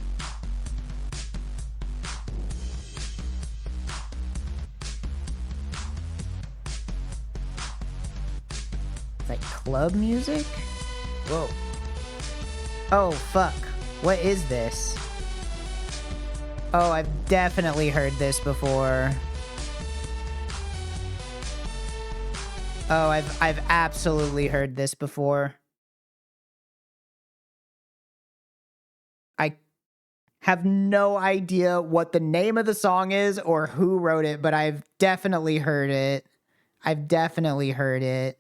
It's like club music? Whoa. Oh, fuck. What is this? Oh, I've definitely heard this before. Oh, I've absolutely heard this before. I have no idea what the name of the song is or who wrote it, but I've definitely heard it. I've definitely heard it.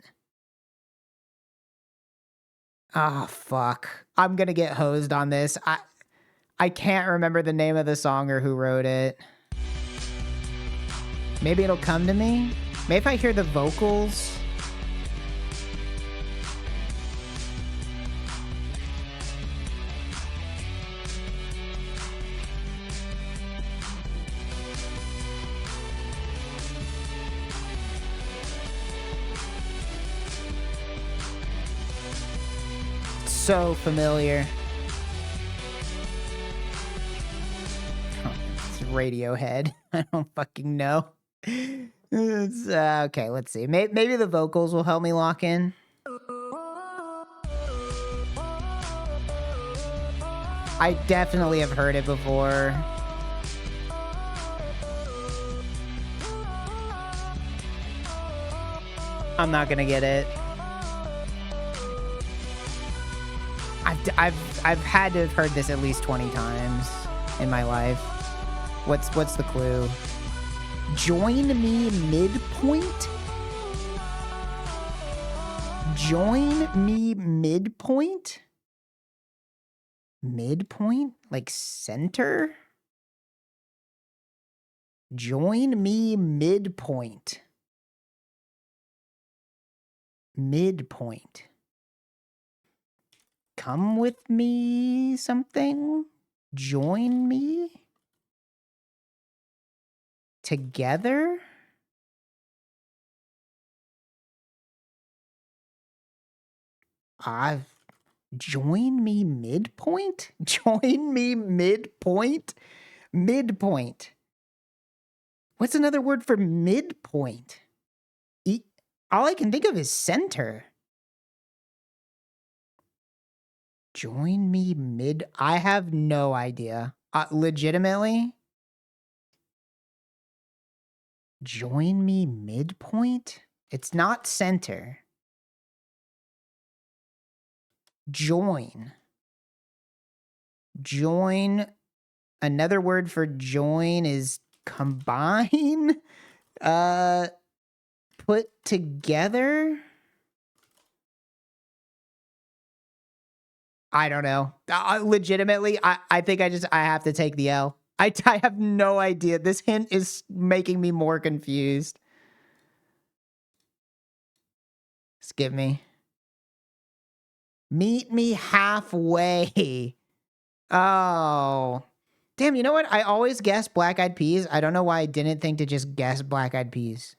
Oh, fuck. I'm gonna get hosed on this. I can't remember the name of the song or who wrote it. Maybe it'll come to me. Maybe if I hear the vocals. So familiar. It's Radiohead. I don't fucking know. It's, okay, let's see. Maybe the vocals will help me lock in. I definitely have heard it before. I'm not gonna get it. I've had to have heard this at least 20 times in my life. What's the clue? Join me midpoint? Join me midpoint? Midpoint? Like center? Join me midpoint. Midpoint. Come with me something? Join me? Together? Join me midpoint? Join me midpoint? Midpoint. What's another word for midpoint? All I can think of is center. Join me mid... I have no idea. Legitimately? Join me midpoint? It's not center. Join. Join. Another word for join is combine. Put together. I don't know. Legitimately, I think I have to take the L. I have no idea. This hint is making me more confused. Skip me. Meet me halfway. Oh. Damn, you know what? I always guess Black Eyed Peas. I don't know why I didn't think to just guess Black Eyed Peas.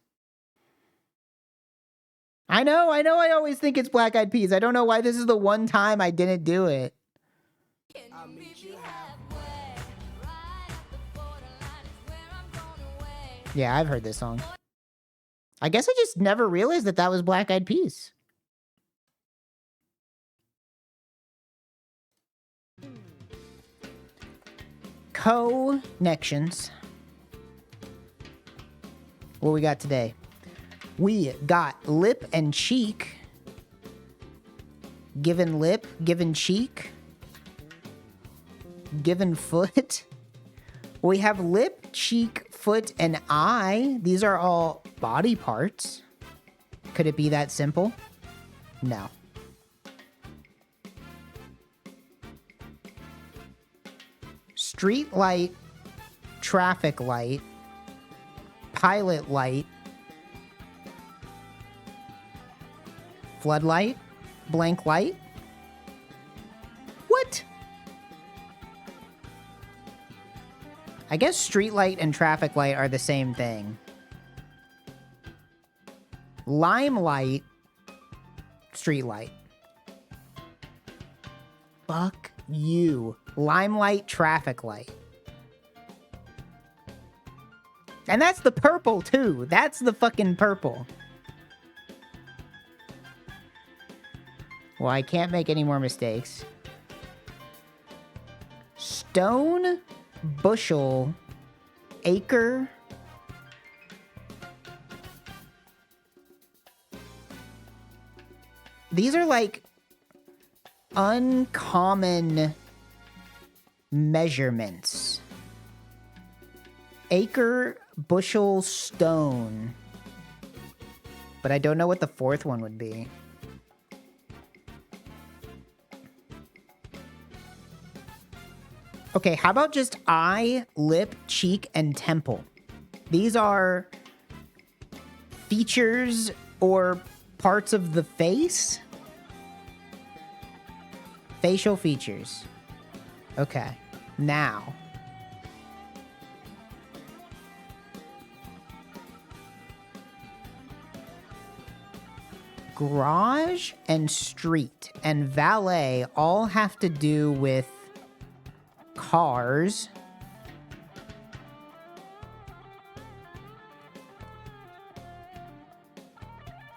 I know, I always think it's Black Eyed Peas. I don't know why this is the one time I didn't do it. I'll meet you halfway. Right at the borderline is where I'm going away. Yeah, I've heard this song. I guess I just never realized that that was Black Eyed Peas. Connections. What we got today? We got lip and cheek. Given lip, given cheek. Given foot. We have lip, cheek, foot, and eye. These are all body parts. Could it be that simple? No. Street light, traffic light, pilot light, floodlight, blank light. What? I guess street light and traffic light are the same thing. Limelight, street light. Fuck you. Limelight, traffic light. And that's the purple, too. That's the fucking purple. Well, I can't make any more mistakes. Stone, bushel, acre. These are like uncommon measurements. Acre, bushel, stone. But I don't know what the fourth one would be. Okay, how about just eye, lip, cheek, and temple? These are features or parts of the face? Facial features. Okay, now. Garage and street and valet all have to do with cars.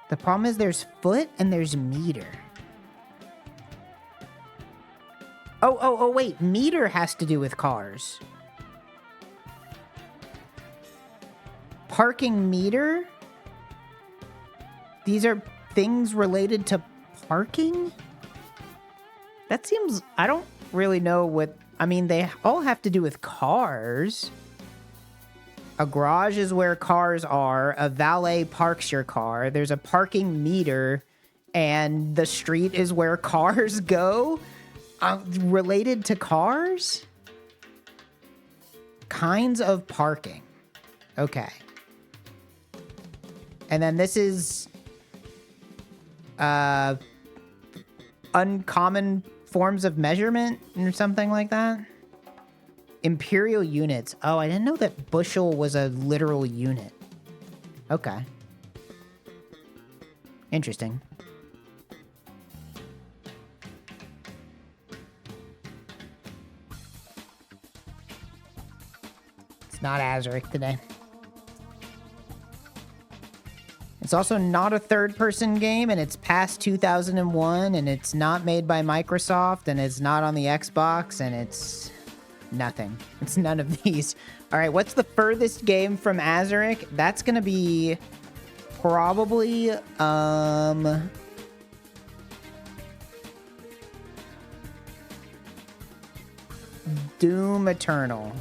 The problem is there's foot and there's meter. Oh, wait. Meter has to do with cars. Parking meter? These are things related to parking? That seems... I don't really know what... I mean, they all have to do with cars. A garage is where cars are. A valet parks your car. There's a parking meter. And the street is where cars go. Related to cars? Kinds of parking. Okay. And then this is... uncommon forms of measurement or something like that. Imperial units. Oh, I didn't know that bushel was a literal unit. Okay. Interesting. It's not Azurik today. It's also not a third-person game, and it's past 2001, and it's not made by Microsoft, and it's not on the Xbox, and it's nothing. It's none of these. All right, what's the furthest game from Azurik? That's gonna be probably, Doom Eternal.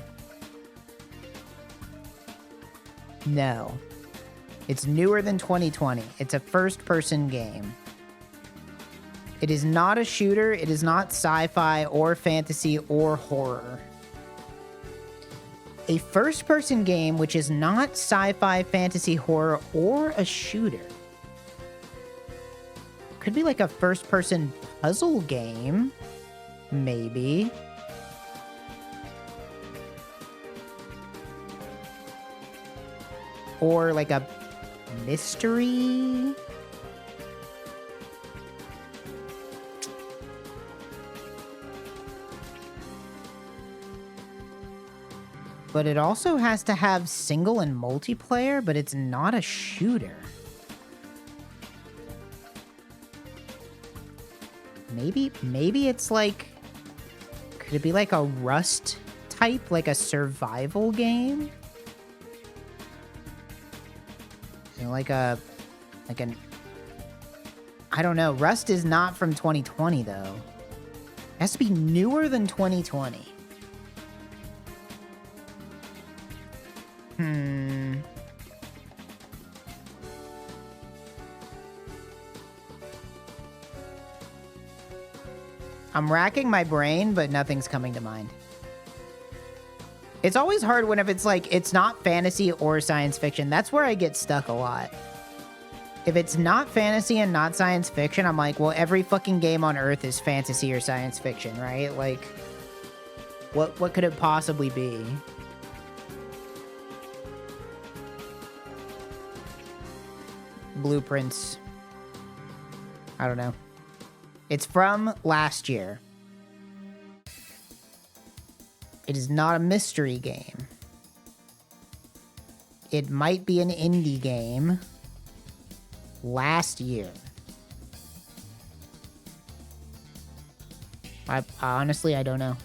No. It's newer than 2020. It's a first-person game. It is not a shooter. It is not sci-fi or fantasy or horror. A first-person game which is not sci-fi, fantasy, horror, or a shooter. Could be like a first-person puzzle game. Maybe. Or like a mystery? But it also has to have single and multiplayer, but it's not a shooter. Maybe it's like... Could it be like a Rust type? Like a survival game? You know, like an... I don't know. Rust is not from 2020, though. It has to be newer than 2020. I'm racking my brain, but nothing's coming to mind. It's always hard whenever it's like, it's not fantasy or science fiction. That's where I get stuck a lot. If it's not fantasy and not science fiction, I'm like, well, every fucking game on Earth is fantasy or science fiction, right? Like, what could it possibly be? Blueprints. I don't know. It's from last year. It is not a mystery game. It might be an indie game. Last year. Honestly, I don't know.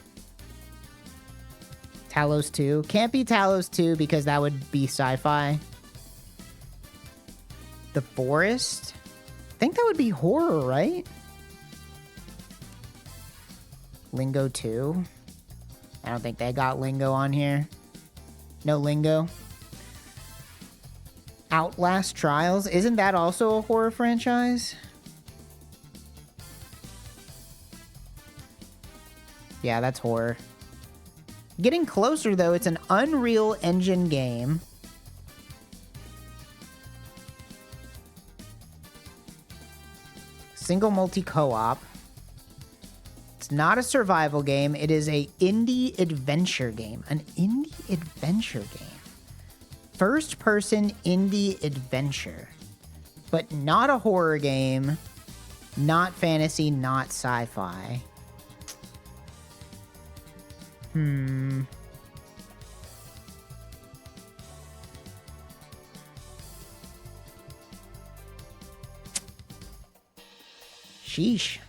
Talos 2. Can't be Talos 2 because that would be sci-fi. The Forest? I think that would be horror, right? Lingo 2. I don't think they got Lingo on here. No Lingo. Outlast Trials. Isn't that also a horror franchise? Yeah, that's horror. Getting closer, though. It's an Unreal Engine game. Single multi-co-op. It's not a survival game. It is a indie adventure game. An indie adventure game. First-person indie adventure. But not a horror game. Not fantasy, not sci-fi. Sheesh.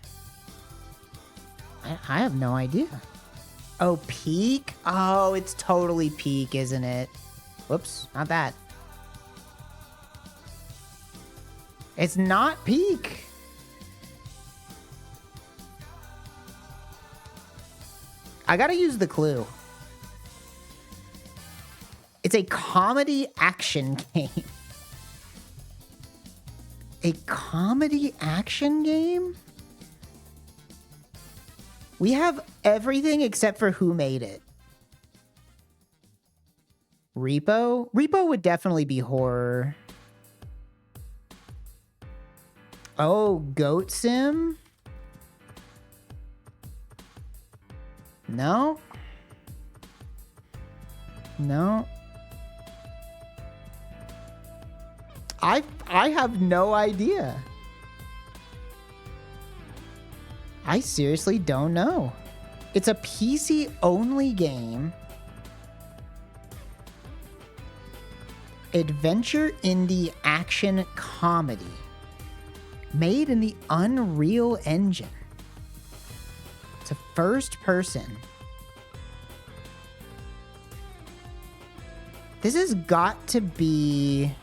I have no idea. Oh, Peak? Oh, it's totally Peak, isn't it? Whoops, not that. It's not Peak. I gotta use the clue. It's a comedy action game. A comedy action game? We have everything except for who made it. Repo? Repo would definitely be horror. Oh, Goat Sim? No? No? I have no idea. I seriously don't know. It's a PC-only game. Adventure indie action comedy. Made in the Unreal Engine. It's a first person. This has got to be...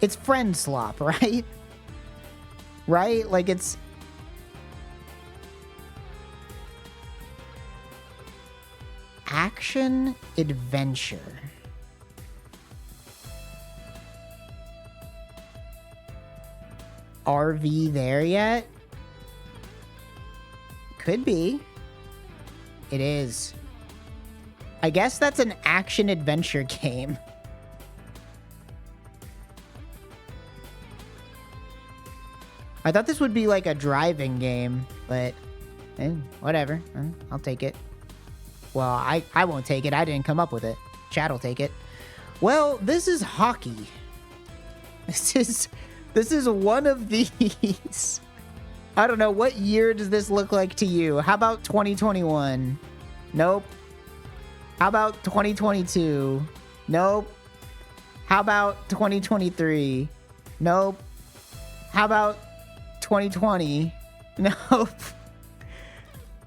It's Friend Slop, right? Right? Like it's... Action adventure. RV there yet? Could be. It is. I guess that's an action adventure game. I thought this would be like a driving game, but whatever. I'll take it. Well, I won't take it. I didn't come up with it. Chad will take it. Well, this is hockey. This is one of these. I don't know. What year does this look like to you? How about 2021? Nope. How about 2022? Nope. How about 2023? Nope. How about 2020? Nope.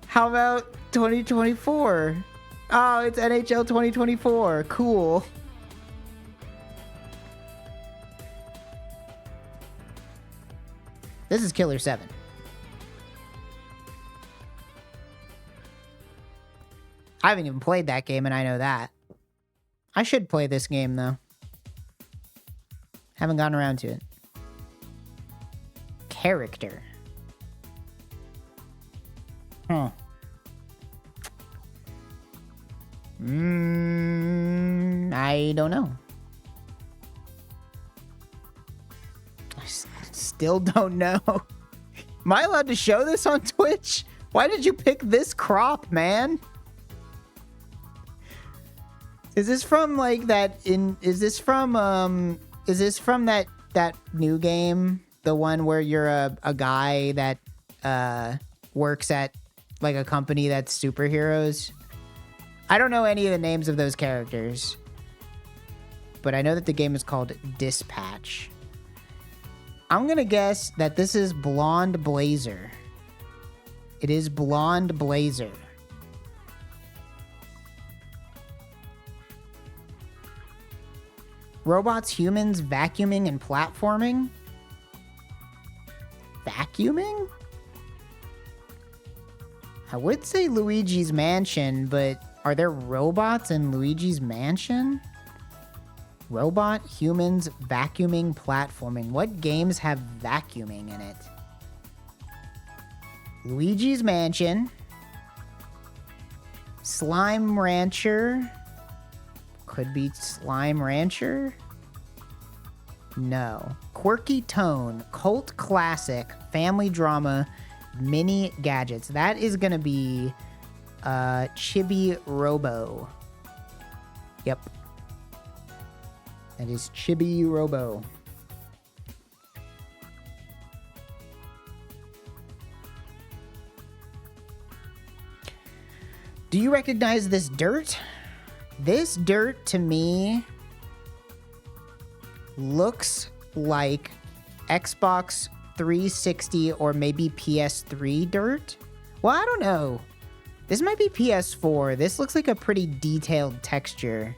How about 2024? Oh, it's NHL 2024. Cool. This is Killer 7. I haven't even played that game, and I know that. I should play this game, though. Haven't gotten around to it. Character. Huh. I don't know. I still don't know. Am I allowed to show this on Twitch? Why did you pick this crop, man? Is this from like that is this from that new game? The one where you're a guy that works at like a company that's superheroes? I don't know any of the names of those characters, but I know that the game is called Dispatch. I'm gonna guess that this is Blonde Blazer. It is Blonde Blazer. Robots, humans, vacuuming, and platforming? Vacuuming? I would say Luigi's Mansion, but are there robots in Luigi's Mansion? Robot, humans, vacuuming, platforming. What games have vacuuming in it? Luigi's Mansion. Slime Rancher. Could be Slime Rancher. No. Quirky Tone. Cult Classic. Family Drama. Mini Gadgets. That is going to be Chibi Robo. Yep. That is Chibi Robo. Do you recognize this dirt? This dirt to me looks like Xbox 360 or maybe PS3 dirt. Well, I don't know. This might be PS4. This looks like a pretty detailed texture.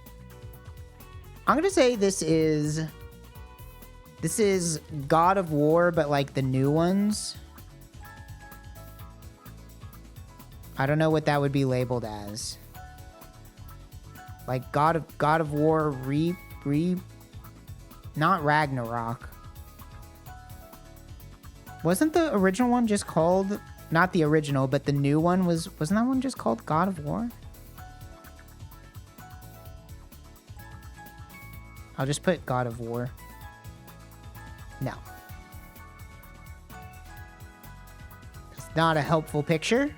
I'm gonna say this is God of War, but like the new ones. I don't know what that would be labeled as. Like God of War not Ragnarok. Wasn't the original one just called, not the original, but the new one wasn't that one just called God of War? I'll just put God of War. No. It's not a helpful picture.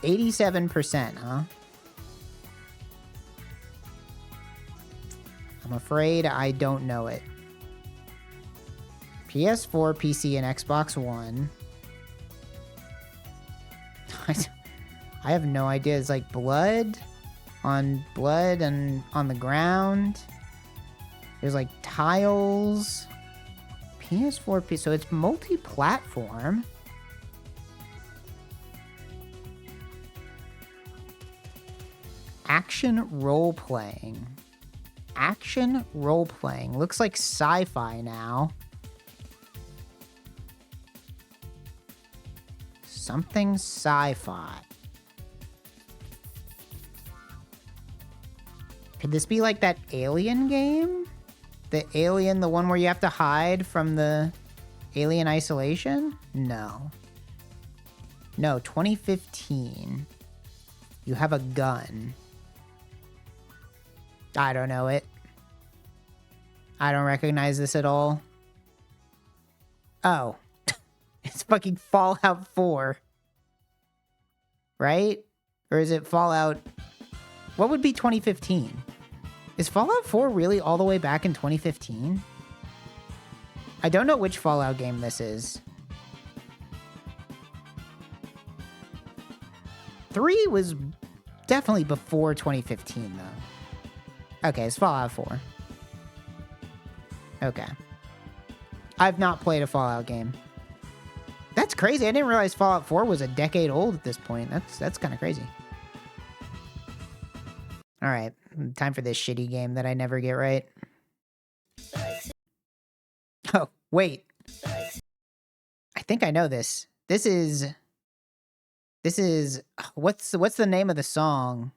87%, huh? I'm afraid I don't know it. PS4, PC, and Xbox One. I have no idea. It's like blood and on the ground. There's like tiles. PS4, so it's multi-platform. Action role-playing. Action role-playing. Looks like sci-fi now. Something sci-fi. Could this be like that Alien game? The Alien, the one where you have to hide from the Alien Isolation? No. No, 2015. You have a gun. I don't know it. I don't recognize this at all. Oh. It's fucking Fallout 4. Right? Or is it Fallout... What would be 2015? Is Fallout 4 really all the way back in 2015? I don't know which Fallout game this is. 3 was definitely before 2015, though. Okay, it's Fallout 4. Okay. I've not played a Fallout game. That's crazy. I didn't realize Fallout 4 was a decade old at this point. That's kind of crazy. All right, time for this shitty game that I never get right. Oh, wait. I think I know this. This is what's the name of the song?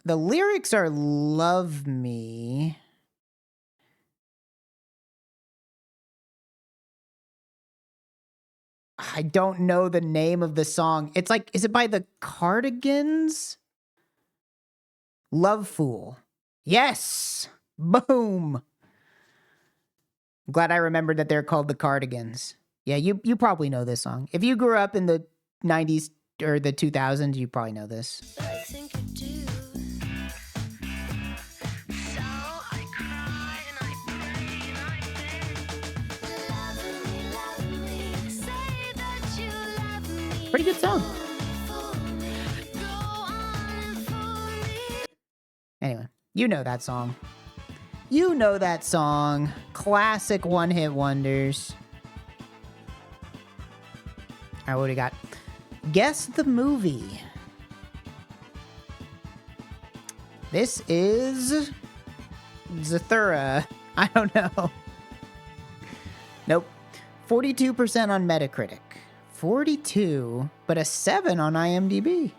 The lyrics are "Love Me." I don't know the name of the song. It's like, is it by the Cardigans? Love Fool. Yes! Boom! I'm glad I remembered that they're called the Cardigans. Yeah, you probably know this song. If you grew up in the 90s or the 2000s, you probably know this. Pretty good song. Anyway, you know that song. You know that song. Classic one-hit wonders. All right, what do we got? Guess the movie. This is Zathura. I don't know. Nope. 42% on Metacritic. 42, but a 7 on IMDb.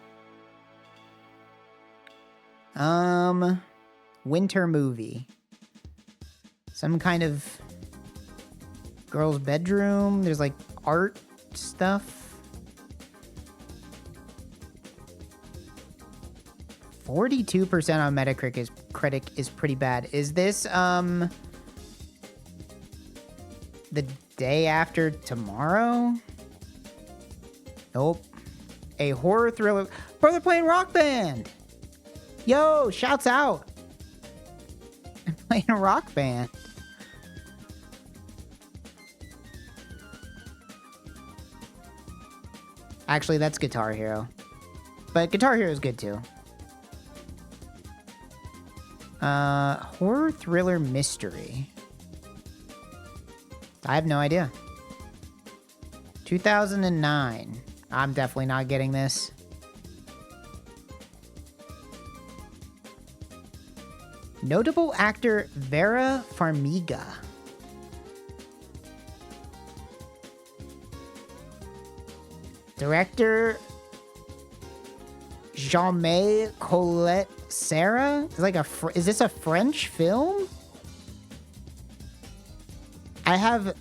Winter movie. Some kind of girl's bedroom. There's like art stuff. 42% on Metacritic is pretty bad. Is this The Day After Tomorrow? Nope. A horror thriller. Bro, they're playing Rock Band. Yo, shouts out. I'm playing a Rock Band. Actually, that's Guitar Hero. But Guitar Hero is good too. Horror thriller mystery. I have no idea. 2009. I'm definitely not getting this. Notable actor Vera Farmiga. Director Jaume Colette Serra? It's like is this a French film? I have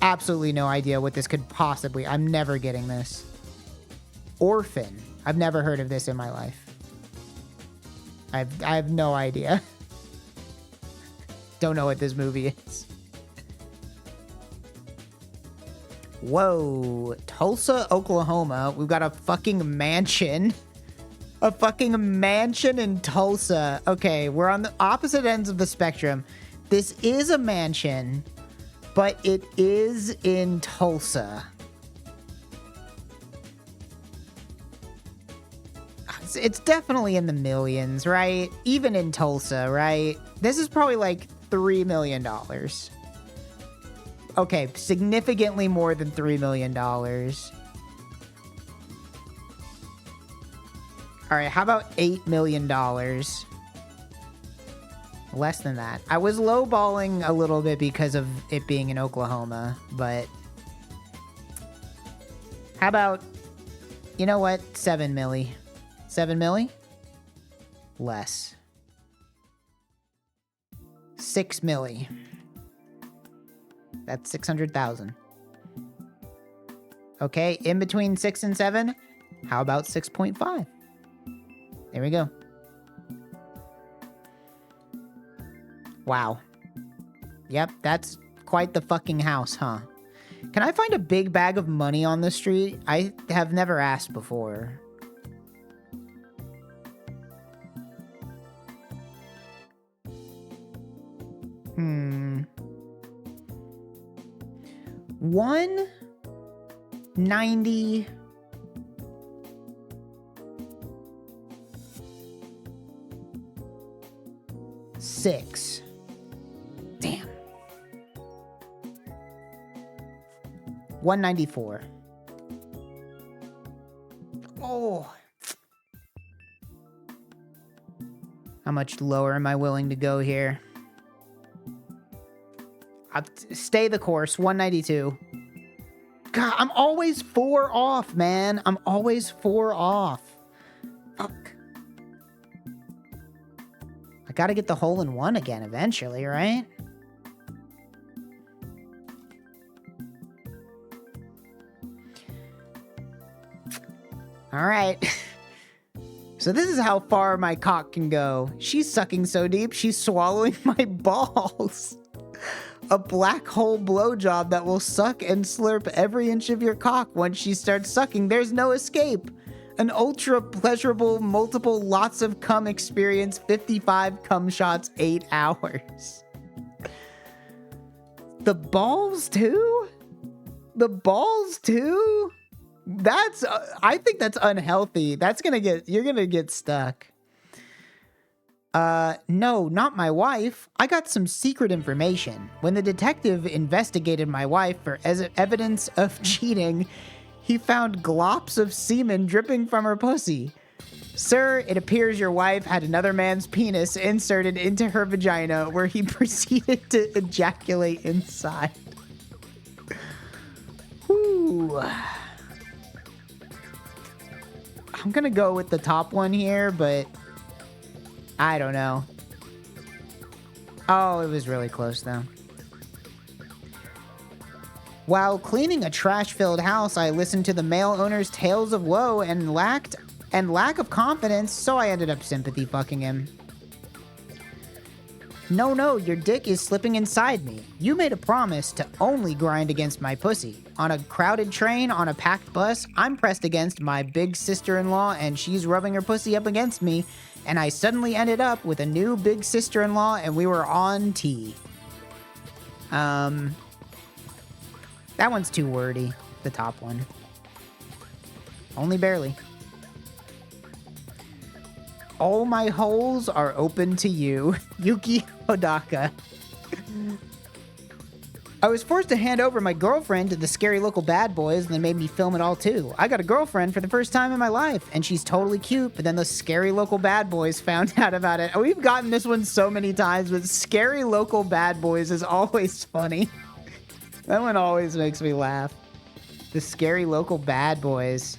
absolutely no idea what this could possibly... I'm never getting this. Orphan. I've never heard of this in my life. I have no idea. Don't know what this movie is. Whoa. Tulsa, Oklahoma. We've got a fucking mansion. A fucking mansion in Tulsa. Okay, we're on the opposite ends of the spectrum. This is a mansion, but it is in Tulsa. It's definitely in the millions, right? Even in Tulsa, right? This is probably like $3 million. Okay, significantly more than $3 million. All right, how about $8 million? Less than that. I was lowballing a little bit because of it being in Oklahoma, but how about, you know what? 7 milli. 7 milli? Less. 6 milli. That's 600,000. Okay, in between 6 and 7, how about 6.5? There we go. Wow. Yep, that's quite the fucking house, huh? Can I find a big bag of money on the street? I have never asked before. Hmm. 190 6. Damn. 194. Oh. How much lower am I willing to go here? I'll stay the course. 192. God, I'm always 4 off, man. I'm always 4 off. Fuck. I gotta get the hole in one again eventually, right? All right. So this is how far my cock can go. She's sucking so deep, she's swallowing my balls. A black hole blowjob that will suck and slurp every inch of your cock once she starts sucking. There's no escape. An ultra pleasurable, multiple lots of cum experience, 55 cum shots, 8 hours. The balls too? The balls too? That's, I think that's unhealthy. That's you're gonna get stuck. No, not my wife. I got some secret information. When the detective investigated my wife for evidence of cheating, he found glops of semen dripping from her pussy. Sir, it appears your wife had another man's penis inserted into her vagina where he proceeded to ejaculate inside. Whew. I'm gonna go with the top one here, but I don't know. Oh, it was really close though. While cleaning a trash-filled house, I listened to the male owner's tales of woe and lack of confidence, so I ended up sympathy fucking him. No, your dick is slipping inside me. You made a promise to only grind against my pussy. On a crowded train, on a packed bus, I'm pressed against my big sister-in-law and she's rubbing her pussy up against me, and I suddenly ended up with a new big sister-in-law and we were on T. That one's too wordy, the top one. Only barely. All my holes are open to you. Yuki Hodaka. I was forced to hand over my girlfriend to the scary local bad boys and they made me film it all too. I got a girlfriend for the first time in my life and she's totally cute, but then the scary local bad boys found out about it. We've gotten this one so many times, but scary local bad boys is always funny. That one always makes me laugh. The scary local bad boys.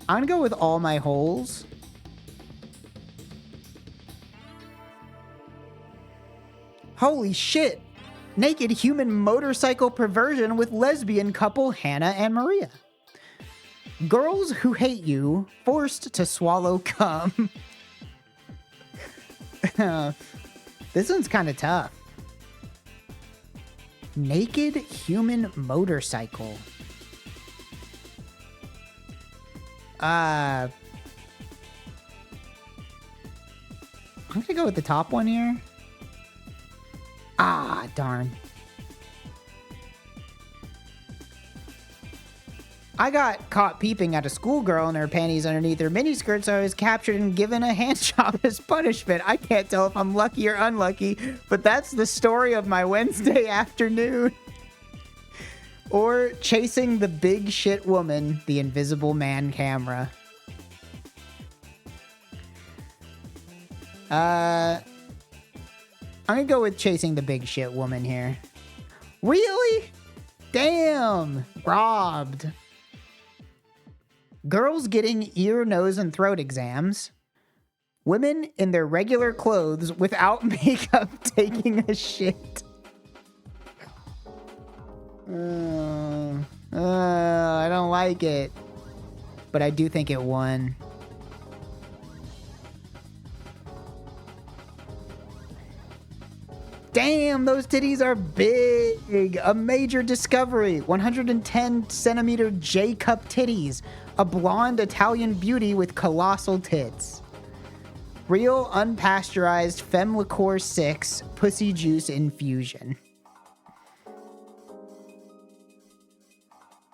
I'm gonna go with all my holes. Holy shit! Naked human motorcycle perversion with lesbian couple Hannah and Maria. Girls who hate you, forced to swallow cum. This one's kind of tough. Naked human motorcycle. I'm gonna go with the top one here. Ah, darn. I got caught peeping at a schoolgirl in her panties underneath her miniskirt, so I was captured and given a hand job as punishment. I can't tell if I'm lucky or unlucky, but that's the story of my Wednesday afternoon. Or chasing the big shit woman, the invisible man camera. I'm gonna go with chasing the big shit woman here. Really? Damn. Robbed. Girls getting ear, nose, and throat exams. Women in their regular clothes without makeup taking a shit. I don't like it. But I do think it won. Damn, those titties are big. A major discovery. 110 centimeter J-cup titties. A blonde Italian beauty with colossal tits. Real unpasteurized Femme Liqueur 6 pussy juice infusion.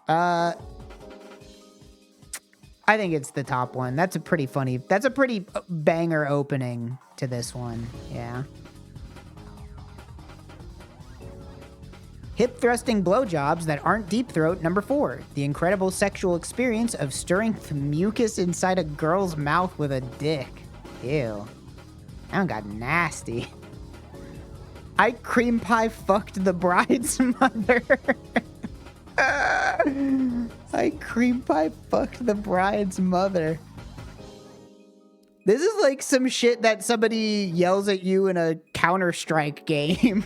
I think it's the top one. That's a pretty banger opening to this one. Yeah. Hip thrusting blowjobs that aren't deep throat, number 4. The incredible sexual experience of stirring mucus inside a girl's mouth with a dick. Ew. That one got nasty. I cream pie fucked the bride's mother. I cream pie fucked the bride's mother. This is like some shit that somebody yells at you in a Counter-Strike game.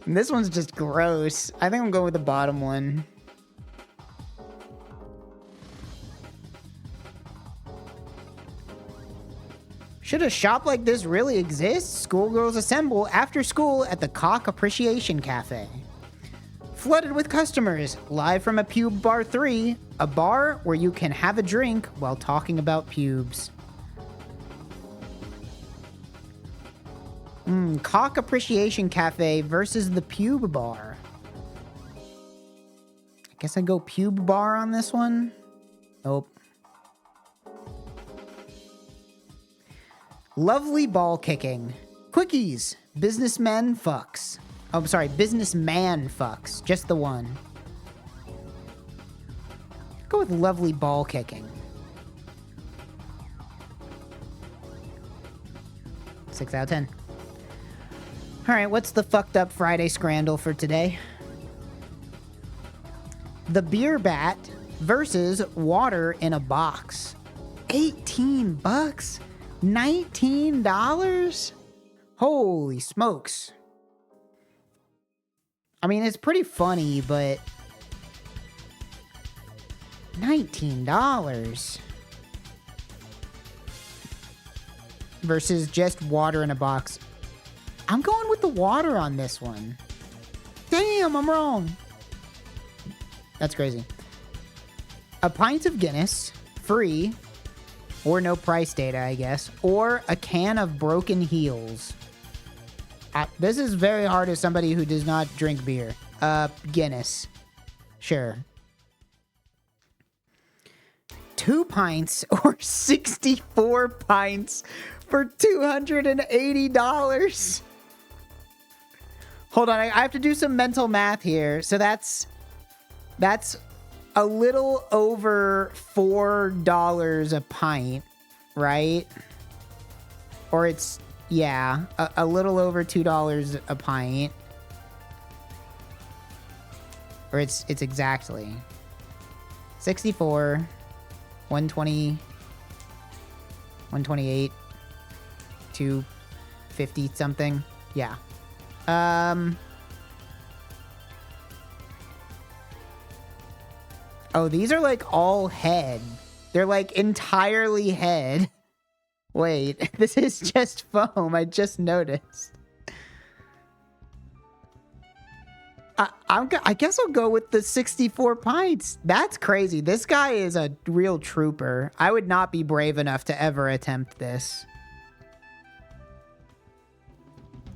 And this one's just gross. I think I'm going with the bottom one. Should a shop like this really exist? Schoolgirls assemble after school at the Cock Appreciation Cafe. Flooded with customers, live from a Pube Bar 3, a bar where you can have a drink while talking about pubes. Cock Appreciation Cafe versus the Pube Bar. I guess I go Pube Bar on this one. Nope. Lovely ball kicking. Quickies. Businessmen fucks. Oh, I'm sorry. Businessman fucks. Just the one. Go with lovely ball kicking. 6 out of 10. All right, what's the fucked up Friday scrandle for today? The beer bat versus water in a box. 18 bucks? $19? Holy smokes. I mean, it's pretty funny, but $19 versus just water in a box. I'm going with the water on this one. Damn, I'm wrong. That's crazy. A pint of Guinness, free, or no price data, I guess, or a can of Broken Heels. This is very hard as somebody who does not drink beer. Guinness. Sure. 2 pints or 64 pints for $280. Hold on, I have to do some mental math here. So that's a little over $4 a pint, right? Or it's, yeah, a little over $2 a pint. Or it's exactly 64, 120, 128, 250 something. Yeah. Oh, these are like all head. They're like entirely head. Wait, this is just foam. I just noticed. I guess I'll go with the 64 pints. That's crazy. This guy is a real trooper. I would not be brave enough to ever attempt this.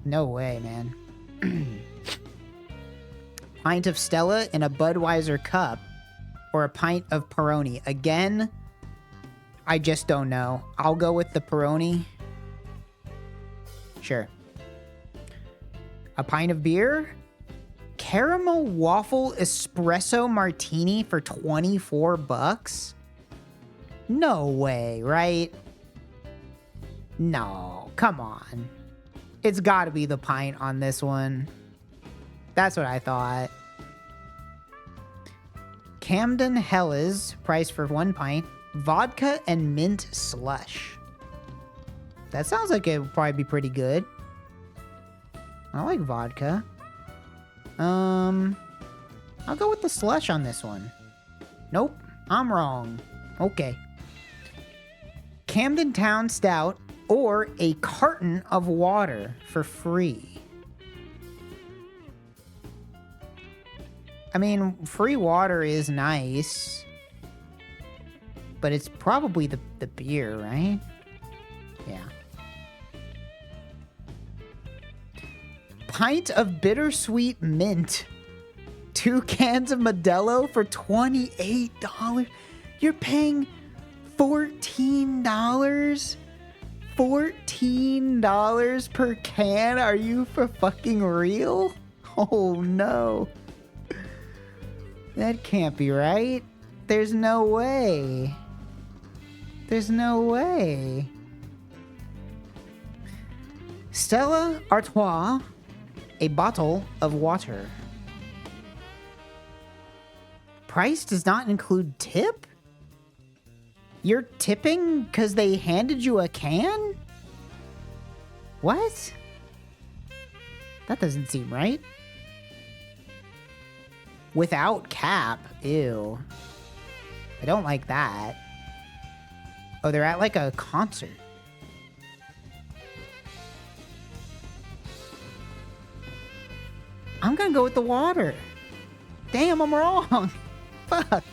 No way, man. Pint of Stella in a Budweiser cup or a pint of Peroni. Again, I just don't know. I'll go with the Peroni. Sure. A pint of beer? Caramel waffle espresso martini for 24 bucks? No way, right? No, come on. It's got to be the pint on this one. That's what I thought. Camden Helles, price for 1 pint. Vodka and mint slush. That sounds like it would probably be pretty good. I like vodka. I'll go with the slush on this one. Nope, I'm wrong. Okay. Camden Town Stout or a carton of water for free. I mean, free water is nice, but it's probably the beer, right? Yeah. Pint of bittersweet mint. 2 cans of Modelo for $28. You're paying $14? $14 per can? Are you for fucking real? Oh, no. That can't be right. There's no way. There's no way. Stella Artois, a bottle of water. Price does not include tip? You're tipping because they handed you a can? What? That doesn't seem right. Without cap. Ew. I don't like that. Oh, they're at like a concert. I'm gonna go with the water. Damn, I'm wrong. Fuck.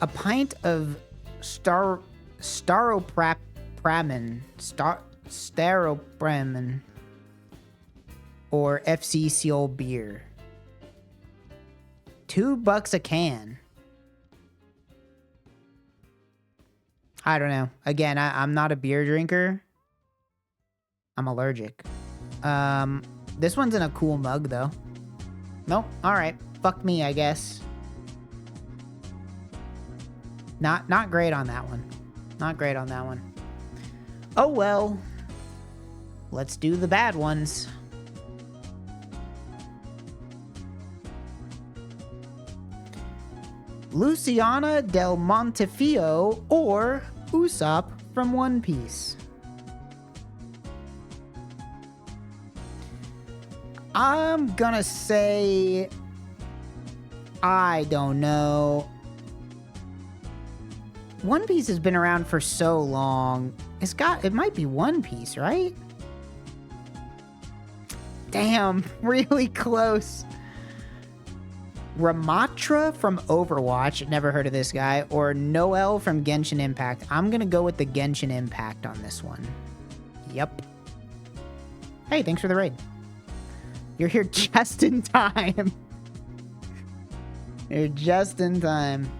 A pint of staropramen or FC Seal beer. $2 a can. I don't know. Again, I'm not a beer drinker. I'm allergic. This one's in a cool mug though. Nope. All right. Fuck me, I guess. Not great on that one. Not great on that one. Oh well. Let's do the bad ones. Luciana del Montefio or Usopp from One Piece. I'm gonna say, I don't know. One Piece has been around for so long. It might be One Piece, right? Damn, really close. Ramatra from Overwatch, never heard of this guy, or Noel from Genshin Impact. I'm gonna go with the Genshin Impact on this one. Yep. Hey, thanks for the raid. You're here just in time. You're just in time.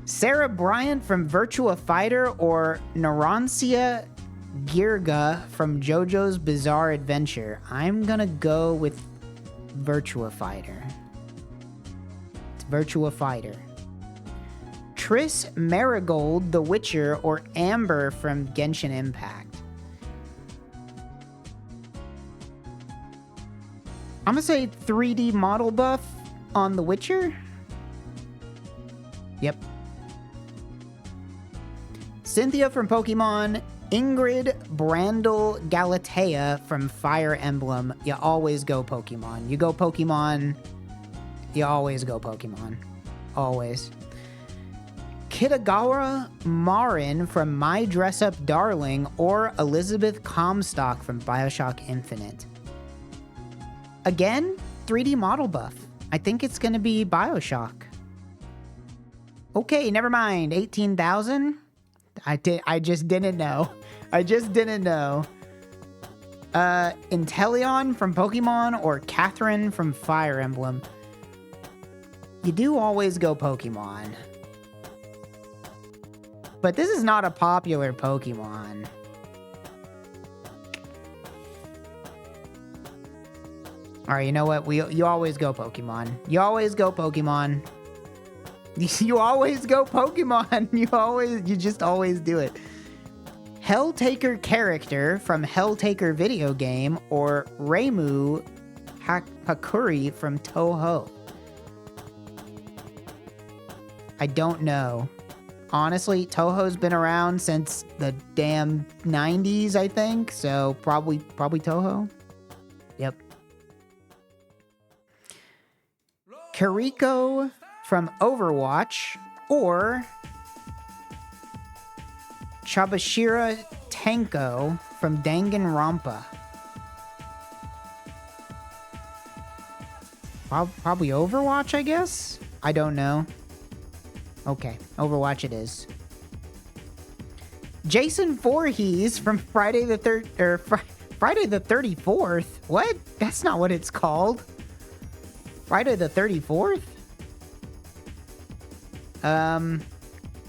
Sarah Bryant from Virtua Fighter or Narancia Girga from JoJo's Bizarre Adventure. I'm gonna go with Virtua Fighter. It's Virtua Fighter. Triss Marigold, The Witcher, or Amber from Genshin Impact. I'm gonna say 3D model buff on The Witcher. Yep. Cynthia from Pokemon, Ingrid Brandel Galatea from Fire Emblem. You always go Pokemon. You go Pokemon. You always go Pokemon. Always. Kitagawa Marin from My Dress Up Darling or Elizabeth Comstock from Bioshock Infinite. Again, 3D model buff. I think it's going to be Bioshock. Okay, never mind. 18,000? I just didn't know. I just didn't know. Inteleon from Pokemon or Catherine from Fire Emblem. You do always go Pokemon. But this is not a popular Pokemon. Alright, you know what? You always go Pokemon. You always go Pokemon. You always go Pokemon. You just always do it. Helltaker character from Helltaker video game or Reimu Hakuri from Toho. I don't know. Honestly, Toho's been around since the damn 90s, I think. So probably Toho. Yep. Kiriko from Overwatch or Chabashira Tenko from Danganronpa. Probably Overwatch, I guess? I don't know. Okay, Overwatch it is. Jason Voorhees from Friday the 34th? What? That's not what it's called. Friday the 34th?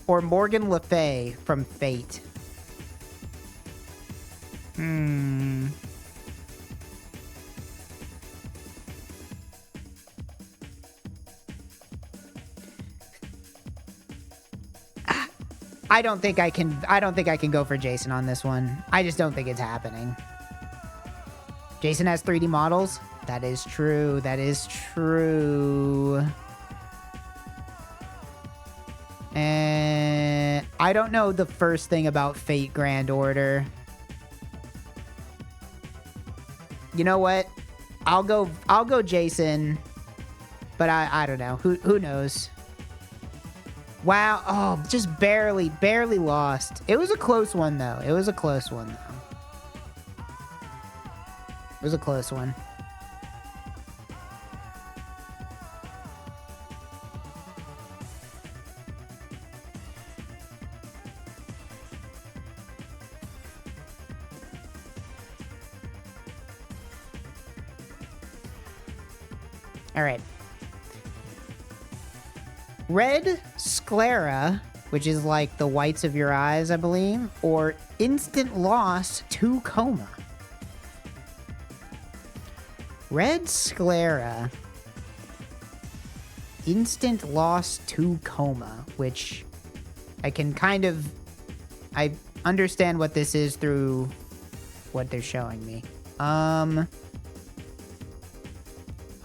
Or Morgan Le Fay from Fate. I don't think I can go for Jason on this one. I just don't think it's happening. Jason has 3D models. That is true. That is true. And I don't know the first thing about Fate Grand Order. You know what? I'll go Jason, but I don't know. Who knows? Wow. Oh, just barely lost. It was a close one though. It was a close one though. It was a close one. All right. Red sclera, which is like the whites of your eyes, I believe, or instant loss to coma. Red sclera, instant loss to coma, which I can I understand what this is through what they're showing me. I'm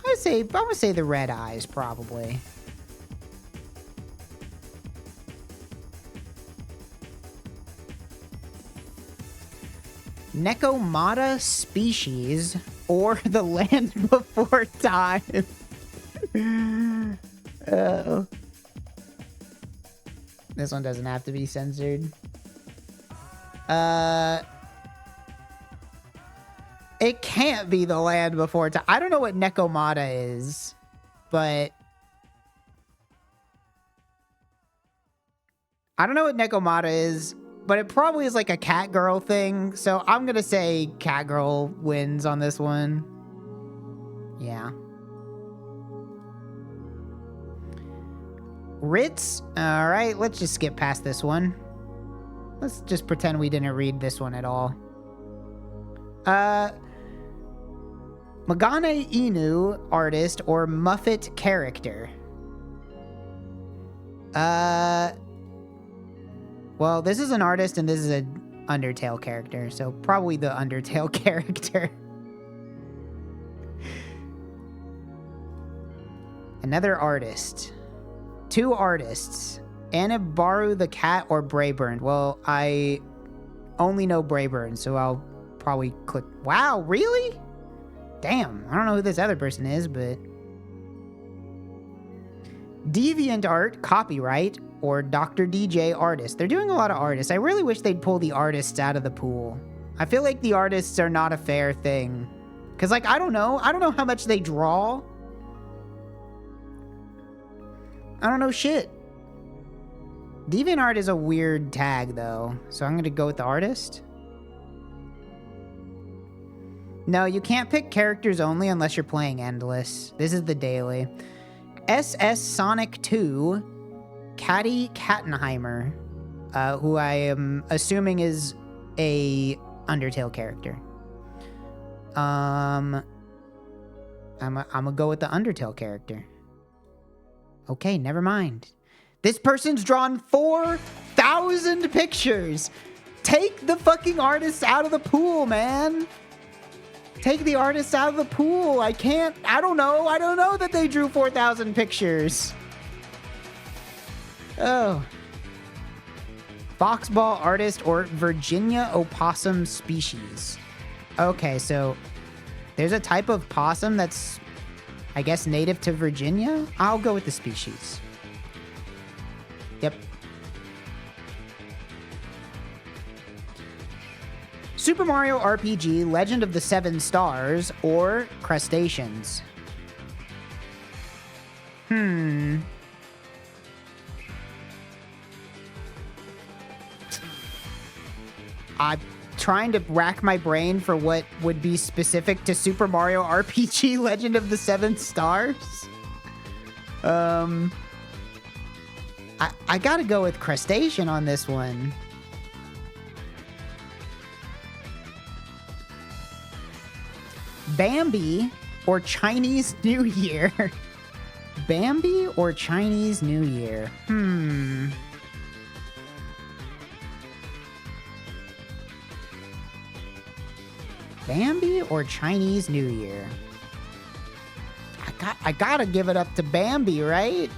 gonna say the red eyes, probably. Necomata species or the land before time. Oh. This one doesn't have to be censored. It can't be the land before time. I don't know what Necomata is, but it probably is like a cat girl thing. So I'm going to say cat girl wins on this one. Yeah. Ritz. All right, let's just skip past this one. Let's just pretend we didn't read this one at all. Magane Inu artist or Muffet character. Well, this is an artist and this is an Undertale character, so probably the Undertale character. Another artist. 2 artists. Anibaru the cat or Brayburn. Well, I only know Brayburn, so I'll probably click. Wow, really? Damn, I don't know who this other person is, but... Deviant Art, copyright, or Dr. DJ artist. They're doing a lot of artists. I really wish they'd pull the artists out of the pool. I feel like the artists are not a fair thing. Because, like, I don't know how much they draw. I don't know shit. DeviantArt is a weird tag, though. So I'm going to go with the artist. No, you can't pick characters only unless you're playing Endless. This is the daily. SS Sonic 2, Caddy Kattenheimer, who I am assuming is a Undertale character. I'm gonna go with the Undertale character. Okay, never mind. This person's drawn 4,000 pictures. Take the fucking artists out of the pool, man. Take the artists out of the pool. I don't know that they drew 4,000 pictures. Oh. Foxball artist or Virginia opossum species. Okay, so there's a type of possum that's, I guess, native to Virginia. I'll go with the species. Yep. Super Mario RPG Legend of the Seven Stars or Crustaceans. I'm trying to rack my brain for what would be specific to Super Mario RPG Legend of the Seven Stars. I gotta go with Crustacean on this one. Bambi or Chinese New Year? Bambi or Chinese New Year? Bambi or Chinese New Year? I gotta give it up to Bambi, right?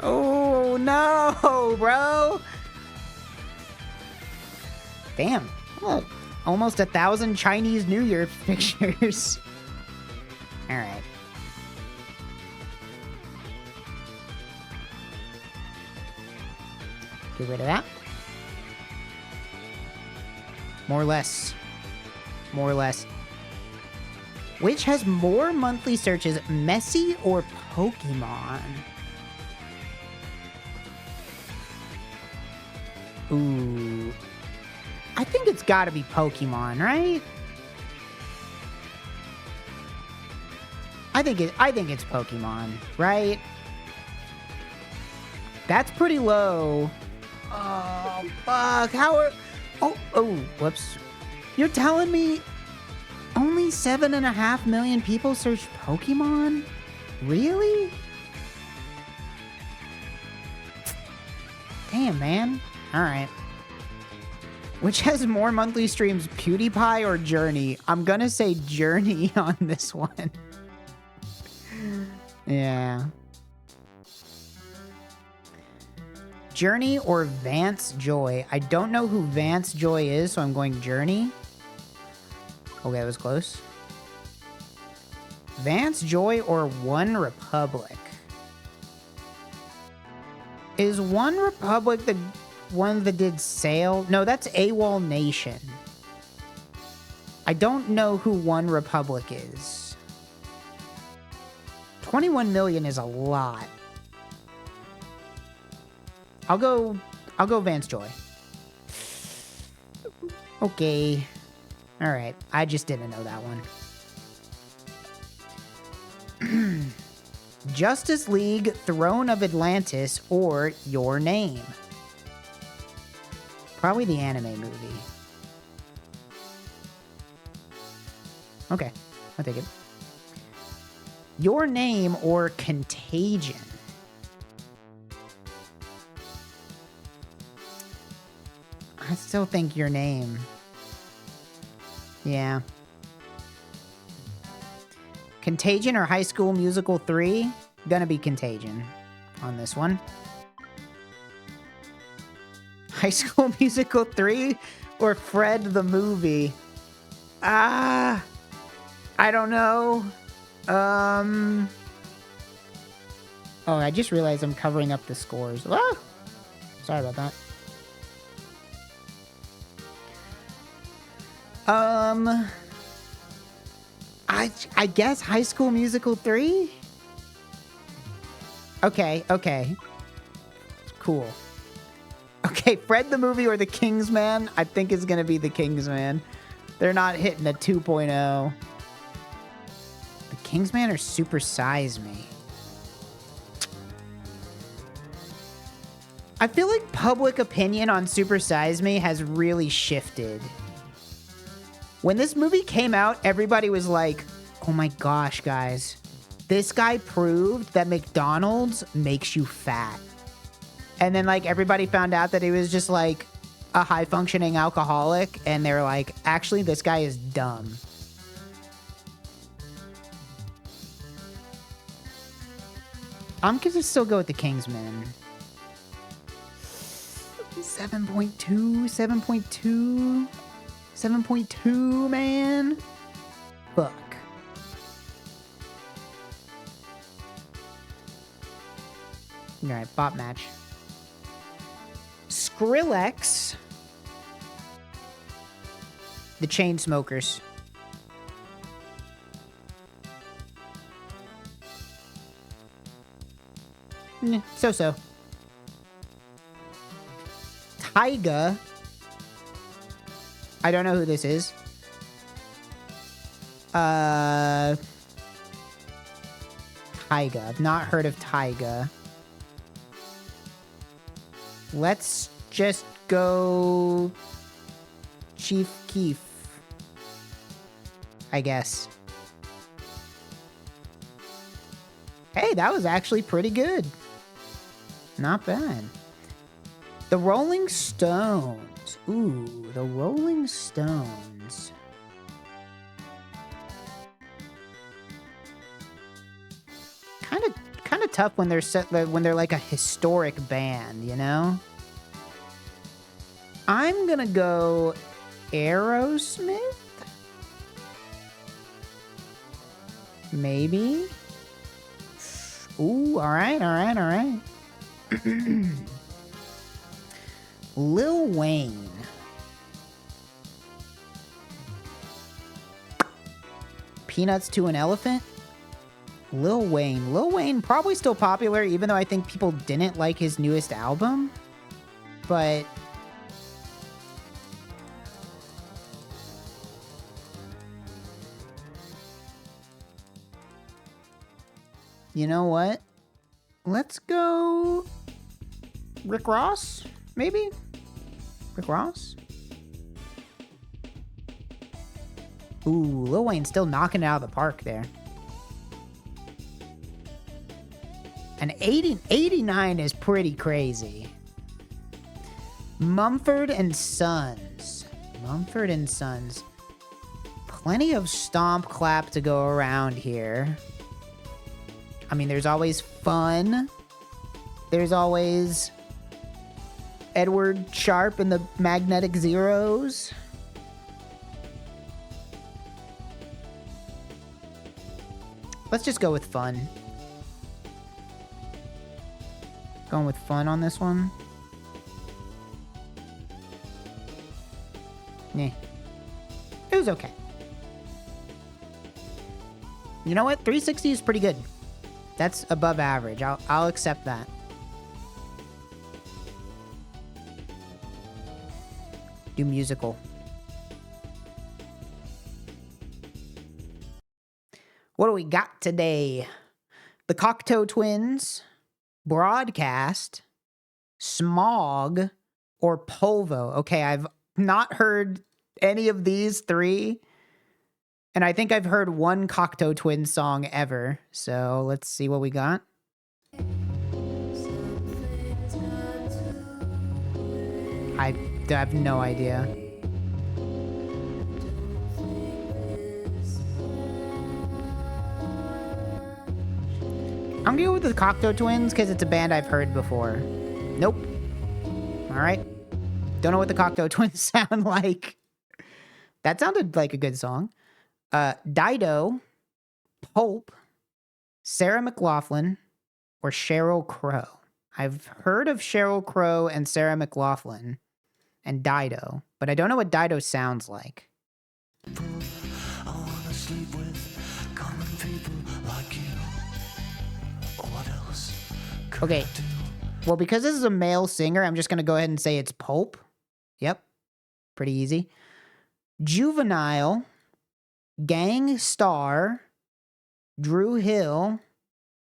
Oh, no, bro. Damn. Well, almost 1,000 Chinese New Year pictures. All right. Get rid of that. More or less. More or less. Which has more monthly searches, Messi or Pokemon? Ooh. I think it's gotta be Pokemon, right? I think it's Pokemon, right? That's pretty low. Oh, fuck. How are... Oh, whoops. You're telling me only 7.5 million people searched Pokemon? Really? Damn, man. All right. Which has more monthly streams, PewDiePie or Journey? I'm gonna say Journey on this one. Yeah. Journey or Vance Joy? I don't know who Vance Joy is, so I'm going Journey. Okay, that was close. Vance Joy or One Republic? Is One Republic the one that did Sail? No, that's AWOL Nation. I don't know who One Republic is. 21 million is a lot. I'll go Vance Joy. Okay. All right. I just didn't know that one. Justice League, Throne of Atlantis, or Your Name? Probably the anime movie. Okay. I'll take it. Your Name or Contagion? I still think Your Name. Yeah. Contagion or High School Musical 3? Gonna be Contagion on this one. High School Musical 3 or Fred the movie? I don't know. Oh, I just realized I'm covering up the scores. Ah! Sorry about that. I guess High School Musical 3? Okay. Cool. Okay, Fred the movie or the Kingsman? I think it's gonna be the Kingsman. They're not hitting a 2.0. The Kingsman or Super Size Me? I feel like public opinion on Super Size Me has really shifted. When this movie came out, everybody was like, oh my gosh, guys. This guy proved that McDonald's makes you fat. And then, like, everybody found out that he was just, like, a high-functioning alcoholic. And they were like, actually, this guy is dumb. I'm gonna still go with the Kingsman. 7.2, 7.2, 7.2, man. Fuck. Alright, bot match. Skrillex. The Chainsmokers. So-so. Tyga. I don't know who this is. Tyga. I've not heard of Tyga. Let's just go Chief Keef, I guess. Hey, that was actually pretty good. Not bad. The Rolling Stones. Ooh, the Rolling Stones. Kind of tough when they're like a historic band, you know? I'm gonna go Aerosmith? Maybe? Ooh, alright. Lil Wayne. Peanuts to an Elephant? Lil Wayne. Lil Wayne probably still popular, even though I think people didn't like his newest album. But you know what? Let's go Rick Ross, maybe? Rick Ross? Ooh, Lil Wayne's still knocking it out of the park there. And 89 is pretty crazy. Mumford and Sons. Mumford and Sons. Plenty of stomp clap to go around here. I mean, there's always Fun. There's always Edward Sharpe and the Magnetic Zeros. Let's just go with Fun. Going with Fun on this one. Nah. It was okay. You know what? 360 is pretty good. That's above average. I'll accept that. Do musical. What do we got today? The Cocteau Twins, Broadcast, Smog, or Polvo. Okay, I've not heard any of these three. And I think I've heard one Cocteau Twins song ever. So let's see what we got. I have no idea. I'm gonna go with the Cocteau Twins because it's a band I've heard before. Nope. Alright. Don't know what the Cocteau Twins sound like. That sounded like a good song. Dido, Pulp, Sarah McLachlan, or Sheryl Crow. I've heard of Sheryl Crow and Sarah McLachlan and Dido, but I don't know what Dido sounds like. I wanna sleep with common people like you. What else could Okay. I do? Well, because this is a male singer, I'm just going to go ahead and say it's Pulp. Yep. Pretty easy. Juvenile, Gang Star, Drew Hill,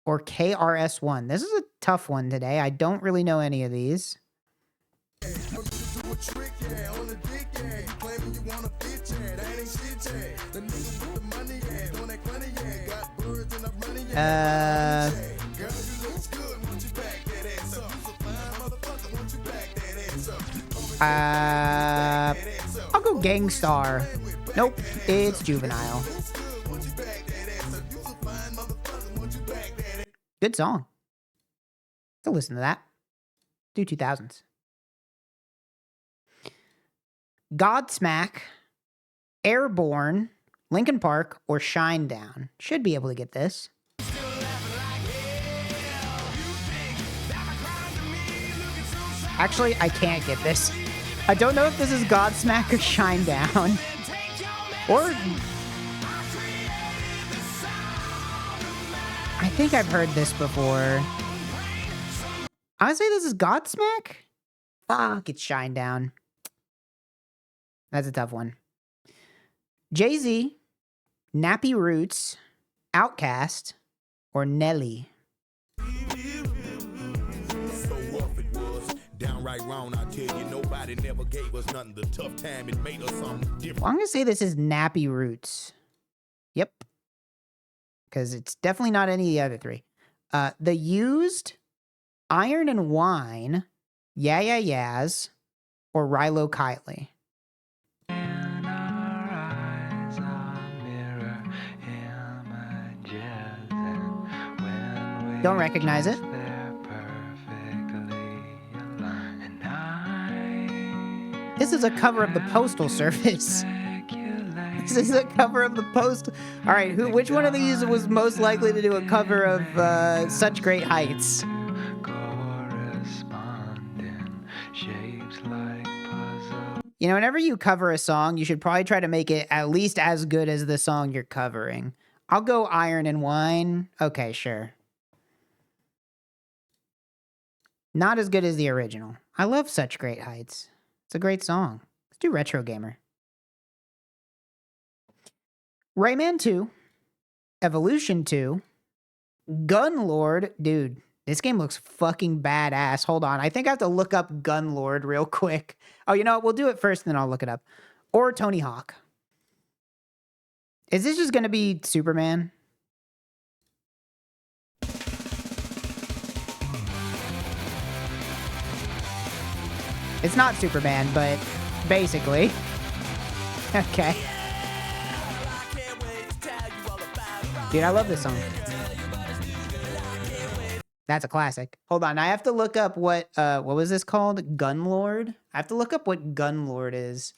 or KRS-One. This is a tough one today. I don't really know any of these. I'll go Gang Star. Nope, it's Juvenile. Good song. Still listen to that. Do 2000s. Godsmack, Airborne, Linkin Park, or Shinedown. Should be able to get this. Actually, I can't get this. I don't know if this is Godsmack or Shinedown. Or... I think I've heard this before. I would say this is Godsmack? Fuck, it's Shinedown. That's a tough one. Jay-Z, Nappy Roots, Outkast, or Nelly. Downright wrong, I tell you, nobody never gave us nothing. The tough time, it made us something different. Well, I'm gonna say this is Nappy Roots. Yep. Because it's definitely not any of the other three. The Used, Iron and Wine, Yeah Yeah Yeahs, or Rilo Kiley? In our eyes are mirror images, and when we Don't recognize it. kiss, they're perfectly aligned. And I This is a cover of the Postal Service. This is a cover of the Postal... All right, which one of these was most likely to do a cover of Such Great Heights? corresponding shapes like puzzle. You know, whenever you cover a song, you should probably try to make it at least as good as the song you're covering. I'll go Iron and Wine. Okay, sure. Not as good as the original. I love Such Great Heights. It's a great song. Let's do Retro Gamer. Rayman 2. Evolution 2. Gunlord. Dude, this game looks fucking badass. Hold on. I think I have to look up Gunlord real quick. Oh, you know what? We'll do it first, and then I'll look it up. Or Tony Hawk. Is this just going to be Superman? It's not Superman, but basically. Okay. Dude, I love this song. That's a classic. Hold on, I have to look up what was this called? Gunlord? I have to look up what Gunlord is.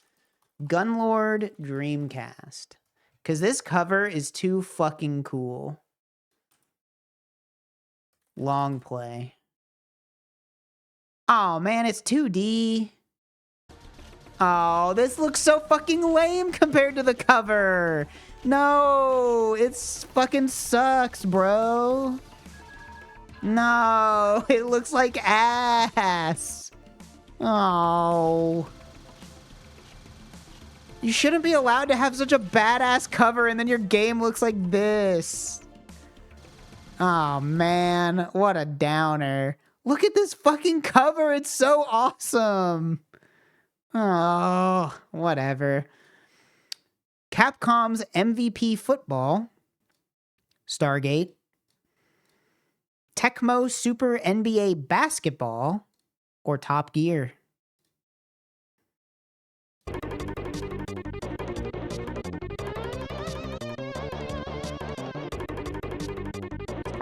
Gunlord Dreamcast. Because this cover is too fucking cool. Long play. Oh man, it's 2D. Oh, this looks so fucking lame compared to the cover. No, it's fucking sucks, bro. No, it looks like ass. Oh. You shouldn't be allowed to have such a badass cover and then your game looks like this. Oh man, what a downer. Look at this fucking cover. It's so awesome. Oh, whatever. Capcom's MVP Football. Stargate. Tecmo Super NBA Basketball. Or Top Gear.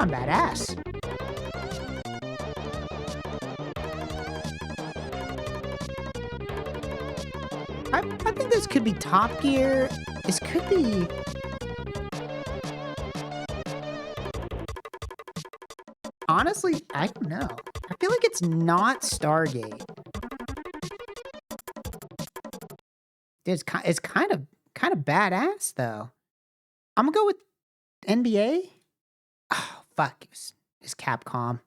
I'm badass. I think this could be Top Gear. This could be... Honestly, I don't know. I feel like it's not Stargate. It's kind of badass though. I'm gonna go with NBA. Oh fuck, it's Capcom.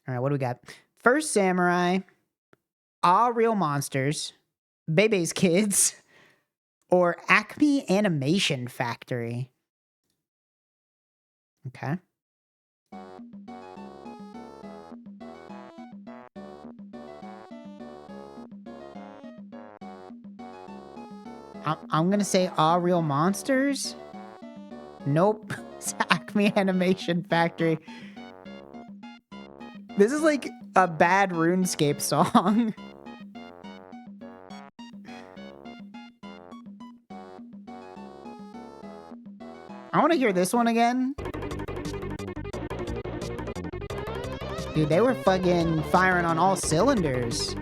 All right, what do we got? First Samurai. Ah Real Monsters, Bebe's Kids, or Acme Animation Factory. Okay. I'm gonna say Ah Real Monsters. Nope. It's Acme Animation Factory. This is like a bad RuneScape song. I want to hear this one again. Dude, they were fucking firing on all cylinders.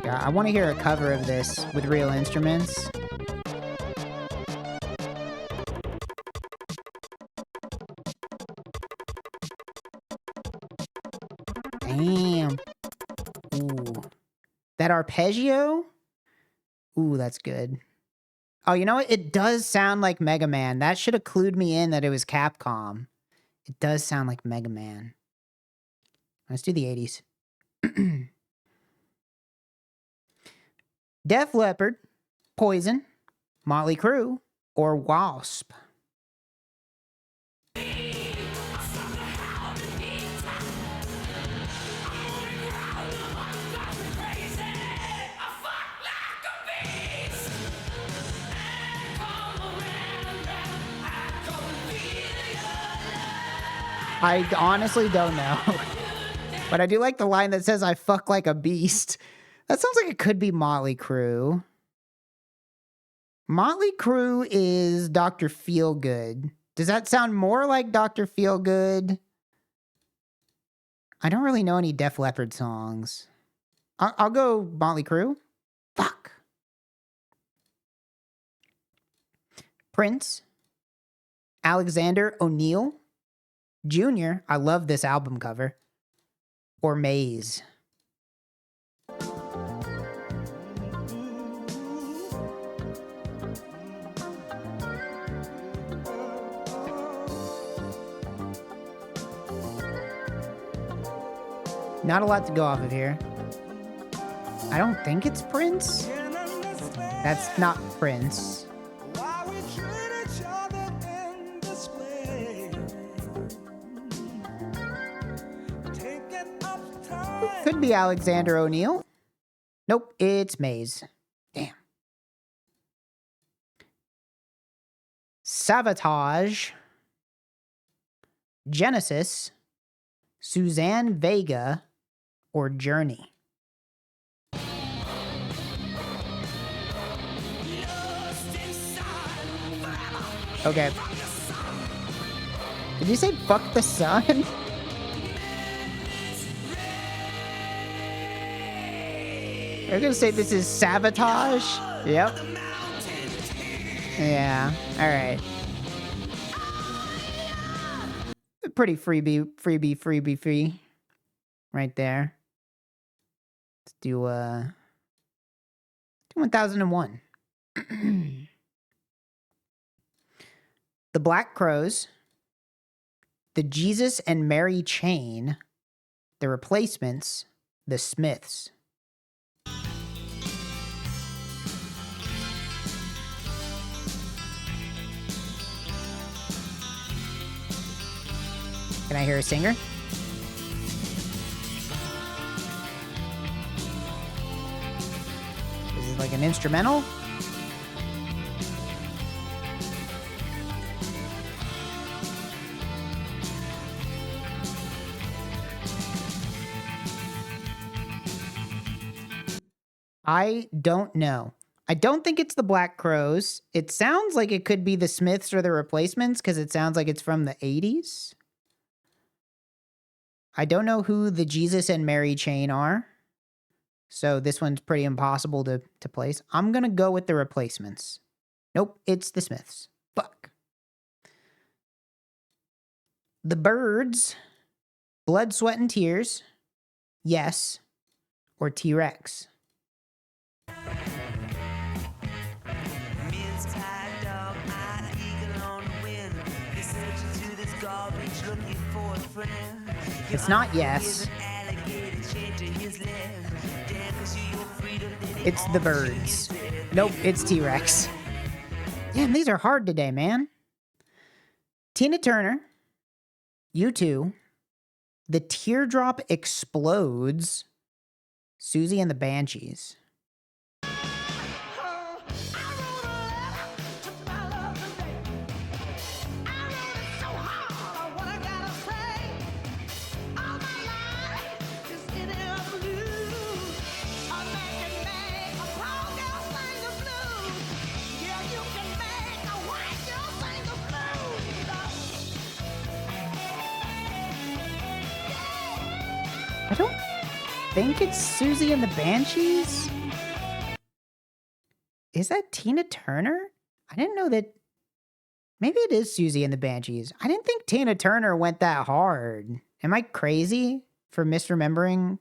Yeah, I want to hear a cover of this with real instruments. Damn. Ooh. That arpeggio? Ooh, that's good. Oh, you know what? It does sound like Mega Man. That should have clued me in that it was Capcom. It does sound like Mega Man. Let's do the 80s. Def Leppard, Poison, Motley Crue, or Wasp. I honestly don't know. But I do like the line that says, I fuck like a beast. That sounds like it could be Motley Crue. Motley Crue is Dr. Feelgood. Does that sound more like Dr. Feelgood? I don't really know any Def Leppard songs. I'll go Motley Crue. Fuck. Prince. Alexander O'Neill Jr. I love this album cover. Or Maze. Not a lot to go off of here. I don't think it's Prince. That's not Prince. Could be Alexander O'Neill. Nope, it's Maze. Damn. Sabotage. Genesis. Suzanne Vega. Or Journey. Okay. Did you say fuck the sun? You're gonna say this is Sabotage? Yep. Yeah, alright. Pretty freebie. Right there. Let's do 1001. The Black Crows. The Jesus and Mary Chain. The Replacements. The Smiths. Can I hear a singer? Is it like an instrumental? I don't know. I don't think it's the Black Crows. It sounds like it could be the Smiths or the Replacements because it sounds like it's from the 80s. I don't know who the Jesus and Mary Chain are. So this one's pretty impossible to place. I'm going to go with the Replacements. Nope, it's the Smiths. Fuck. The Byrds. Blood, Sweat, and Tears. Yes. Or T-Rex. It's not Yes. It's the Byrds. Nope, it's T-Rex. Damn, these are hard today, man. Tina Turner. U2. The Teardrop Explodes. Susie and the Banshees. I don't think it's Susie and the Banshees. Is that Tina Turner? I didn't know that. Maybe it is Susie and the Banshees. I didn't think Tina Turner went that hard. Am I crazy for misremembering?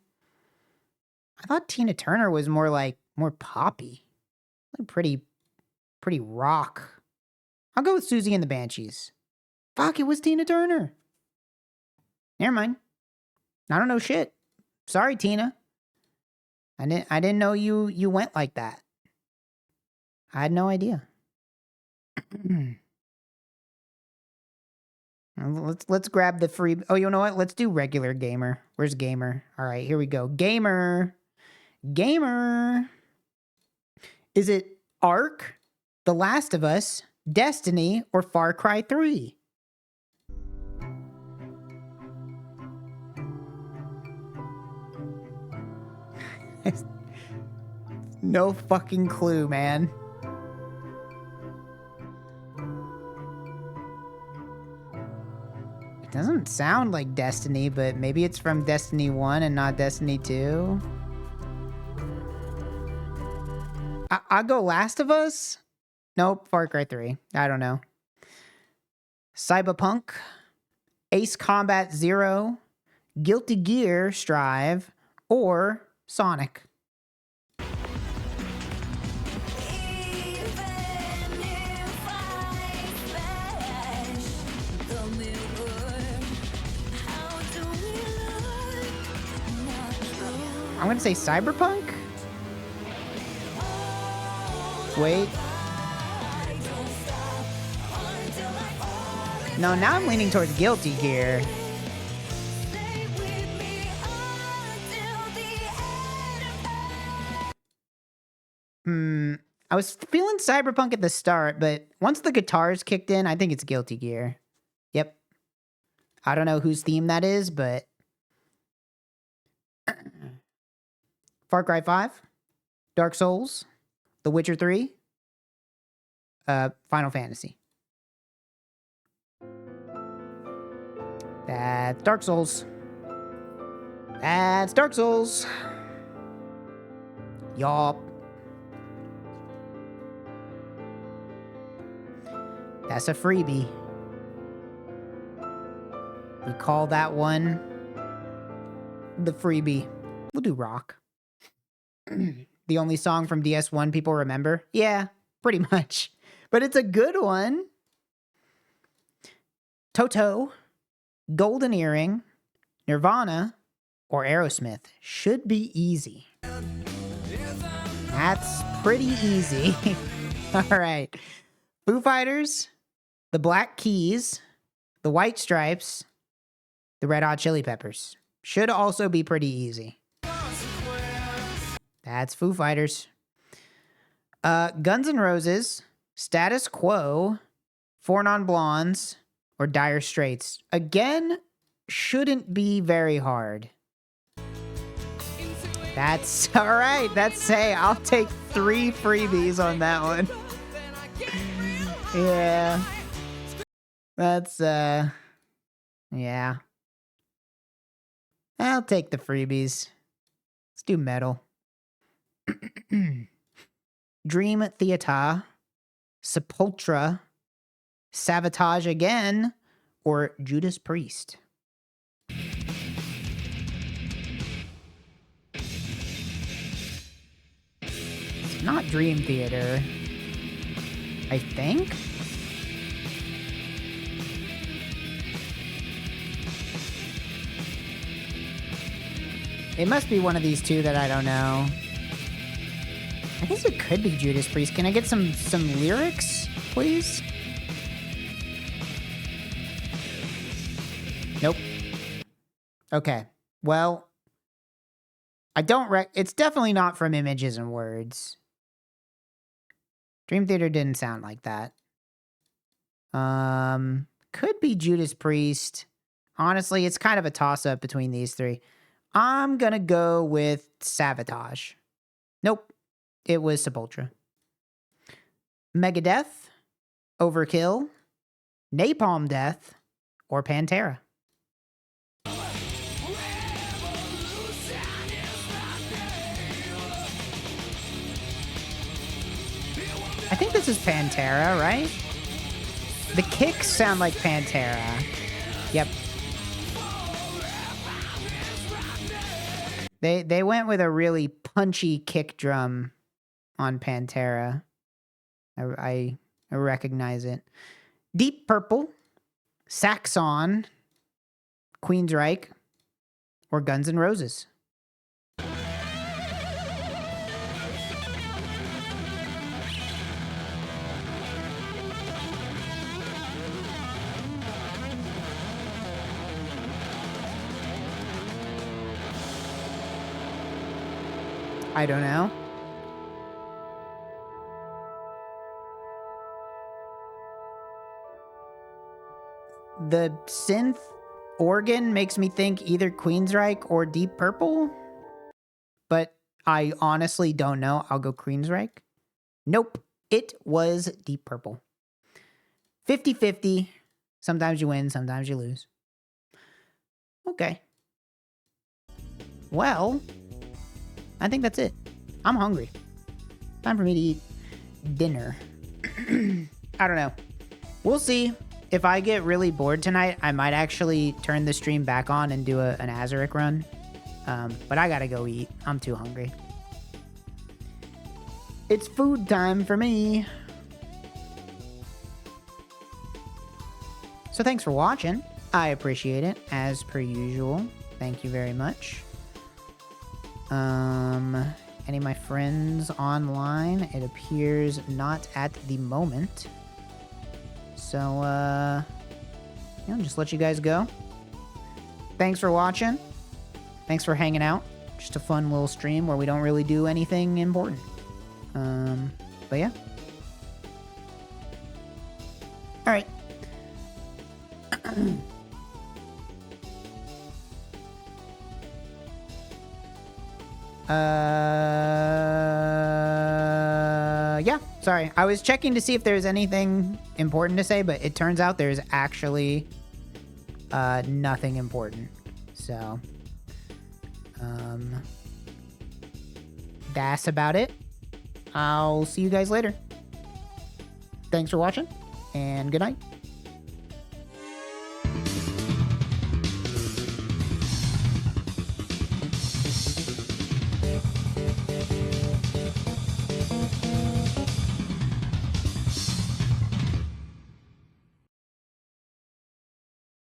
I thought Tina Turner was more poppy. Like pretty rock. I'll go with Susie and the Banshees. Fuck, it was Tina Turner. Never mind. I don't know shit. Sorry, Tina. I didn't know you went like that. I had no idea. Let's grab the free. Oh, you know what? Let's do regular gamer. Where's gamer? All right, here we go. Gamer. Is it Ark, The Last of Us, Destiny, or Far Cry 3? No fucking clue, man. It doesn't sound like Destiny, but maybe it's from Destiny 1 and not Destiny 2. I'll go Last of Us? Nope, Far Cry 3. I don't know. Cyberpunk, Ace Combat Zero, Guilty Gear Strive, or Sonic. I'm gonna say Cyberpunk? Wait. No, now I'm leaning towards Guilty Gear. I was feeling Cyberpunk at the start, but once the guitars kicked in, I think it's Guilty Gear. Yep. I don't know whose theme that is, but... Far Cry 5, Dark Souls, The Witcher 3, Final Fantasy. That's Dark Souls. That's Dark Souls. Yup. That's a freebie. We call that one the freebie. We'll do rock. The only song from DS1 people remember? Yeah, pretty much. But it's a good one. Toto, Golden Earring, Nirvana, or Aerosmith should be easy. That's pretty easy. All right. Foo Fighters, the Black Keys, the White Stripes, the Red Hot Chili Peppers. Should also be pretty easy. That's Foo Fighters. Guns N' Roses, Status Quo, Four Non Blondes, or Dire Straits. Again, shouldn't be very hard. That's all right. That's I'll take 3 freebies on that one. Yeah. That's yeah. I'll take the freebies. Let's do metal. Dream Theater, Sepultura, Sabotage Again, or Judas Priest. It's not Dream Theater, I think. It must be one of these two that I don't know. I guess it could be Judas Priest. Can I get some lyrics, please? Nope. Okay. Well, I don't it's definitely not from Images and Words. Dream Theater didn't sound like that. Could be Judas Priest. Honestly, it's kind of a toss-up between these 3. I'm gonna go with Sabotage. Nope. It was Sepultura. Megadeth, Overkill, Napalm Death, or Pantera. I think this is Pantera, right? The kicks sound like Pantera. Yep. They went with a really punchy kick drum on Pantera. I recognize it. Deep Purple, Saxon, Queensryche, or Guns N' Roses. I don't know. The synth organ makes me think either Queensryche or Deep Purple, but I honestly don't know. I'll go Queensryche. Nope. It was Deep Purple. 50-50. Sometimes you win, sometimes you lose. Okay. Well, I think that's it. I'm hungry. Time for me to eat dinner. I don't know. We'll see. If I get really bored tonight, I might actually turn the stream back on and do an Azurik run. But I gotta go eat. I'm too hungry. It's food time for me. So thanks for watching. I appreciate it, as per usual. Thank you very much. Any of my friends online? It appears not at the moment. So, just let you guys go. Thanks for watching. Thanks for hanging out. Just a fun little stream where we don't really do anything important. But yeah. All right. Yeah, sorry. I was checking to see if there's anything important to say, but it turns out there's actually nothing important. So, that's about it. I'll see you guys later. Thanks for watching, and good night.